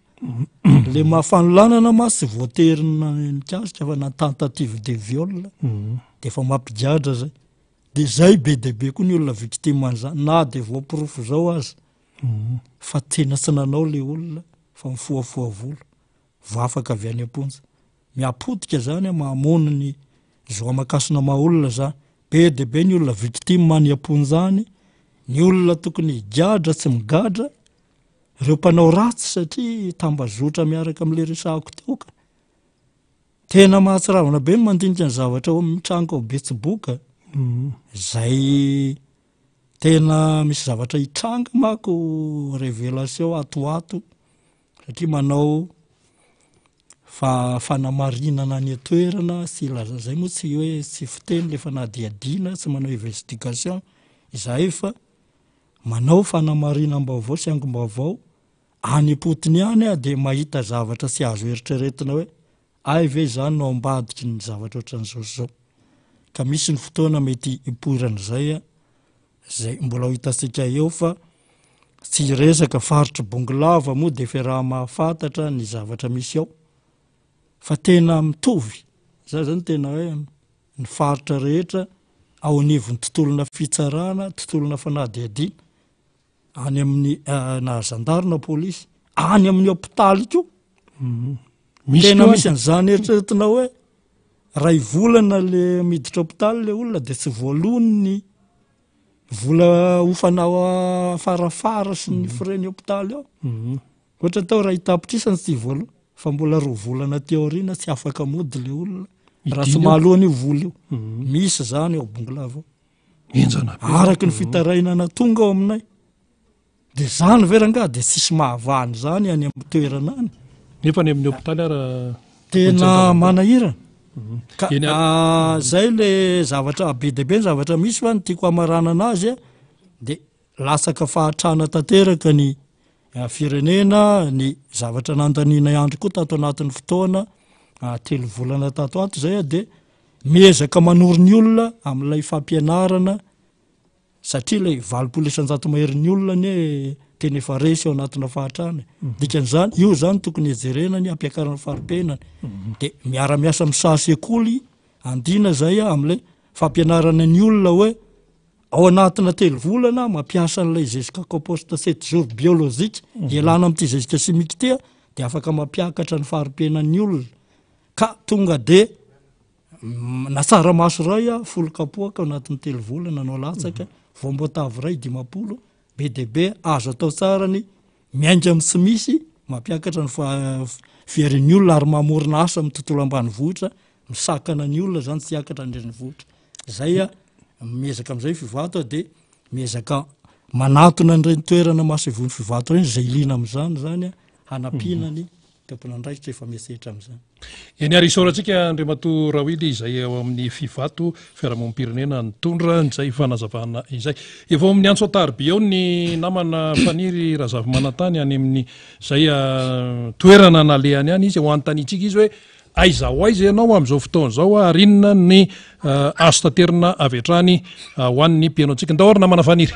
S3: Le mahafanolanana ma sy voaterina nikasika fa na tentative de viol de fa mampigadra zay. De zay be deabe koa ny olona victime an'izany na de voapirofo zao azy. Fa tena tsy nanao le olona fa mifoafoa volo vo afaka avy any am-ponja. Miapotika zany mahamono ny zo amakasina maha olona zany. Be deabe ny olona victime any am-ponjany, ny olona tokony higadra tsy migadra, ireo mpanao ratsy satria tambazotra miaraka amin'le resahako teo ka. Tena mahatsiravina be mandinika ny zavatra ao mitrango ao Betsiboka. Zay tena misy zavatra hitranga mako révélation atoato satria manao fanamarinana ny toerana sy laza zay moa tsy hoe tsy fiteny le fanadiadina tsy manao investigation izay fa manao fanamarinam-baovao sy angom-baovao any potiny any de mahita zavatra sy azo eritreretina hoe ay ve zany no ambadiky ny zavatra ohatran'izao zao. Ka misy ny fotoana mety ipoiran'izay zay mbola ho hitasika eo fa tsy resaka faritry bongolava moa de fe raha mahafantatra ny zavatra misy ao. Fa tena mitovy. Zay zany tena hoe ny faritra rehetra ao anivon'ny tontolona fitsarana, tontolona fanadiadiana, any amin'ny na gendarme na polisy, any amin'ny hôpitaly koa. Tena misy an'izany eritreretina hoe ray volana le miditra hôpitaly le olona de tsy voalony ny vola hofanao farafara sy ny frais-ny hôpitaly ao. Ohatra tao raha hitapitrisany tsy voaloha fa mbola 2 volana teo aoriana tsy afaka mody le olona raha tsy mahalohany io vola io. Misy zany ao bongolava. Araky ny fitarainana tonga ao aminay. De zany veranga de tsisy mahavany zany any amin'ny toerana any.
S1: Nefa any amin'ny hôpitaly ara
S3: tena manahirana. Zay le zavatra be deabe ny zavatra misy fa ny tiako hamarana anazy de lasaka fahatrana tanteraka ny firenena ny zavatra nandaniana andro koa tato anatin'ny fotoana 3 volana tato ato zay de miezaka manoro ny olona amin'ilay fampianarana satria le 700 mahery ny olona ny teny efa resy ao anatina fahatrana. Dikan'izany io zany tokony ejerena ny ampiakarana farimpenany de miara-miasa misaha sekoly andina zay amin'ilay fampianarana ny olona hoe ao anatina 3 volana mampiasa an'ilay zezika compost 7 jours biolojika ialana amin'ity zezika simika ty de afaka mampiakatra ny farimpenan'ny olona ka tonga de natsara maso ray folo kapoaka ao anatin'ny 3 volana nanao latsaka voamboatavo ray 50 be deabe azo atao tsara ny miainga amin'ny tsy misy mampiakatra ny fiarin'ny olona ary mamorona asa amin'ny tontolo ambanivohitra misakana ny olona zany tsy hiakatra andrenivohitra. Zay miezaka amin'izay fivato de miezaka manatona n'ireny toerana masevony fivato reny zay ilina amin'izany zany hanampiana ny tompon'andraikitra efa miasetra amin'izany.
S1: Eny ary isaorantsika Andriamatoa Rawily izay ao amin'ny fivato fiarahamonim-pirenena nitondra izay fanazavana izay. Evo amin'ny antso Tariby ao ny namana Faniry Razavimanantany any amin'ny zay toerana nalehany any izy ho antanitsika izy hoe aiza ho aiza ianao amin'izao fotoana zao ary inona ny azo tanterina avy hatrany ho an'ny mpiaino antsika. Ndao ary namana Faniry.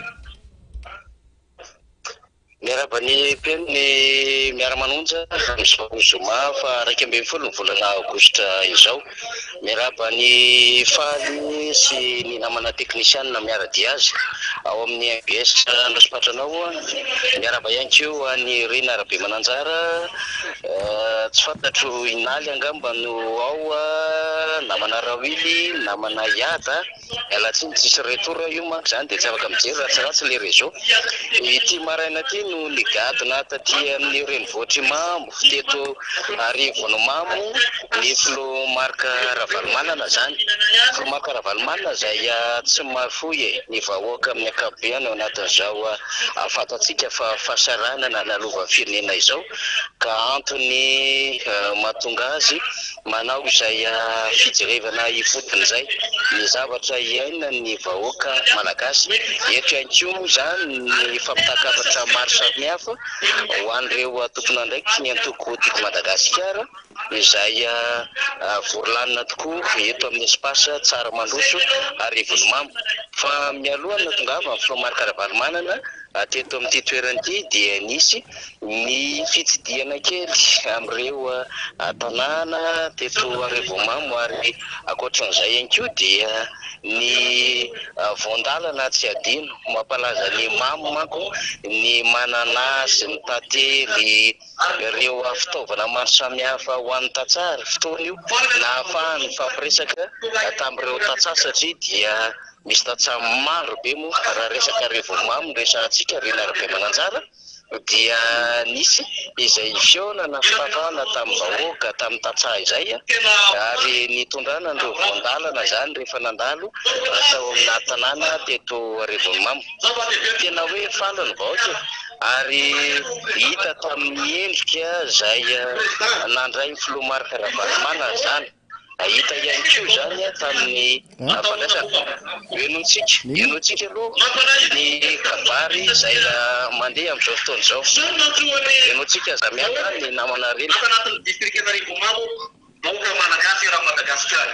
S4: Miarahaba Ny peniny miara-manonja amin'izao zoma fa 20 volana aogositra izao. Miaraba ny faly sy ny namana teknisianina miaradi azy ao amin'ny MBS Androsipatranao. Miaraba ihany koa ny Rena Arabe Mananjara, tsy fantatro inaly angamba no ao namana Rawily, namana Yada. Alatsiny tsisy retour io manko zany dia tsy afaka mijery ratsiratsy le réseau. Ity maraina ty no nigadina taty amin'ny renivohitry Mamo, teto Arivono Mamo, ny Filomarka Ravalomanana zany. Filomarka Ravalomanana izay tsy mahafoy ny vahoaka amin'ny ankapobeny ao anatin'izao fatatsika fa fahasaranana nalova firenena izao, ka antony mahatonga azy manao izay fijerevana ifotony izay ny zavatra iaina ny vahoaka malagasy. Eto ihany koa zany ny fampitakafatra maro samihafa ho an'ireo tompona ndraiky ny antoko tiko Madagasikara izay vorolanina tokoa eto amin'ny espasy tsara mandroso Arivono Mamo. Fa mialohany na tonga avy amin'ny Filomarka Ravalomanana teto amin'ity toerany dia nisy ny fitsidiana kely amin'ireo tanàna teto Arivono Mamo, ary ankoatran'izay ihany koa dia ny voandalana tsy adino mampalaza ny Mamo manko ny mananasy, ny tantely, ireo fitaovana maro samihafa ho an'ny tantsary fotoana io na ahafahany fampiresaka tamin'ireo tantsary, satria dia misy tantsary maro be moa raha resaka Arivono Mamo resantsika Rena Arabe Mananjara dia nisy izay fionana fitavana tamin'ny vahoaka tamin'ny tantsaha izay, ary nitondrana ireo voandalana zany rehefa nandalo tao amina tanàna teto Arivono Mamo. Tena hoe fantany vahoaka ary hita tamin'ny endrika izay nandray Filomarka Ravalomanana zany. Hita ihany koa zany tamin'ny fandraisana enotsika aloha ny kabary izay mandeha amin'izao fotoana izao. Enotsika zamiaka ny namana Rena anatin'ny district Arivono Mamo vahoaka malagasy raha Madagasikara.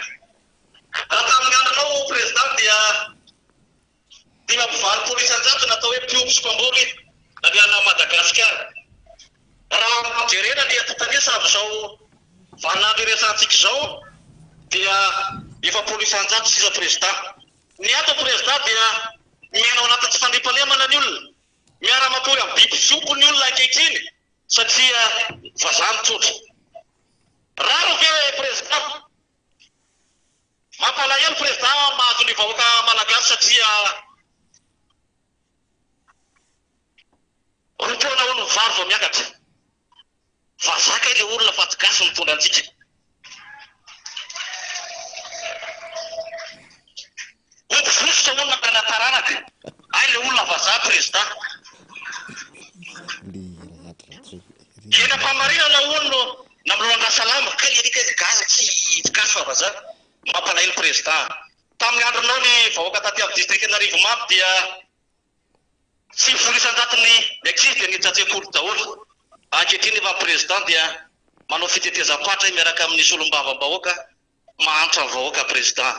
S4: Tamin'ny andronao président dia 5 polisy anjato natao hoe mpiompy sy mpamboly avy ana Madagasikara. Raha jerena dia tatanesa amin'izao vaninandro iresantsika izao dia efa polisy anjato sisa président. Ny ato président dia miaina ao anaty tsy fandriampahalemana ny olona, miara-matory amin'ny biby fiompo ny olona ankehitriny satria vazaha mitsotra. Raro ve président? Mampalahelo président mahazo ny vahoaka malagasy satria roapona olo varo vao miakatra. Vazaka ile olona fa tsy gasy mitondra antsika. Vosotra olona tanataranaky. Ay le olona vazaha président. Kena mpamarinana olo namloanga salama kely alika gaza tsy gasy fa vazaha. Mampalahelo président. Tamin'ny andronao ny vahoaka taty amin'ny district Arivono Mamo dia 5 isan-jatony existe dia nitsatsekolo daholo. Ankehitriny efa président dia manao fitetezam-patra miaraka amin'ny solombavam-bahoaka mahantra ny vahoaka président.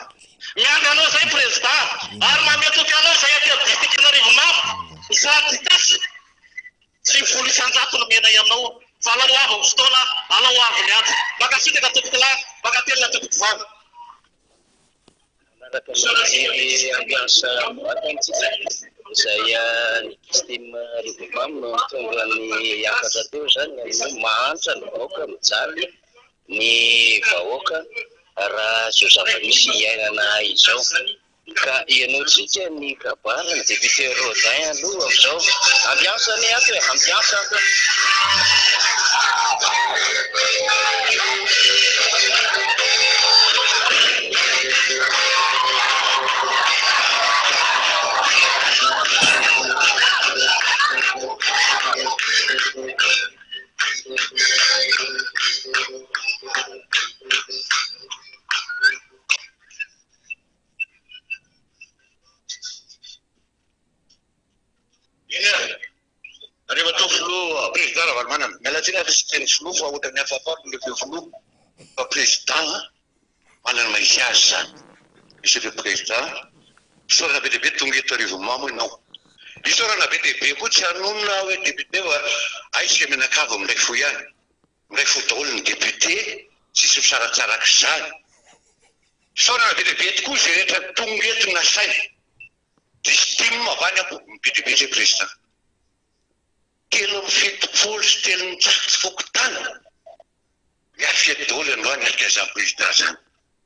S4: Mianga anao zay président ary mametoky anao zay aty amin'ny district Arivono Mamo sady tasy 5 isan-jatony menay aminao fa alao avy amin'ny fotoana alao avy ny andro makasitaka tompoko lahy makatelina tompoko vavy. Ambiansa vatantsika izay ny système Arivono Mamo no tonga ny afatra teo zany mahantra ny vahoaka mijaly ny vahoaka raha zao zava-misy iainana izao. Ka ianotsika ny kabary ny député Rodin aloha amin'izao ambiansa ny ato hoe ambiansa Arrivato filo président Ravalomanana. Mialatsiny fa tsy teny filo fa ohatrany hafahafato ndraiky filo fa président manana mahisy azy zany. Misy le président sorabe lehibe tonga eto Arivono Mamo ianao. Isorana be dehibe koa tsy hanonona hoe député fa aisy menakava amin'ilay fo ihany. Amin'ilay fo daholo ny député tsisy misaratsaraka izany. Isorana be dehibe tokoa izay rehetra tonga eto nasaina. Distime avany apo be le président. 3 sy 3 fokotany. Miafia daholo androany akaiza président zany.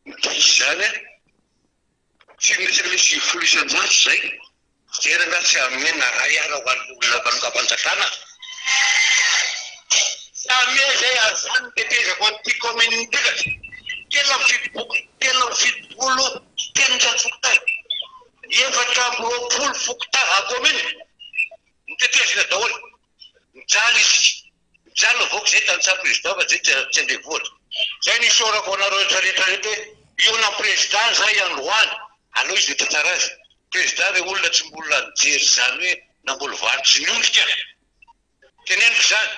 S4: Izany tsy misy 10 isan-jato zay. Jerana tsy amena ray ara ho an'olona mpanokam-panjakana. Samia zay azany tetezako an'ity commune ndraiky. 3 fokotany. 4 fokotany a commune. Nitetezina daholo. Mijaly izy. Mijaly avao zay tantsaha président fa zay tsy andeha voatra. Zay nisorako anareo rehetra hoe io na président zay androany. Aloha izy dia tsara azy. Président hoe olona tsy mbola nijery zany hoe nambola varotsy ny ondrika. Teneniko zany.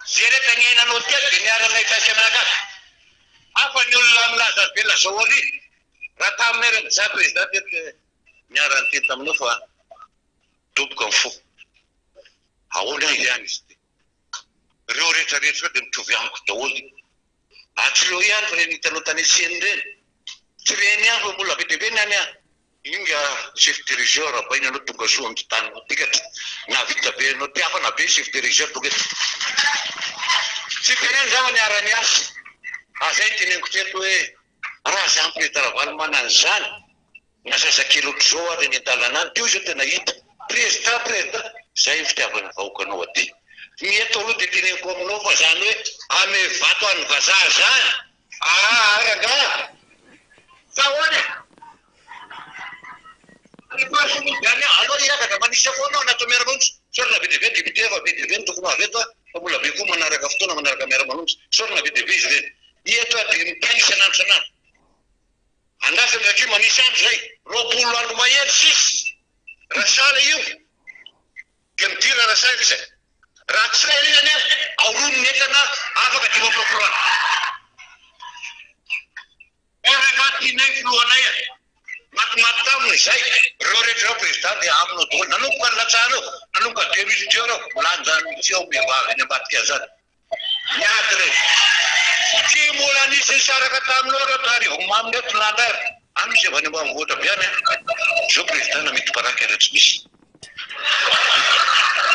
S4: Zay rehetra niainanao telo dia niaranay tasy aminakasy. Hafa ny olona milaza be lazao ary. Raha taminay rehetra za président teto niarany teto aminao fa doboka amin'ny fo. Ahoana ihany izy ty. Ireo rehetra dia mitovy amiko daholo. Atreo ihany fa reny hitanao tany Seny reny. Tsy reny ihany fa mbola be dehibe ny any inga chef de région raha baina anao tonga soa amin'ny tany tikatra. Na vita be anao tiafana be chef de région tonga eto. Tsy teneny zava niarany azy. Zay teneniko teto hoe raha zany président Ravalomanana manana zany. Nasasakely ohatr'izao ary ny an-dalana teo zao tena hita. Président zay fitiavana vahoakanao aty. Ny eto aloha dia teneniko aminao fa zany hoe ame vato an'ny vazaha zany. Aranga. Sahoana. Aloha iakatra manisy foanao natao miara-manontsy. Sorina be dehibe député fa be dehibe ny tokony aveto fa mbola be koa manaraka fotoana manaraka miara-manontsy. Sorina be dehibe izy ireny. Eto dia mitany isanandro. Andasany akio manisy andro zay. 20 andro mahery sisy. Raha sala io. Dia midira raha sala izay. Raha tsy sahy izany aorony ny entana afaka 10 procureur. Rahatinay filohanay matimaty taminy zay. Reo rehetra président dia aminao daholo. Nanomboka ny latsanao. Nanomboka 2010 reo. Milanja feo mivavy any ambadika zany. Miady rehetra. Tsy mbola nisy nisaraka taminao reo tarivo maminy eto nandary. Amisy avy any ambanivohitra be any. Zao président namety paraka rehetra misy.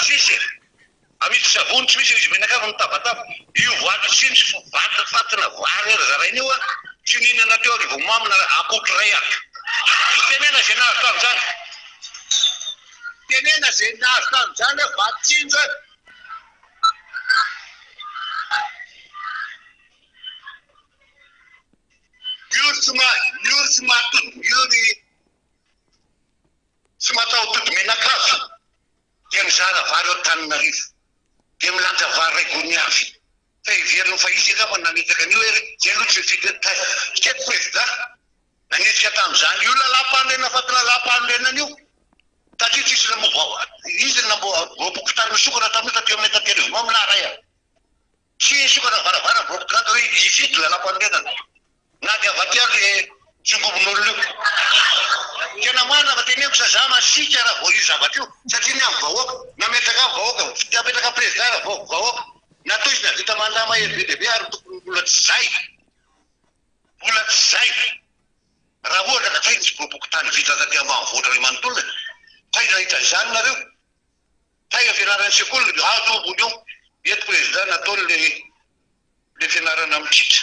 S4: Sisy. Amisy savony tsy misy izy menakava mitabataba. Io vato sinitsy vato fatina vary zarainy io tsy nihinana teo arivo mamina akotro ray aky. Tenena zay nahazo tamin'izany. Tenena zay nahazo tamin'izany vato tsinja. Io tsy matao toto menakava. Dia mizara vary ao Tananarivo. Dia milanja vary ray gony avy. Fa iveriny fa izy angamba nanitaka an'io hoe zay aloha tsy fitety teto président. Nanitaka tamin'izany io lalam-pandrena fatina lalam-pandrenany io. Tatio tsisy izy namboapokotary misokana tamin'io tateo amin'ny tatelo mamina ray. Tsy nisokana varavara boapokotary hoe ifity lalam-pandrenany. Na dia avaty tsongobon'olona io. Tena marina fa teneniko zaza masika raha vao io zavatra io. Satria ny amin'ny vahoaka, nametraka amin'ny vahoaka, nametraka président raha vahoaka. Natao izy navita mandama hery be dehibe ary tokony mbola tsy zay. Mbola tsy zay. Raha ohatra ka fa izy boapokotany vita taty ambanivohitra ray manontolona. Fa nahita izany nareo. Fa fianarana sekoly azo io. Eto président natao le fianarana mitritra.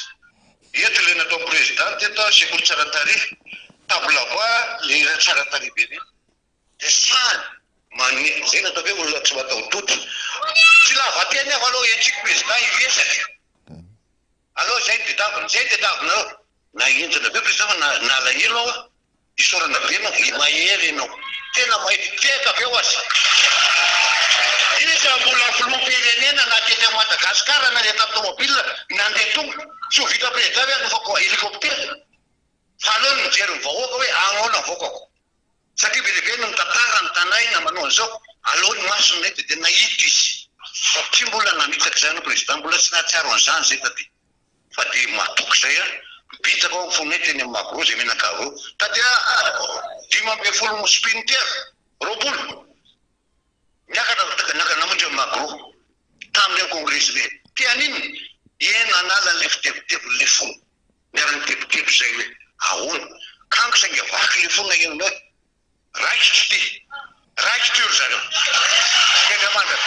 S4: Eto le natao président teto sekoly tsara tarehy. Table voix le tsara tarehy be be. Dia sany zay natao hoe olona tsy matao toto. Tsy lava teny afa aloha entsika président ivesaka. Aloha zay tedavina na enjana be président fa nalahelo ao isorana be na mahery ianao. Tena mahity teka be ho azy. Iza mbola filoam-pirenena na tety a Madagasikara na leta automobile nandeha tonga. Tsy ho vita président hoe anofako hélicoptère. Fa aleo ny mijery ny vahoaka hoe ahoana vahoakako. Satria be dehibe no mitantara ny tanay na manao an'izao. Aleo ny masonay dia nahita izy. Fa tsy mbola nanitaka izany président mbola tsy nahatsiaro an'izany zay taty. Fa dia matoky zay bitaka ao fonay teny amin'ny Magro zay menakava eo. Tadia 15 mosipiny tera, 20. miakatra namonjy Macron tamin'ilay congrès be tian'iny ena analan'ilay fitebotebo le fo miarany tebotebo zay hoe ahoana kanko sainga vaky le fona eny hoe raikitry ry zareo tena mandra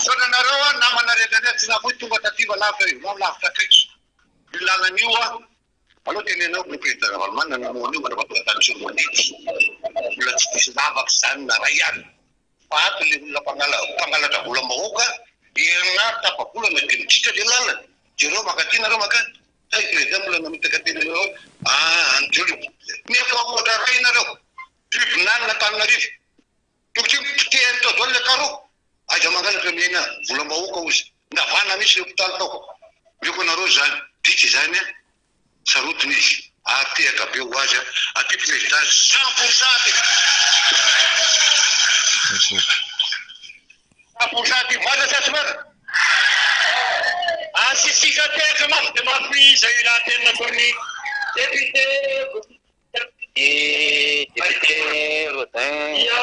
S4: sonanareo namana rehetra tsy nafoy tonga tativa lavitra io lavitra kaiky io lalany io aloha tenenao le président Ravalomana namoana io manapatonga tany sormandity mbola tsy disy lavaky zany na ray ihany fa ato le olona mpangalatra volam-bahoaka herinary tapabolana demitsika le lalany jereo makaty nareo makany ay président mbola namitaka teny nareo andreo miakaotra ray nareo tribunal n'Antananarivo tokotry tao zao le carreau aiza mangalatra mena volam-bahoaka ozy ndavana misy le hôpital tao mioko nareo zany ditsy zany sarotiny izy atehaka be ho azy aty président 100% ty voaza sasy mara asisika tehaka mafy de mafy zay raha tena ataony député Rodin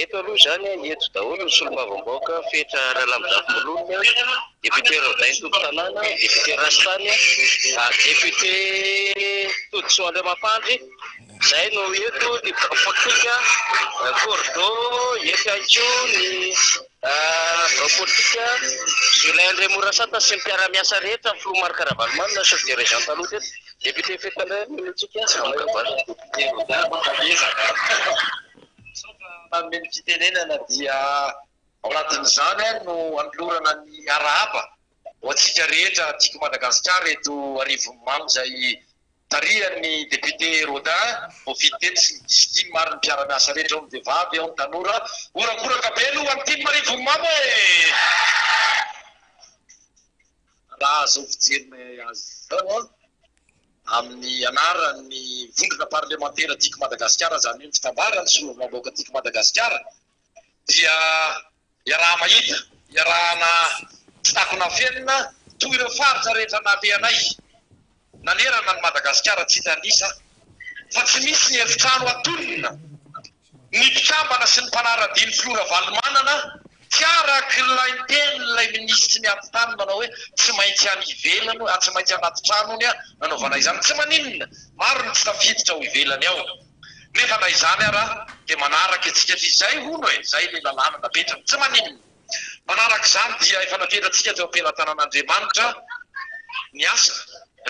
S4: eto aloha zany eto daholo ny solombavam-baoaka fetra rahalamizafomololona député Rodin tompo tanàna député Rastany député Todison Andriamampandry zay no eto ny politika Bordeaux eto ajo ny politika Julien André Morasata sy ny mpiara-miasa rehetra amin'ny filoha Marc Ravalomanina chef de région taloha teto député Fetandray minitsika
S5: ameny fitenenana dia ao anatin'izany no anolorana ny arahaba ho antsika rehetra tiako Madagasikara eto Arivomamy zay tarihan'ny député Rodin ho vidy teto sy ny disitiny maro ny mpiara-miasa rehetra ao ny vehivavy ao ny tanora orakoraka be aloha amin'ny Arivomamy raha zao fijerina azy zao amin'ny anaran'ny vondrona parlementaire tiako Madagasikara zany hoe fitambarany solombavam-bahoaka tiako Madagasikara dia iaraha mahita iarahana tsy takona fenina toy ireo faritra rehetra nabeanay nanerana ny Madagasikara tsy hitanisa fa tsy misy ny efitrano atonina ny mpikambana sy ny mpanara-diny filoha Ravalomanana tsy arak'ilay tenin'ilay ministry ny antitany manao hoe tsy maintsy any ivelany tsy maintsy anaty tranony nanaovana izany tsy maninona maro ny tsy tafiditra ho ivelany ao nefa na izany ara dia manaraka antsika zay hono e zay le lalàna napetrany tsy maninona manaraka izany dia efa napetratsika teo am-pelantanan'Andriamanitra ny asa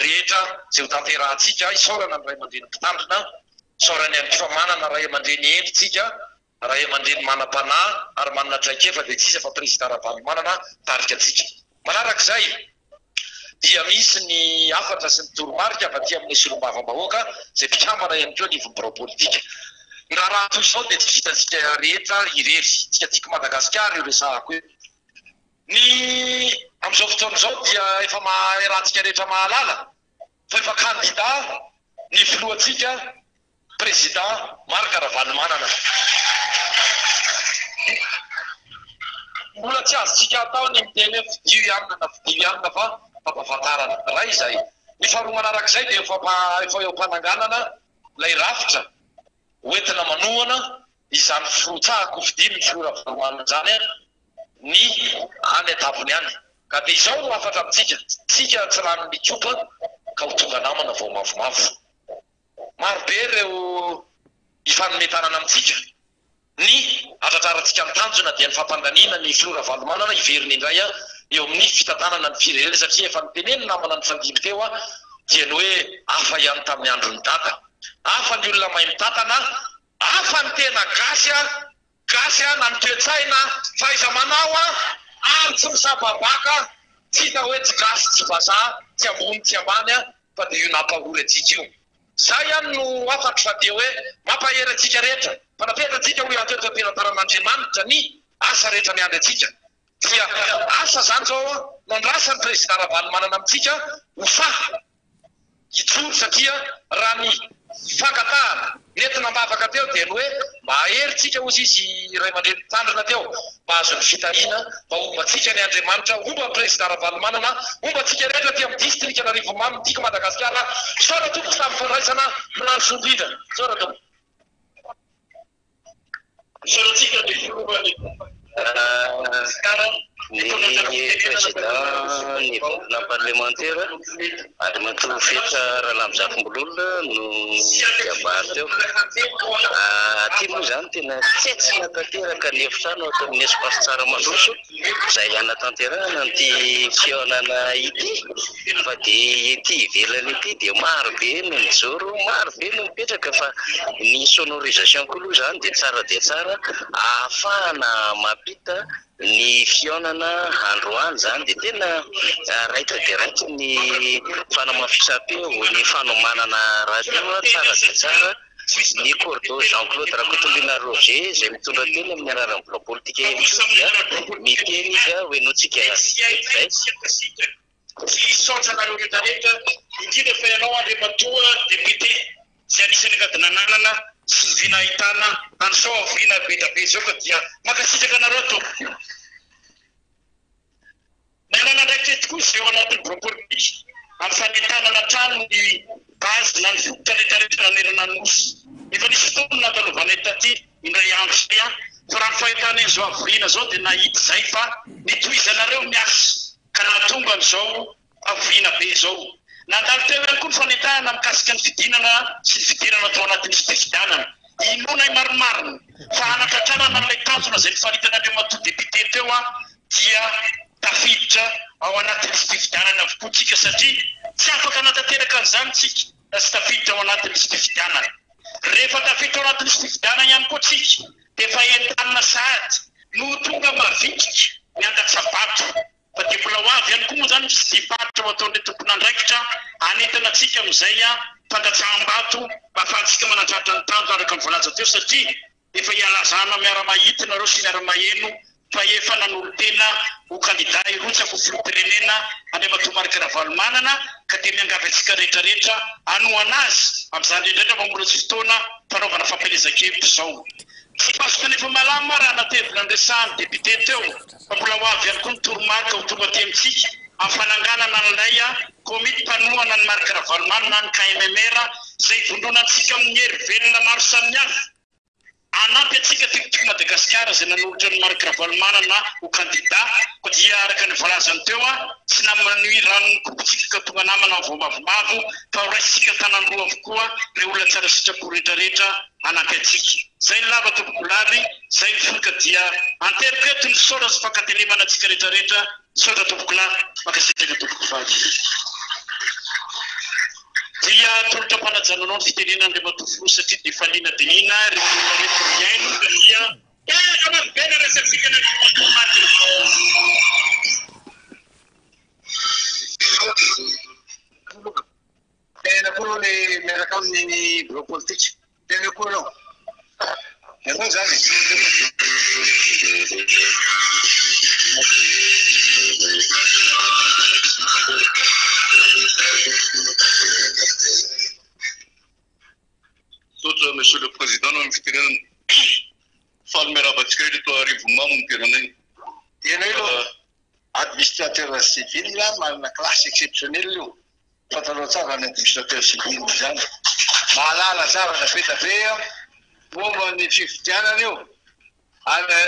S5: rehetra zay ho tanterahantsika isaorana ny ray aman-dreny mpitandrina isaorany ihany koa fa manana ray aman-dreny endritsika ray aman-dreny manam-panahy ary manana traikefa dia tsisa fa président Ravalomanana tarika atsika manarak'izay dia misy ny afatra sy ny toromarika fa ty amin'ny solombavam-bahoaka zay mpikambana ihany koa ny ivom-birao politika ny raha toy izao dia tsy vitantsika rehetra irery tsika tiako Madagasikara io resahako io ny amin'izao fotoana izao dia efa maharahantsika rehetra mahalala fa efa kandida ny filohantsika président Marc Ravalomanana mbola tsy azotsika atao ny miteny hoe fidio ihany fa fampafantarana raha izay ny faharoa manarak'izay dia efa eo am-pananganana ilay rafitra hoentina manohana izany firotsahako fidiny ny filoha Ravalomanana zany ny any atapony any ka dia izao no afatra amintsika tsika tsy rano mikopa ka ho tonga namana vao mavomavo marobe ireo ifanometanana amintsika ny atratrarantsika ny tanjona dia ny fampandaniana ny filoha Ravalomanana iveriny indray eo amin'ny fitantanana ny firenena satria efa niteneny namana ny fandimby teo dia ny hoe afa ihany tamin'ny andro ny data afa ny olona mahay mitantana afa ny tena gasy na ny toe-tsaina faiza manao ary tsy misababaka tsy hita hoe tsy gasy tsy vazaha tsy ambony tsy ambany fa dia io nampahory atsika io zay ihany no afatra fa dia hoe mampahery atsika rehetra fa napetratsika hoe atoetra-pelantaran'Andriamanitra ny asa rehetra ny andry atsika dia asa zany zao nandrasa ny président Ravalomanana amintsika ho faha hijoro satria raha ny fakatahana nentina mavaka teo dia ny hoe mba aheritsika ozy izy ray aman-dreny tandrina teo mba azo ny fitahina mba ombatsika ny Andriamanitra omba ny président Ravalomanana ombatsika rehetra ty amin'ny district an'Arivomamy tiako Madagasikara sora tompo samy fandraisana milano solida sora tompo soratsika ny filovany
S4: ny président ny volona parlementaire ary matofetra raha lamizafombololona no gabary teo ty moa zany tena tsetsina tanteraka ny efitrano atao amin'ny espace tsara mandroso izay anatanterahana ty fionana ity fa dia ety ivelany ity dia maro be no mijoro maro be no mipetraka fa ny sonorisation koa aloha zany dia tsara ahafahana mampita ny fionana androany zany dia tena raitra dia raitra ny fanamafisam-peo ny fanomanana radio tsara dia tsara ny cordo Jean-Claude Rakotombiana Roger izay mitondra teny amin'ny alalan'ny bloc politique dia miteny izy hoe notsika zay
S5: sotrana rehetra rehetra indrindra fa ianao Andriamatoa député sy anisany angadinananana sy vina ahitana an'izao avina betabe zao ka dia makasitraka anareo tompo nanana ndraiky tokoa izay ao anatin'ny bloc politique amin'ny fanentanana trano ny base na ny fototra rehetrarehetra nanerana ny nosy efa nisy fotoana natalovana taty indray andro zay fa raha ny fahitana izao avina zao dia nahity zay fa nitohizanareo miasa ka nahatonga an'izao avina be zao nandalo teo ihany koa ny fanentanana mikasika ny fidinana sy ny fidirana atao anatin'ny fifidianana inona maromarony fa hanatratranana n'ilay tanjona izay nifanitan'Andriamatoa député teo dia tafiditra ao anatin'ny fifidianana avokoatsika satria tsy afaka hanatanteraka an'izany tsika sy tafiditra ao anatin'ny fifidianana rehefa tafiditra ao anatin'ny fifidianana ihany koa tsika dia efa entanina sahady no tonga mavitrika miandatsabato fa dia mbola ho avy ihany koa moa zany misy dipatitra ho ataon'ilay tompon'andraikitra anentana atsika amin'izay fandatsaham-bato mba ahafahantsika manandratra ny tanjo araka ny voalaza teo satria efa hialazana miara-mahitina sy miara-maheno fa efa nanolo tena ho candidat irotsako filoham-pirenena Andriamatoa Marc Ravalomanana ka dia miangavy antsika rehetrarehetra anoana azy amin'izany indrindra mambola tsy fotoana fanaovana fampelezan-kevitra izao tsy pasoka nefa malama raha natevina andresahany député teo fa mbola ho avy ihany koa ny toromarika ho tonga aty amintsika amin'ny fananganana n'ilay komity mpanohana ny Marc Ravalomanana ny KMMR izay vondronantsika amin'ny hery velona maro samihafa anampy atsika teto Madagasikara izay nanolotra ny Marc Ravalomanana ho candidat ko dia araka ny voalazany teo tsy namany ranony kopitsika ka tonga namana vao mavomavo fa ho raisitsika tanandroa avokoa ireo olona tsara sitrapo rehetrarehetra anampy atsika zay ny lava tompokolary zay ny foka dia anteriketo ny sora sy fankatelemana atsika rehetrarehetra sora tompokolary makasitraka tompokovaly dia tolotra mpanajanonao ny fitenena Andriamatoa folo satria dia faliana dinina rehetra rehetra miaino ka dia amanibena resapsika ny Andriamatoa maty
S6: tena koa le miaraka amin'ny bloc politique tena koa anao ianao zany
S7: D'autres, Monsieur le Président, nous invitons Falmera Batskri to Arivomamy Pirenei.
S6: Administrateur civil là, ma classe exceptionnelle io. Fatanao tsara ny administrateur civil zany. Mahalala tsara na betabe momba ny fifidianana io. Ary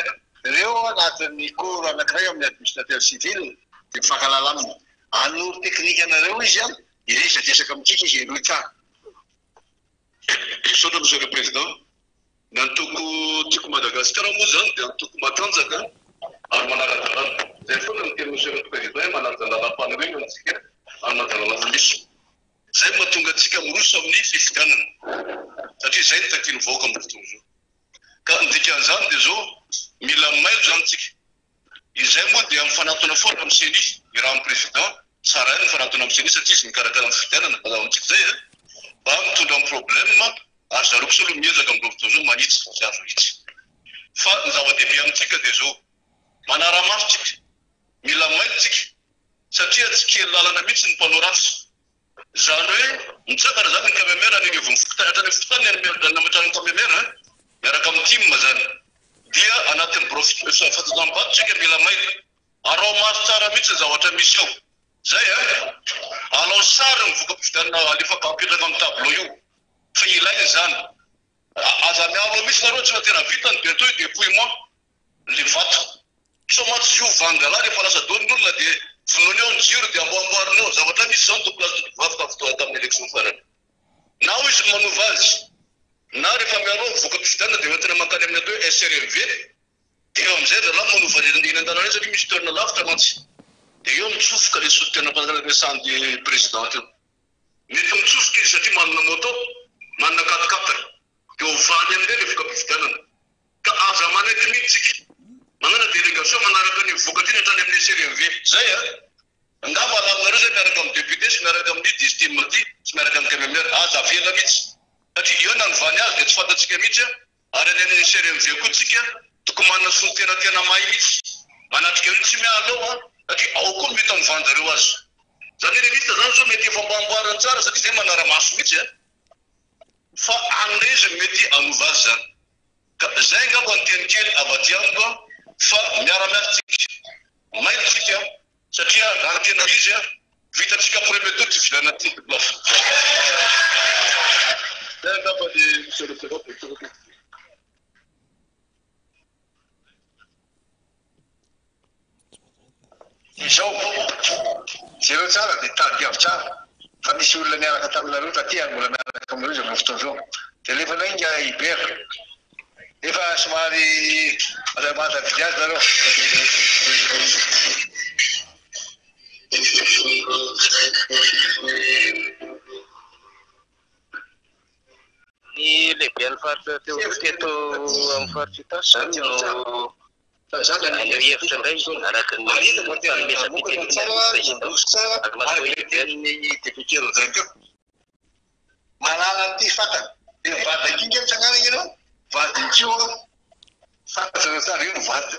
S6: reo anatin'ny cours anankiray amin'ny administrateur civil dia mifankalala aminy. Anoro teknika anareo izy iresadresaka amintsika izy eroy tsara.
S7: Sotra Monsieur le Président, nantoko tiako Madagasikara moa zany dia nantoko matanjaka ary manara-dalàna. Zay foana ny teny Monsieur le Président manara-dalàna-panorenana antsika amin'ny dalàna misy. Zay mahatonga antsika miroso amin'ny fifidianana satria zay ny takiany vahoaka amin'ny fotoana izao. Ka ny dikan'izany dia zao mila mailo zany tsika. Izay moa dia mifanatona foana amin'ny CENI, i raha président tsara ny mifanatona amin'ny CENI satria izy mikarakara amin'ny fifidianana bazao amintsika zay mba mitondra amin'ny problème ary zareo kosa aloha miezaka amin'ny fotoana izao manitsy sy azo hitsy. Fa ny zava-dehibe amintsika dia zao manara-maso tsika, mila mailo tsika satria tsy kely lalana mihitsy ny mpanao rafy. Zany hoe mitsakana zany ny camemera ny vomfotahatra ny fotany nametrany camemera miaraka amin'ny team zany dia anatin'ny fahatam-bato mila maina arao maso tsara mihitsy ny zavatra misy eo zay alao sary ny voka-pividianana alefa apetraka amin'ny tableau io fa ilainy zany aza miaro misy nareo tsy tena vitany bientôt dépouillement le vato somatsy io vangala rehefa lasa don'olona dia vonoany eo ny jiro dia amboamboarina eo zavatra misy zany tokony vavaka tamin'ny élection farany na ho izy manova azy na rehefa miaro voka-pividianana dia tena mankany amin'ny atao hoe SRMV dia eo amin'izay zala manova iny an-dalana satria misy toerana lavitra mantsy dia eo mitsofoka le sotenam-panjakana sandy président eo mety mitsofoka izy satria manana moto manana katikataka dia hovany amin'ireny le voka-pividianana ka aza manaiky mihitsika manana délégation manaraka ny voka-tiny hatrany amin'ny SRMV zay angamba alaminareo zay miaraka amin'ny député sy miaraka amin'ny distime ty sy miaraka amin'ny camemera aza avela mihitsy satria eo nanovany azy dia tsy fantatsika mihitsy ary any amin'ny SRMV koa tsika tokony manana sontena tena mahay mihitsy manatrika io tsy mialao satria ao koa mety amin'ny vanjareo azy zany revista zany zao mety efa amboamboarany tsara satria zay manara-maso mihitsy fa an'ilay izy mety anova azy zany ka zay ngamba ny teny kely avaty amiko fa miara-miaritsika maitsika satria raha tena izy vitatsika premier tour ty vilana ty zay ngamba le monsieur le président
S6: izao zero tsara dia tady avy tsara fa misy olona miaraka taminareo taty ary mbola miaraka aminareo zay amin'ny fotoan'izao dia lefa nainga ibera efa somary matavidy azy nareo
S4: ny lehibe ny faritra teto amin'ny faritra tasy zany no aneo hevitra indray araka ny
S6: manana ty fatana dia mivady akinga mitsanana iny anao vady ntsio fantatana tsara io mivady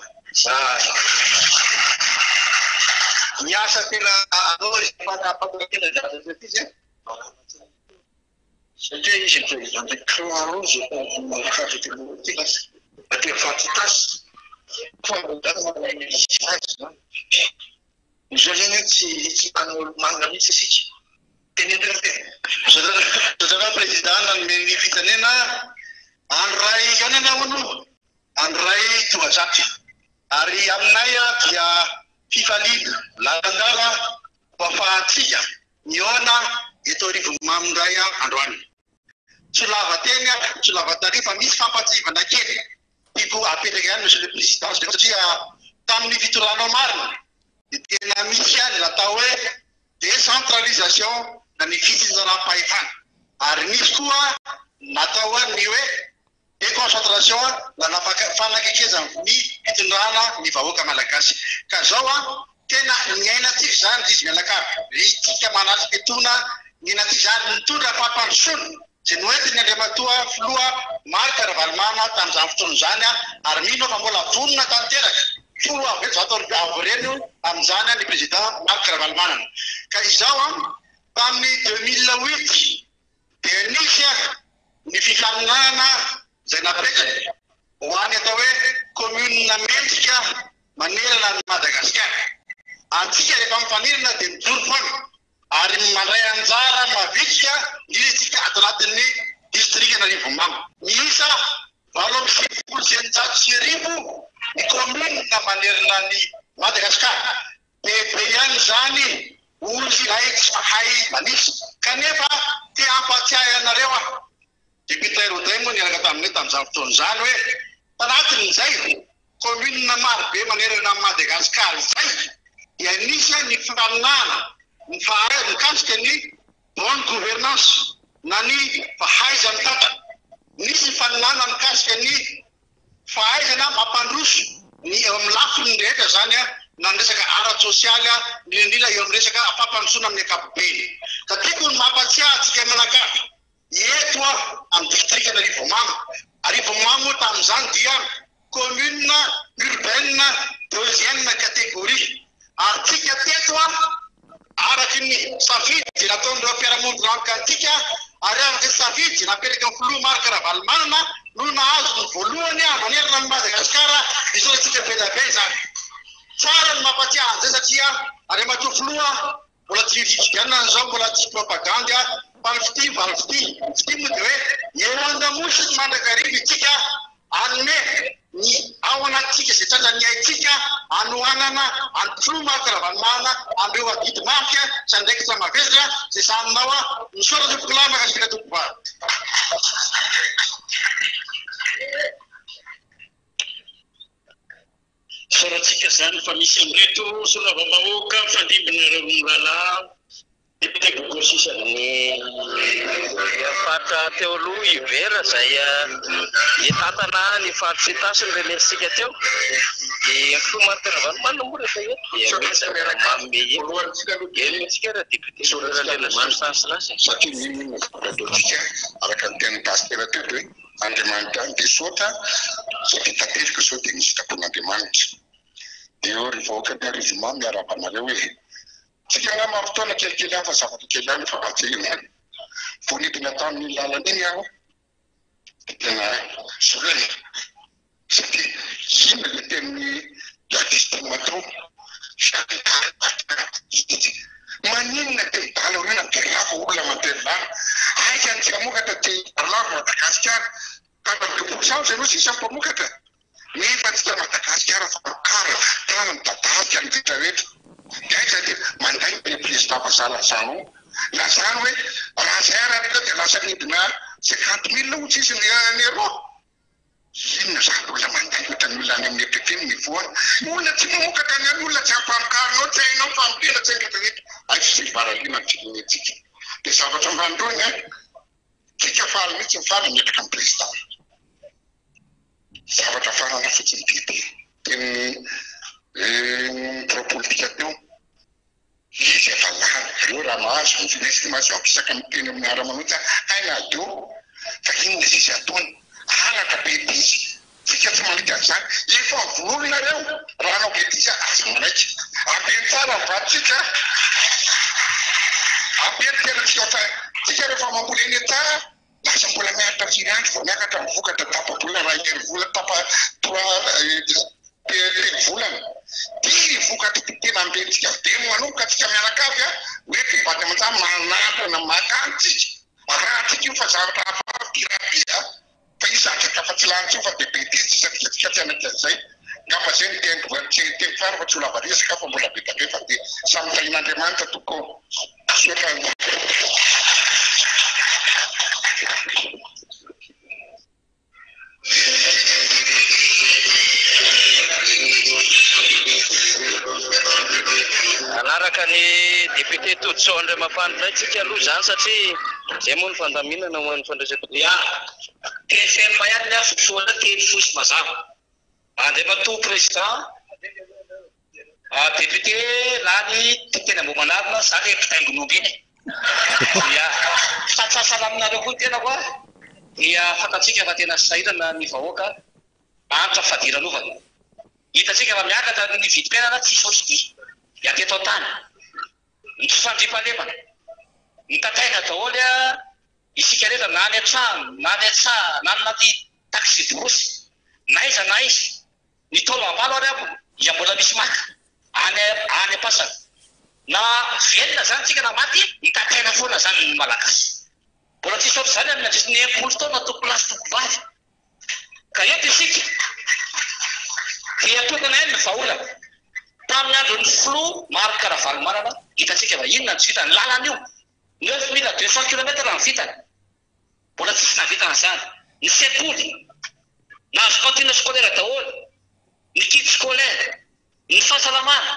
S6: miasa tena anao fatapakakena zaza ty zay satria izy président de Croix-Rouge aty faritra tasy zany tsy manolo manga mihitsy isika tenenena te zana président nanome ny fitanena andray ianana ono andray tovazaty ary aminay dia fifalina lalangala fafahatsika niona eto arivo mamindray androany tsy lava teny tsy lava tary fa misy fampatsivana kely tipo apetraka ihany monsieur le président satria tamin'ny fitoranao marina dia tena misy ihany natao hoe décentralisation na ny fitonjaram-pahefana ary misy koa natao hoe ny hoe déconcentration na fanakekezana ny fitondrana ny vahoaka malagasy ka zao tena niainatsika zany izy mianakavy itsika manatsiketona niainatsika zany mitondra fampandrosoana zay noentiny andriamatoa filoha Marc Ravalomanana tamin'izany fotoana zany ary mino fa mbola vonona tanteraka folo avy zato avy reny amin'izany ny président Marc Ravalomanana ka izao tamin'ny 2008 dia nisy ny fifaninana zay napetraka ho any atao hoe commune mendrika manerana ny Madagasikara antsika rehefa mifanirana dia mijoro foana ary mandray anjara mavitrika indrindra ato anatin'ny district Anarivomamo miisa 8,700 ny commune manerana ny Madagasikara bebe ihany zany olona iray tsy mahay manisy kanefa te ampatsiahy anareo député Rodin moa niaraka taminay tamin'izany fotoana zany hoe tanatin'izay commune marobe manerana Madagasikara zay dia nisy ny fifaninana ny mikasika ny bonne gouvernance na ny fahaizana tata nisy fifaninana mikasika ny fahaizana mampandroso ny eo amin'ny lafiny rehetra zany na ny resaka ara-sosialy indrindra eo amin'ny resaka fampandrosoana amin'ny ankapobeny ka tiako ny mampatsiahy antsika manakavy eto amin'ny district Anarivomamo tamin'izany dia commune urbaine deuxième catégorie ary tsika teto araky ny safidy nataondreo mpiaramondy ranika antika ary araka ny safidy napetraka ny filoha maro Karavalomana no nahazo ny voalohany manerana ny Madagasikara isoratsika be zany tsara ny mampatia an'izay satria ary matoa filoha mbola tsy fijiganana an'izao mbola tsy propaganda valifity moa dia hoe eo andamosyky mandrakariby itsika anome ny ao anatsika izay tratra ny haitsika anohanana anfiloha maro Karavalomana amreo adidy mafy sa ndraikitra mavezitra zay saminao a misoratra proclame kasika tompobary
S5: soratsika zany fa misy amreto solava-bahoaka mifandrimbinareo milala
S4: Gosisa ny fatra teo aloha ivera zay itatana ny faritry tasiny relesika teo dia Karavalomana moa rehefa etsika raha député
S6: satria ny vokadotsika araka ny teny tasy tena teo hoe Andriamanitra any dia sotra satria tanteraka sao dia misy tapon'Andriamanitra eo rehefa ohatra arivoma miarabanareo hoe tsika nga marotoana kelikely any fa zavatra kely any fa batsehina fonidina tamin'ny lalana iny aho tena sorena satria ina le teny ladiste matron maninona teny dala rena terlava olona manterlana aika antsika mokatra te parlava Madagasikara katapokao zay no sisa mpamokatra nefa tsika Madagasikara fa kara tana midadasika ny rehetrarehetra dia dia manday le président Bazalasanao lazany hoe raha zay araha dia lasa nidina 50 000 ohatsy izy ny euro inona zany olona manday ohatrany olona any amin'ny EPT mivoana olona tsy mamokatra ny any olona tsy ampamokarinao tsy hainao fampela tsy hainkatrarehtra aizay varaliana ny tsika dia zavatra mandroiny a tsika faly mihitsy mifaly mipetraka amin'ny président zavatra farana fotsiny bebe teny propolitika teo izy efa lany reo raha mahazo ny finestimation ampisaka miteny amin'ny ara-manotsa aina adeo fa inona izy ataony alaka betizy tsika tsy manita an'izany efa vololonareo raha anao betizy aza manaika ampeny tsara vatsika ampeny tena tsika rehefa mambola eny tsara lasa mbola miaritra firy andro vao miakatra mivokatra tapabolana raha hery vola telo volana dia vokatra tena ambetsika dia manomboka tsika mianakavy a hoe mpivady aman-jany manandrana makantsika raha tsika io fa zavatra hafatirapia fa io zatraka fa tsy lany tsy io fa bebetizy satria tsika tsy anaka an'izay ngamba zay ny teny fara fa tsy ola varesaka fa mbola betabe fa dia samy tahin'Andriamanitra toko sotra
S4: anaraka ny député Todisao Andriamampandry tsika aloha zany satria zay moa ny fandaminana ho an'ny fandraisam-poti
S5: TFM ihany ny afosoana teny fosy mazava mandeha matoa président député lany tena mbo manarina zany mpitaingon'omby iny dia fatsasana aminareo koa tena koa dia fantatsika fa tena sahirana ny vahoaka antra fadiran'ovana hitatsika fa miakatra ny vidim-piainana tsy sosity dia teto tany ny fandrimpalemana ny tataina daholo a isika rehetra na any an-trano na any an-tsaha na anaty taxi borosy na iza ny tolo ambalo ary abo dia mbola misy maka any am-pasana na velona zany tsika na maty ny tataina foana zany ny malagasy mbola tsy sotro zany amin'ny andrisiny 10 taona tompolasy tompobavy ka eto isika dia tokana eny ny vaolana tamin'ny andro ny filoha maro Karavalomana hitatsika fa inona tsy vitany lalana io 9200 km ny vitany mbola tsisy navitana zany ny sekoly nahazo cantine scolaire daholo ny kit scolaire ny fahasalamana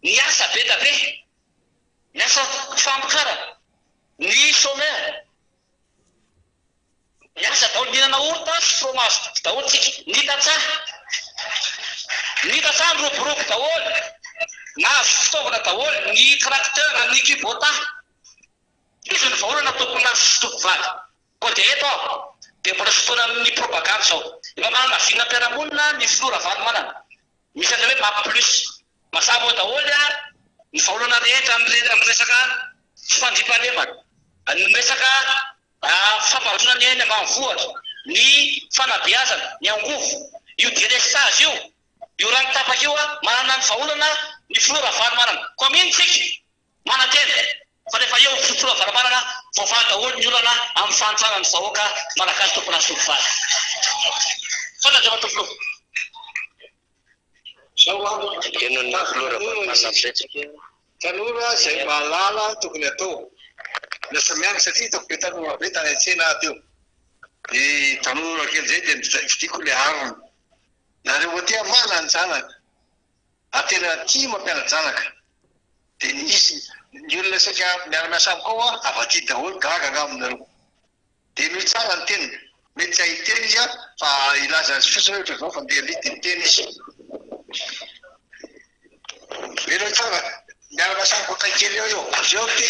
S5: ny asa be da be ny asa famokara ny chômeur ny asa daholo mihinana orta sy fromage daholo tsika ny tatsaha ny roborobo daholo nahazo fitaovana daholo ny tracteur ny kubota izy ny vaholana tompolasy tompobavy koa dia eto aho dia mbola fotoana amin'ny propagande zao efa manana vinam-piarahamonina ny filoha Ravalomanana misy an'izay hoe map plus mazava ao daholo a
S4: ny vaolana rehetra amin'ny resaka fandriampahalemana, ny resaka famparotona ny eny ambanivohitra, ny fanabeazana, ny angovo, io délestage io raha mitapaka io manana ny vaolana ny flora varomarana. Commune tsika manatena fa rehefa eo flora varomarana voavaly daholo ny olana amin'ny fantrana ny vahoaka malagasy tomponasy tompovaly. Fanazava tompolo.
S6: Enona flora varomarana tsika. Tanora izay mahalala tokony atao. Lasa mianga satria hitako be tanora be tany an-tsena ato eo. Ny tanora kely zay dia vidiko le arona. Nareo aty mana ny zanaka. Atena tia mampianatra zanaka. Dia nisy ny olona saika miara-miasa amiko ao avy aty daholo gaga aminareo. Dia mitsara ny teniny. Mety tsy ahiteny izy fa ilaza azy fotsiny ohatra zao fa ndeha lity ny teny izy. Melo tsara miara-miasa amiko kay kely eo eo. Zao ty.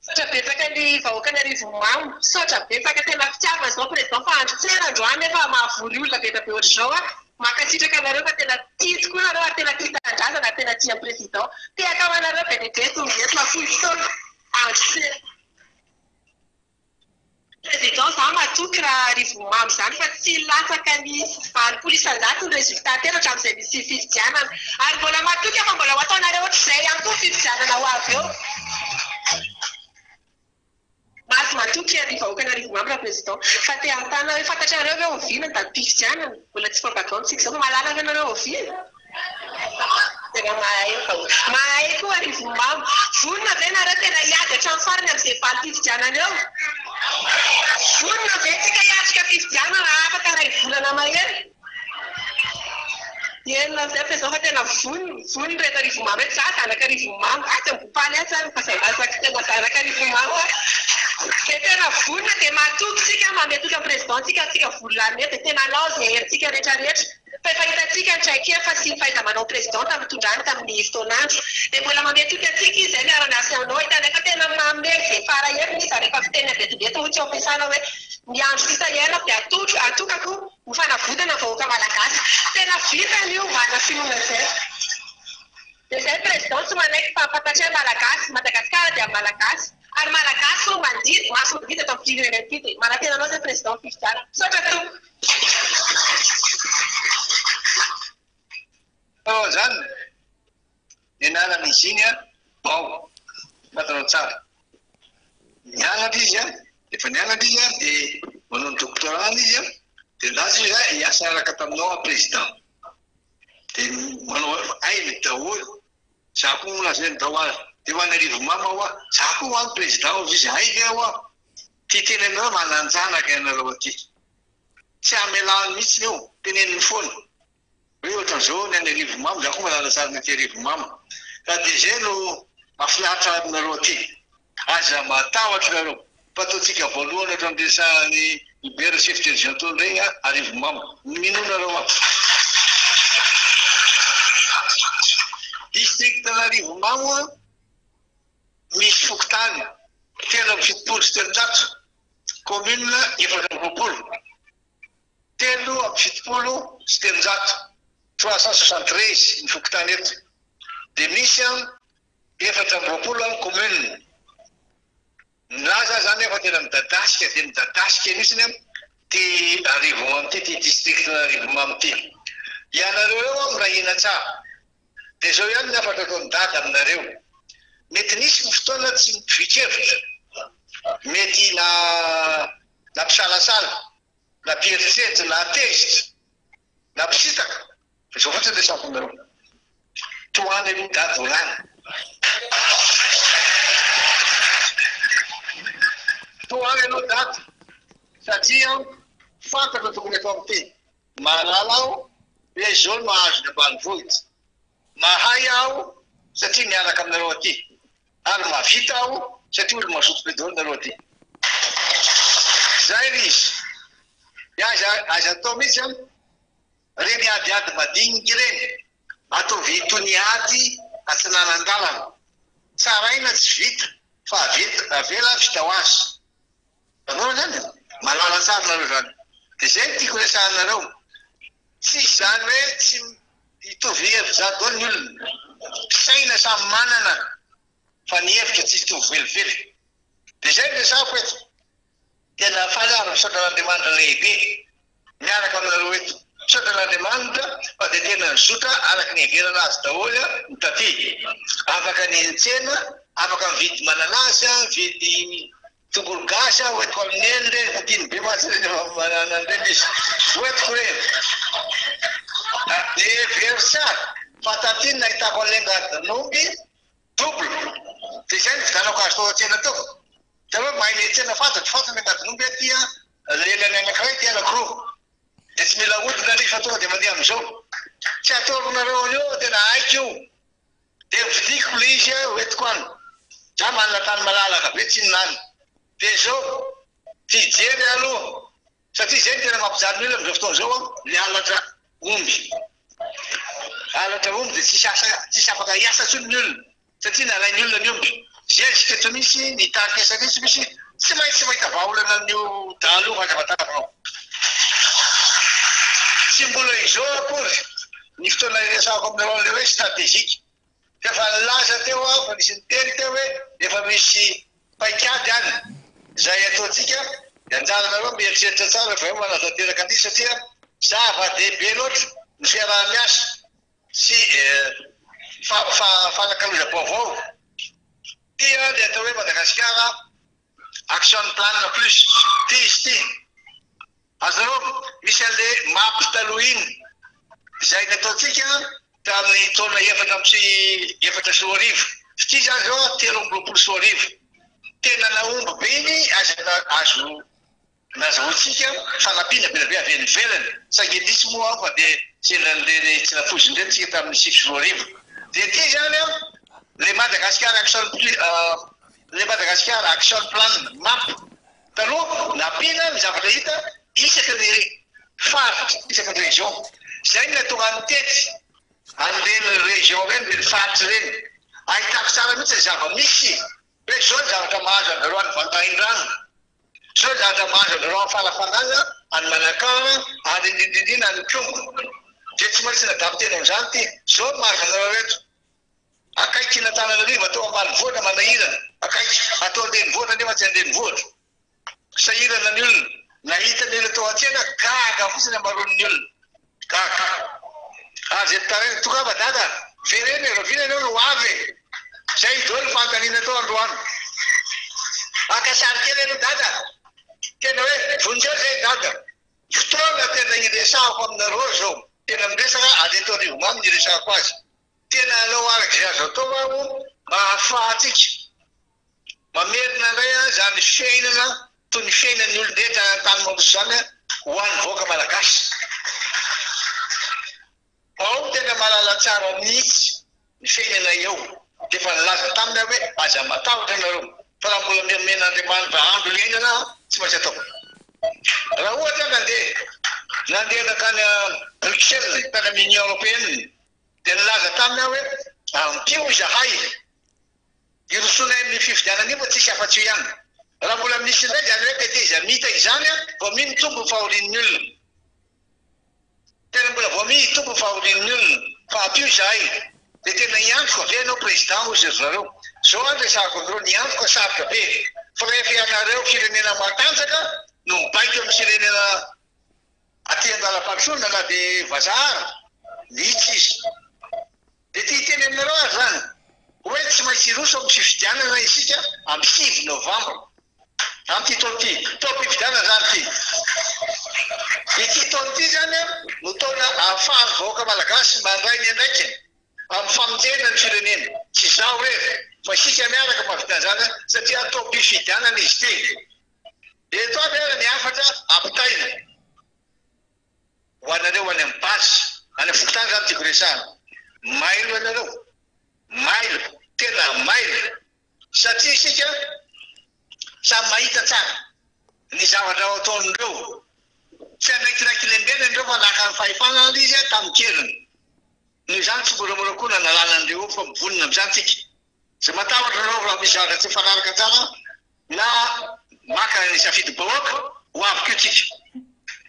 S8: Sotra betsaka ny vahoaka ny Arivomamo, sotra betsaka tena fitiava zao président fa andro-tsena androany nefa mahavory olona be be ohatr'izao makasitraka anareo fa tena tia tokoa nareo ary tena tia tanindrazana tena tia président. Tehaka amanareo be dia be tonga eto mafoy fotoana andro-tsena. Président za matoky raha Arivomamo zany fa tsy latsaka ny valopolo isan-jato ny résultat tena hatramin'izay misy fifidianana ary mbola matoky fa mbola ho ataonareo ohatr'izay ihany koa fifidianana ho avy eo. Maty matoky ary vahoaka ny Arivomamo raha président fa te antana hoe fantatrareo hoe oviana da fifidianana mbola tsy propagande zao fa malala ve nareo oviana? Tena mahay koa Arivomamo. Vonona ve nareo tena hiady hatramin'ny farany amin'izay valy fifidianana eo? Vonona ve tsika hiatrika fifidianana raha afaka ray volana mahery? Enona amin'izay président fa tena vonona reto Arivomamo reto za zanaka Arivomamo aty ambopaly atsy fa zay tena zanaka Arivomamo dia tena vonona dia matoky tsika mametoky amin'ny président tsika volamety dia tena lao zay herintsika rehetrarehetra. Fa efa hitantsika ndraiky efa sy ny fahaiza-manao président tamin'ny tondrany tamin'ny fotoan'andro dia mbola mametoky antsika izay miara-miasa aminao hitanaka tena mamely zay fara heviny izy rehefa fiteny betibety ho tsy ampiasana hoe miandro fitahena dia atokako ho fanavodana vahoaka malagasy. Tena vitany io vana finoana zay. Dia zay président tsy manaiky fa fantatry malagasy Madagasikara dia malagasy ary malagasy no mandidy maso mividy atao amin'ny firenena ity dia manantena anao zay président fifidianana. Sotra to.
S6: Zany nianarana izy iny bao fatanao tsara. Nianatra izy efa nianatra izy dia manao ny doctorat izy dia laza izy hiasa araka taminao président. Dia manao ainy daholo za koa molaza ny dao azy. Dia ho an'ny Arivomamo aho za koa ho an'ny président ao izy ainy aho tia tenenao mananjanaka ianareo aty. Tsy hamelany mihitsy io teneniny foana. Hoe ohatran'izao ny an'ny Arivomamo za koa manana tsara ny aty Arivomamo. Ka dia izay no mahafinaritra aminareo aty. Aza matahotra nareo. Fa ataontsika voalohany ohatra amin'ny resahan'ny Libera chef de région tony regny Arivomamo. Mino nareo district Arivomamo misy fokotany 370 sy 300, commune 420, 370 sy 300, 373 ny fokotany eto. Dia misy 420 commune. Laza zany efa tena midadasika dia midadasika misy ty Arivomamo ty district Arivomamo ty. Ianareo eo raha hina tsara. Dia zao ihany ny afaka atao ny dada aminareo. Mety nisy ny fotoana tsy mifikevitra. Mety na mpisalasala, na mpieritreritra, na atezitra, na mpisitaka. Zao fotsiny resako aminareo. Toany aloha dada volana. Toany aloha dada. Satria fantatra tokony atao amin'ny teny. Mahalala aho hoe zao no mahazo ny ambanivohitra. Mahay aho satria miaraka aminareo aty. Ary mavita aho satria olo masotro be daholo nareo aty. Zay izy. Aza atao mihitsy reny adiady madinika reny. Atao vitony ady atsinanandalana. Tsaraina tsy vita fa avela vita ho azy. anao zany malala tsara nareo zany dia zay no tiako resahanareo tsisy zany hoe tsy hitovy hevitra zany daholo ny olona saina samy manana fa ny hevitra tsy hitovy velively dia zay no resahako eto tena falaro misaotra n'Andriamanitra lehibe miaraka aminareo eto misaotra n'Andriamanitra fa dia tena nizotra araka ny heverana azy daholo mitaty afaka ny tsena afaka mividy mananasy mividy tongolo gasy hoentiko amin'ny eny reny fa tiany be matsy reny manana an'ireny izy hoentiko reny dia very tsara fa taty ny nahitako an'lenganomby double dia zay ny vidanako azy tao an-tsena tao taloha mahay ny tsena fantatro ny angadomby aty lelany anankiray ty anankiroa dia tsy mila odina nefa tonga dia mandeha amin'izao tsy ataoko nareo an'io tena haiko io dia vidiko le izy hoentiko any za manana tany malalaka be tsy ninany dia zao fijery aloha satria zay tena mampijary mila amin'izao fotoana zao le alatra omby dia tsisy afaka hiasa tsony ny olona satria nalay ny olona ny omby zay siketo misy ny tarikesa misy tsy maintsy mahita vahaolana amin'io dalo mazavatanao tsy mbola izao akory ny fotoana resahako aminareo le hoe stratezika fa nilaza teo fa nisy niteny teo hoe efa misy paikady any zay ataontsika anjaranareo mieritreritra tsara fa eo manatanteraka an'ity satria zava-dehibe loatra ny fiaraha-miasa sy fanakaloza-baovao tia le atao hoe Madagasikara action plan plus ty izy ty azareo misy an'le mapy taloha iny zay nataontsika tamin'ny taona efatra sy roa arivo ty zany zao 13 tena naomba be iny azo nazahoantsika fanampiana be avy nivelany saingy nisy moa fa dia tsenan'ireny tsy nafoziny ireny tsika tamin'ny 6 sy roa arivo dia ty zany le Madagasikara action plan map taloha nampiana ny zavatra hita isaky ny faritra isaky ny région zay no tonga mitety an'ireny région reny reny faritra reny ahitako tsara mihitsy ny zava-misy hoe zao ny zavatra mahazo anareo any Vantaindrano zao ny zavatra mahazo anareo any Falafanana any Manakara any indrindrindrina any Kongo dia tsy maintsy nadapy tena amin'izany ty zao ny mahazo anareo eto akaiky n'Antananarivo atao ambanivohitra manahirana akaiky atao andrenivohitra nefa tsy andrenivohitra sahirana ny olona nahita ny olona tao an-tsena gaga fotsiny amaron'ny olona gaga ary zay tarena toka fa dada vereny rovina anao no avy zay daholo fantanina tao androany akasary kely aloha dada tena hoe vonintseo zay dada fotoana tena iresahako aminareo zao tena miresaka ary atao arivo mamy ny iresahako azy tena alao araky zay azo atao ao mahafahatsika mamerina indray zany fiainana toy ny fiainan'ny olon-drehetra tany mamoso zany ho an'ny vahoaka malagasy ao tena malala tsara mihitsy ny fiainana eo dia efa nilaza taminy hoe aza matahotra nareo fa raha mbola men'Andriamanitra andro iainana tsy maintsy atao raha ohatra nandeha nakany Bruxelles tany amin'ny Union Européenne dia nilaza taminy hoe ampio izahay irosonay amin'ny fifidianana io fa tsisy afa-tsy ihany raha mbola misy indray zany hoe peteza mita izany vao mitombo fahorian'ny olona tena mbola vao mitombo fahorian'ny olona fa ampio izahay dia tena iantoka ave anao président ozy zareo zao any resahako anareo niantoka sarotra be fa rehefa ianareo firenena matanjaka no mibaiko amin'ny firenena aty an-dalam-pandrosoana na dia vazahara nitsy izy dia ty teny aminareo azy zany hoe tsy maintsy roso amin'ny fifidianana isika amin'ny 6 novambra amin'ity taon'ity taom-pifidianana zany ity taon'ity zany no taona ahafahany vahoaka malagasy mandray ny andraikiny amin'ny famonjena ny firenena tsy zao rery fa isika miaraka mahavita zany satria taom-pifidianana izy ty dia eto aby ara ny afatra ampitaina ho anareo any amin'ny basy any amin'ny fokotany zany tiako resahana mailo anareo mailo tena mailo satria isika samy mahita tsara ny zavatra ao ataon'ireo tsy andraikiraiky lembena andreo fa naka ny fahefana izy tamin'ny keriny noho izany tsy moramora koa na nalana andreo fa mivonina amin'izany tsika zay matahotra anao raha misy zavatra tsy fanaraka tsara na maka ny safidy-bahoaka ho avy keo tsika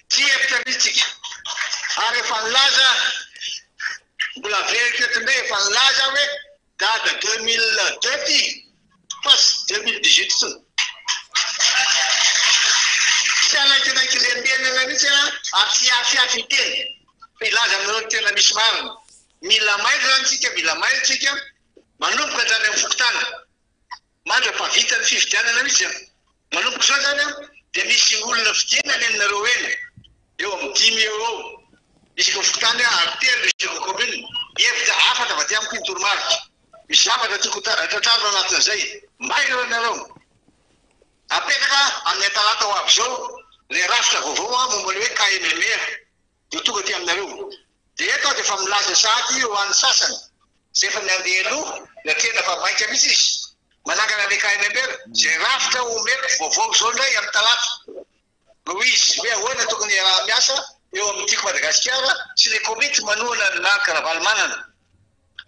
S6: tsy hevitra mihitsy tsika ary efa nilaza mbola very tetindray efa nilaza hoe dada 2002 ty fa sy 2018 tsony tsy anaikinaiky lembenana mihitsy afiafy teny ilaza aminareo ny tena misy marina mila mailo zany tsika mila mailo tsika manomboka zany amin'ny fokotana mandra fa vita ny fividianana mihitsy manomboka zao zany dia misy olona fidinany aminareo eny eo amin'ny 10 eo isaka fokotany artelo isaka commune hevitra afatra avy aty amiko ny toromarika misy zavatra tiako tratrarina anatin'izay mailo anareo apetraka amin'ny atalata ho avy zao le rafitra vaovao mombany hoe KMME dia tonga ty aminareo dia eto dia efa milaza sady ho an'ny sasany zay efa nandeha aloha la tena fa maika mihitsy izy manangana le KMME zay rafitra omeko vaovao zao ndray amin'ny talata no izy hoe ahoana tokony raha miasa eo amin'ny tiako Madagasikara sy le komity manoana ny karavalmanana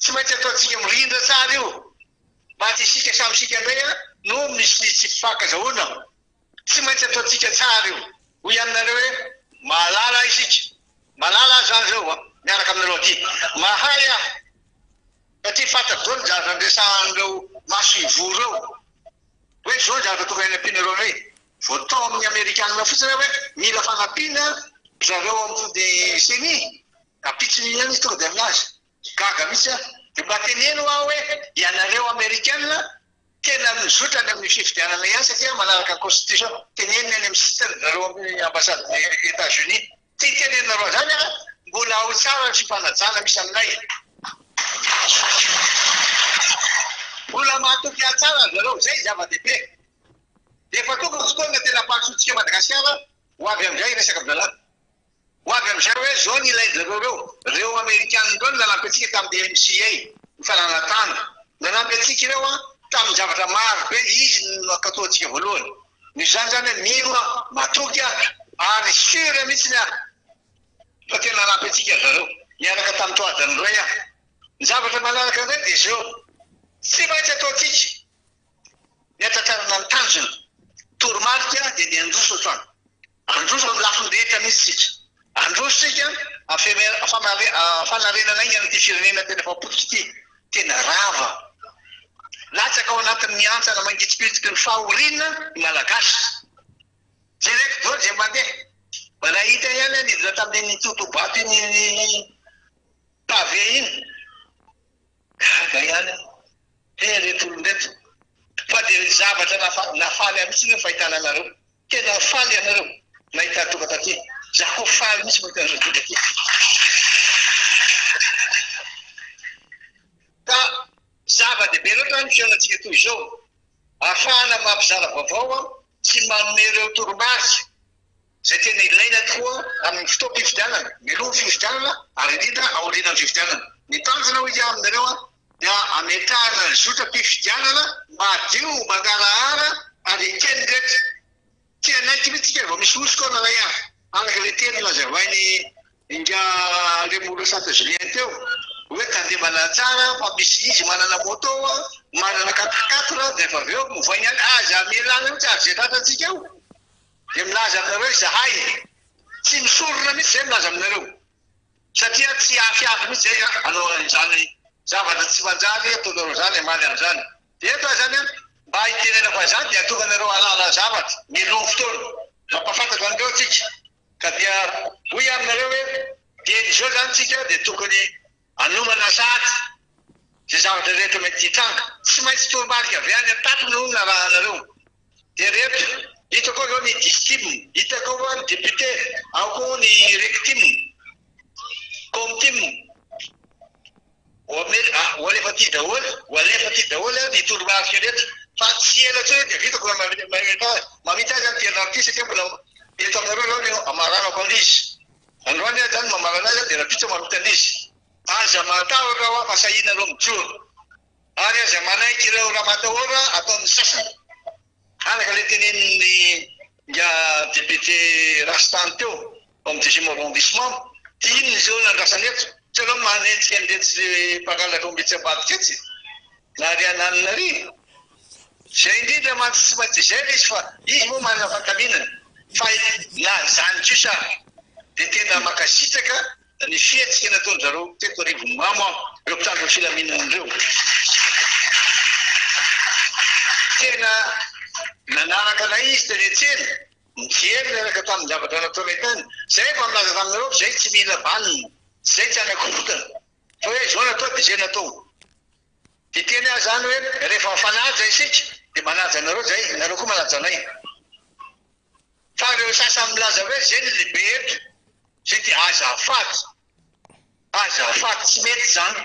S6: tsy maintsy ataontsika mirindra tsara io mba tsy isika samysika ndray no misy tsy fakazahoana tsy maintsy ataontsika tsara io hoy aminareo hoe malala isika malala zany zao miaraka aminareo aty mahay satria fantako zao ny zavatra andresan'ireo maso ivory reo hoe zao ny zavatra tokony hanampianareo hoe voatao amin'ny amerikanina fotsiny hoe mila fanampiana zareo amin'ny de seni apitsiny ihany izy tonga dia aminazy gaga mihitsy dia mba teneno aho hoe ianareo amerikanina tena mizotrany amin'ny fividianana ihany satria manaraka ny constitution teneniny any amin'ny sitany zareo amin'ny ambassade États-Unis ty tenenareo zany mbola ho tsara ny fifanajana misy aminay mbola mahatoky atsara zareo zay zava-dehibe dia efa tonga fotoana tena mpahasotsika Madagasikara ho avy amin'izay resaka amin'izany ho avy amin'izay hoe zao ny ilain-jareo reo amerikanina reo nanampy antsika tamin'ny MCA ny falanatana nanampy antsika ireo tamin'ny zavatra maro be izy nakatoantsika voalohany misy zany zany mila matoky ary sure mihitsy fa tena nanampy antsika zareo miaraka tamin'ny toadany ray ny zavatra malalaka ndray dia zao tsy maintsy ataontsika miatratrarana ny tanjona toromarika dia ny androso atrano androso amin'ny lafin-drehetra mihitsy tsika androso tsika fanarenana iny an'ity firenena tena fapotsika ity tena rava latsaka ao anatin'ny miantsana mangitsipitiky ny fahoriana ny malagasy zay raiky dao zay mandeha mba nahita ihany nidina tamin'ny totobato iny pavé iny gaga ihany reto olondeto fa dia ny zavatra nafaly amitsy ny fahitana anareo tena faly anareo nahita tonga taty za koa faly mihitsy mahita anareo tonga taty ka zava-dehibe loatra ny fiainantsika toy izao ahafahana mampizara vaovao tsy manome ireo toromarika zay tena ilaina tokoa amin'ny fotoam-pividianana miloha fividianana ary indrindra aoriana ny fividianana ny tanjona hoe aminareo dia ametahana ny zotra-pividianana madio mangarahara ary kely rehetra tianaiky mihitsika vao misy osy koa naray ary araka le teny lazavainy inga le molo Santa Julien teo hoe tandemana tsara fa misy izy manana moto manana 4x4 dia efa avy eo movainy any aza mielana mihitsy azy zay tratratsika eo dia milaza aminareo zahay tsy misorona mihitsy zay milaza aminareo satria tsy afiafy mihitsy zay anao zany zavatra tsy manjary ataonareo zany amaly an'izany dia eto zany mba hitenena fa zany dia atonga anareo alala zavatra miloha fotoana mampafantatra an'ireo tsika ka dia hoy aminareo hoe dia zao zany tsika dia tokony anomana sady zay zavatra rehetra mety hitranga tsy maintsy toromarika avy any tatony olona raha anareo dia rehetra hitako zao ny distime hitako koa ny député ao koa ny rectime comtime hoalefa ty daholy ny toromarika rehetra fa tsy ela tsoe dia vitako mamita azy any tena ty satria mbola eto aminareo zao amaranako an'izy androany zany mamarana azy dia rapitsa mamita an'izy aza matahotra ho fasahina reo mijoro ary aza manaiky ireo raha matahora ataon'ny sasany anaka le teneniny nga député rastany teo amin'ny 10e arrondissement ty iny zao nandrasany eto tsy aleo manentsy mpangalatra ombitsy ambadika etsy na ry ananina ry zay indrindra tsy maintsy zay izy fa izy moa manana fataminana fa na zany kosa dia tena makasitraka ny fietsika nataony zareo teto Rivomamo ireo mpitandro ny filaminana ireo. Tena nanaraka anay izy teny an-tsena mijery miaraka tamin'ny zavatra nataonay tany. Zay efa milaza taminareo zay tsy mila banina, zay tsy anakorotana fa hoe zao natao dia zay natao. Dia teny azy zany hoe rehefa mifanaja isika dia manaja anareo zay, nareo koa manaja anay. Fa ireo sasany milaza hoe zay ny lehibe eto, zay dia azafaty tsy mety zany.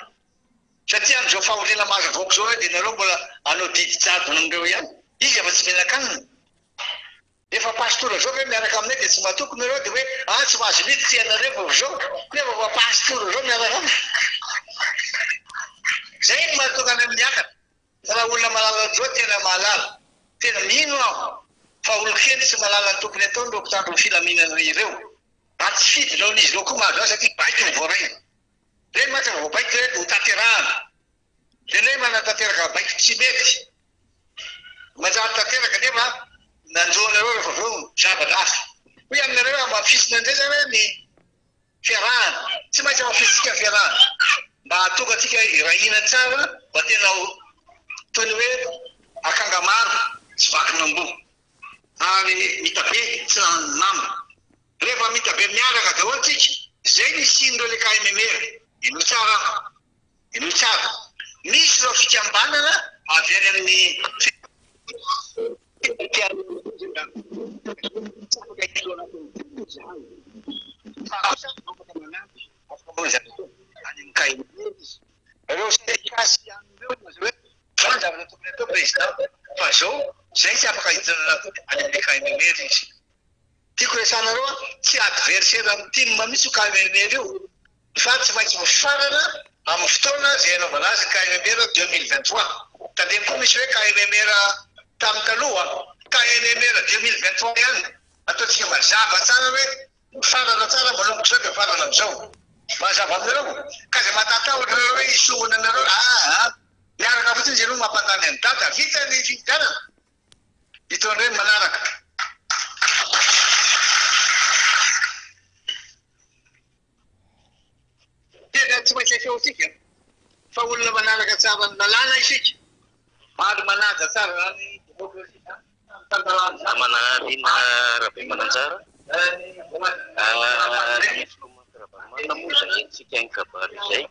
S6: Satria amin'izao fahoriana mahazo voako zao hoe dia nareo mbola anao didy jadona amin'ireo ihany. Izy efa tsy menakanina. Efa pastora zao hoe miaraka aminay dia tsy matoko nareo dia hoe tsy mahazo mity ty anareo zao nefa fa pastora zao miaraka aminy. Zay ny mahatonga any amin'ny akatra. Raha olona malala zao tena mahalala. Tena mino aho fa olon-kely tsy malala ny tompony ataony ireo mpitandro ny filaminana ireo. Raha tsy fidinao n'izy ireo koa mahazo azy satria baiko ny voaraina. Reny matsy vao baiko reto ho tanterahana. Dia ilay manatanteraka baiko tsy mety. Manjary tanteraka nefa nanjoanareo rehefa aveo zavatra hafa. Hoe aminareo amafisina indray zany hoe ny fiarahana. Tsy maintsy amafisitsika ny fiarahana. Mba hahatonga atsika irahina tsara mba tena toy ny hoe akanga maro tsy vakinam-bo. Ary mitabe tsy nama. Rehefa mitabe miaraka daholo tsika, zay ny sinireo le KMMR. Ino tsara. Misy ireo fikambanana avy any amin'ny ireo sekasy amin'ireo hoe zavatra tokony atao président fa zao zay tsy afaka hijanona any amin'ny KMMR izy. Tiako resanareo tsy adversaire amin'ny team mihitsy KMMR io fa tsy maintsy mifarana amin'ny fotoana zay anaovana azy KMMR 2023. Tandreny koa misy hoe KMMR tamin'ny taloha KMMR 2023 ihany ataontsika mazava tsara hoe mifarana tsara manomboka zao dia mifarana amin'izao. Mazava aminareo ka zay mahatatahotra nareo hoe isongona anareo miaraka fotsiny zay no mampandany any data vita ny fividianana. Hitondreny manaraka. Tena tsy maintsy feotsika fa olona manaraka tsara ny lalàna isika ary manaja tsara ny demokrasia.
S4: Manarina Rabe Mananjara filomankaravanimana moa zany tsika ny kabary izay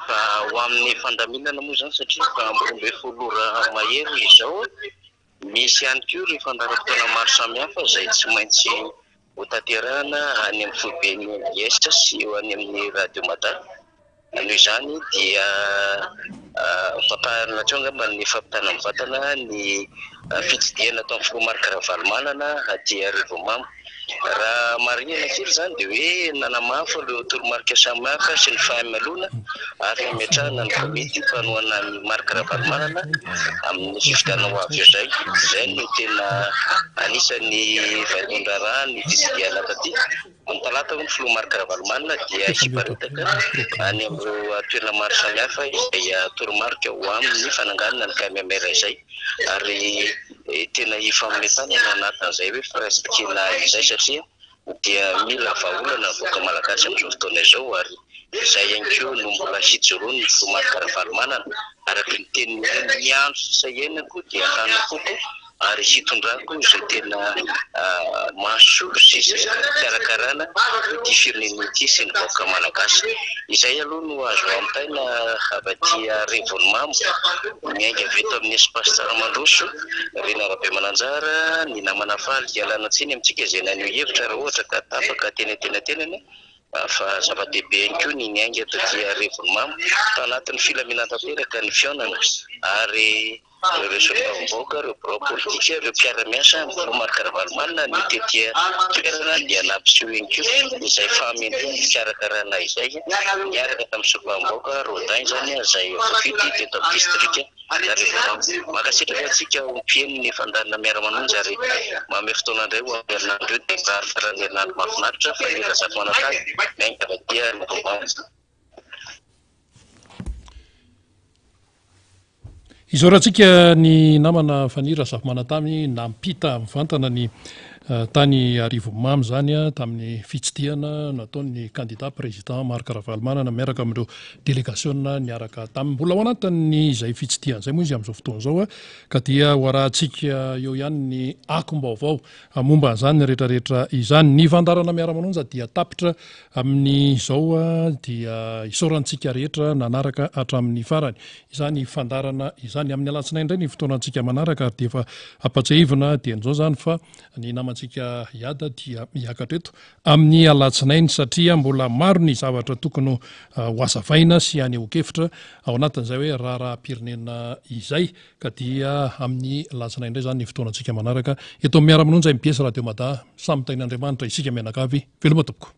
S4: fa ho amin'ny fandaminana moa zany satria fa ambombe folora mahery izao misy ihany koa ry fandaharam-potoana maro samihafa izay tsy maintsy ho tanterahana any amin'ny foibeny IS sy eo any amin'ny radio Madà. Noho izany dia fampaharina tsao angamba ny fampitana amin'ny vatana ny fitsidiana atao amin'ny filomarika Ravalomanana aty Rivomamo. Raha marihana kely zany dia hoe nanamafy ireo toromarika samihafa sy ny fahamelona ary nametrahana ny komity fanohana ny marika Ravalomanana amin'ny fifidianana ho avy eo zay. Zay no tena anisan'ny vaidon-draharaha ny fitsidiana taty. Ny talata ny filomarika Ravalomanana dia hiparitaka any amin'ireo toerana maro samihafa izay toromarika ho amin'ny fananganana ny KMMR izay ary tena hifamoretana no anatin'izay hoe firaisam-piana izay satria dia mila vahaolana voaka malagasy amin'izao fotoana izao ary izay ihany koa no mbola hijoroany ny filomarika Ravalomanana araka ny tenin'ny andro sisahena koa dia hana koko ary hitondrako izay tena mahasolo sy fikarakarana ity firenena ity sy ny vahoaka malagasy. Izay aloha no azo antaina avy aty Rivomamo miainga veto amin'ny espace Tsaramadroso Rena Rabe Mananjara ny namana faly hialana tsiny amintsika izay nanio hevitra raha ohatra ka tapaka tenatenany fa zava-dehibe ihany koa ny miainga eto aty Rivomamo tanatin'ny filaminana tanteraka ny fihaonana ary ireo solombavam-bahoaka, ireo birao politika, ireo mpiara-miasa amin'ny filomarika Ravalomanana ny tetia toerana dia nampiseho ihany koa izay fahamendreny fikarakarana izay niaraka tamin'ny solombavam-bahoaka Rodain zany izay voafidy teto amin'ny distrika Rivomamo. Makasitraka antsika ho mpieny ny fandanina miara-manonjy ary manome fotoana indray ho amin'ny herinandro io dia farany herinandro mahafinaritra fa mila zato manakany miainga avy aty Rivomamo.
S1: izorantsika ny namana fanira zavamanatamy nampita mivantana ny tany Arivomamy zany tamin'ny fitsidihana nataon'ny candidat président Marc Ravalomanana miaraka amin'ireo délégation niaraka tamin'ny mbola ao anatin'ny izay fitsidihana izay moa izy amin'izao fotoana izao ka dia hoarahantsika eo ihany ny akom-baovao momba an'izany rehetrarehetra izany. Ny fandarana miara-manonja dia tapitra amin'izao dia isaorantsika rehetra nanaraka hatramin'ny farany. Izany fandarana izany amin'ny alatsinainy indray ny fotoanantsika manaraka ary dia efa apatsahivina dia an'izao zany fa ny namantsika iada dia miakatra eto amin'ny alatsinainy satria mbola maro ny zavatra tokony ho azavaina sy anehokevitra ao anatin'izay hoe raharaham-pirenena izay ka dia amin'ny alatsinainy indray zany ny fotoanantsika manaraka eto amin'ny miara-manonja MBS Radio Mada samy tain'Andriamanitra isika mianakavy veloma tompoko.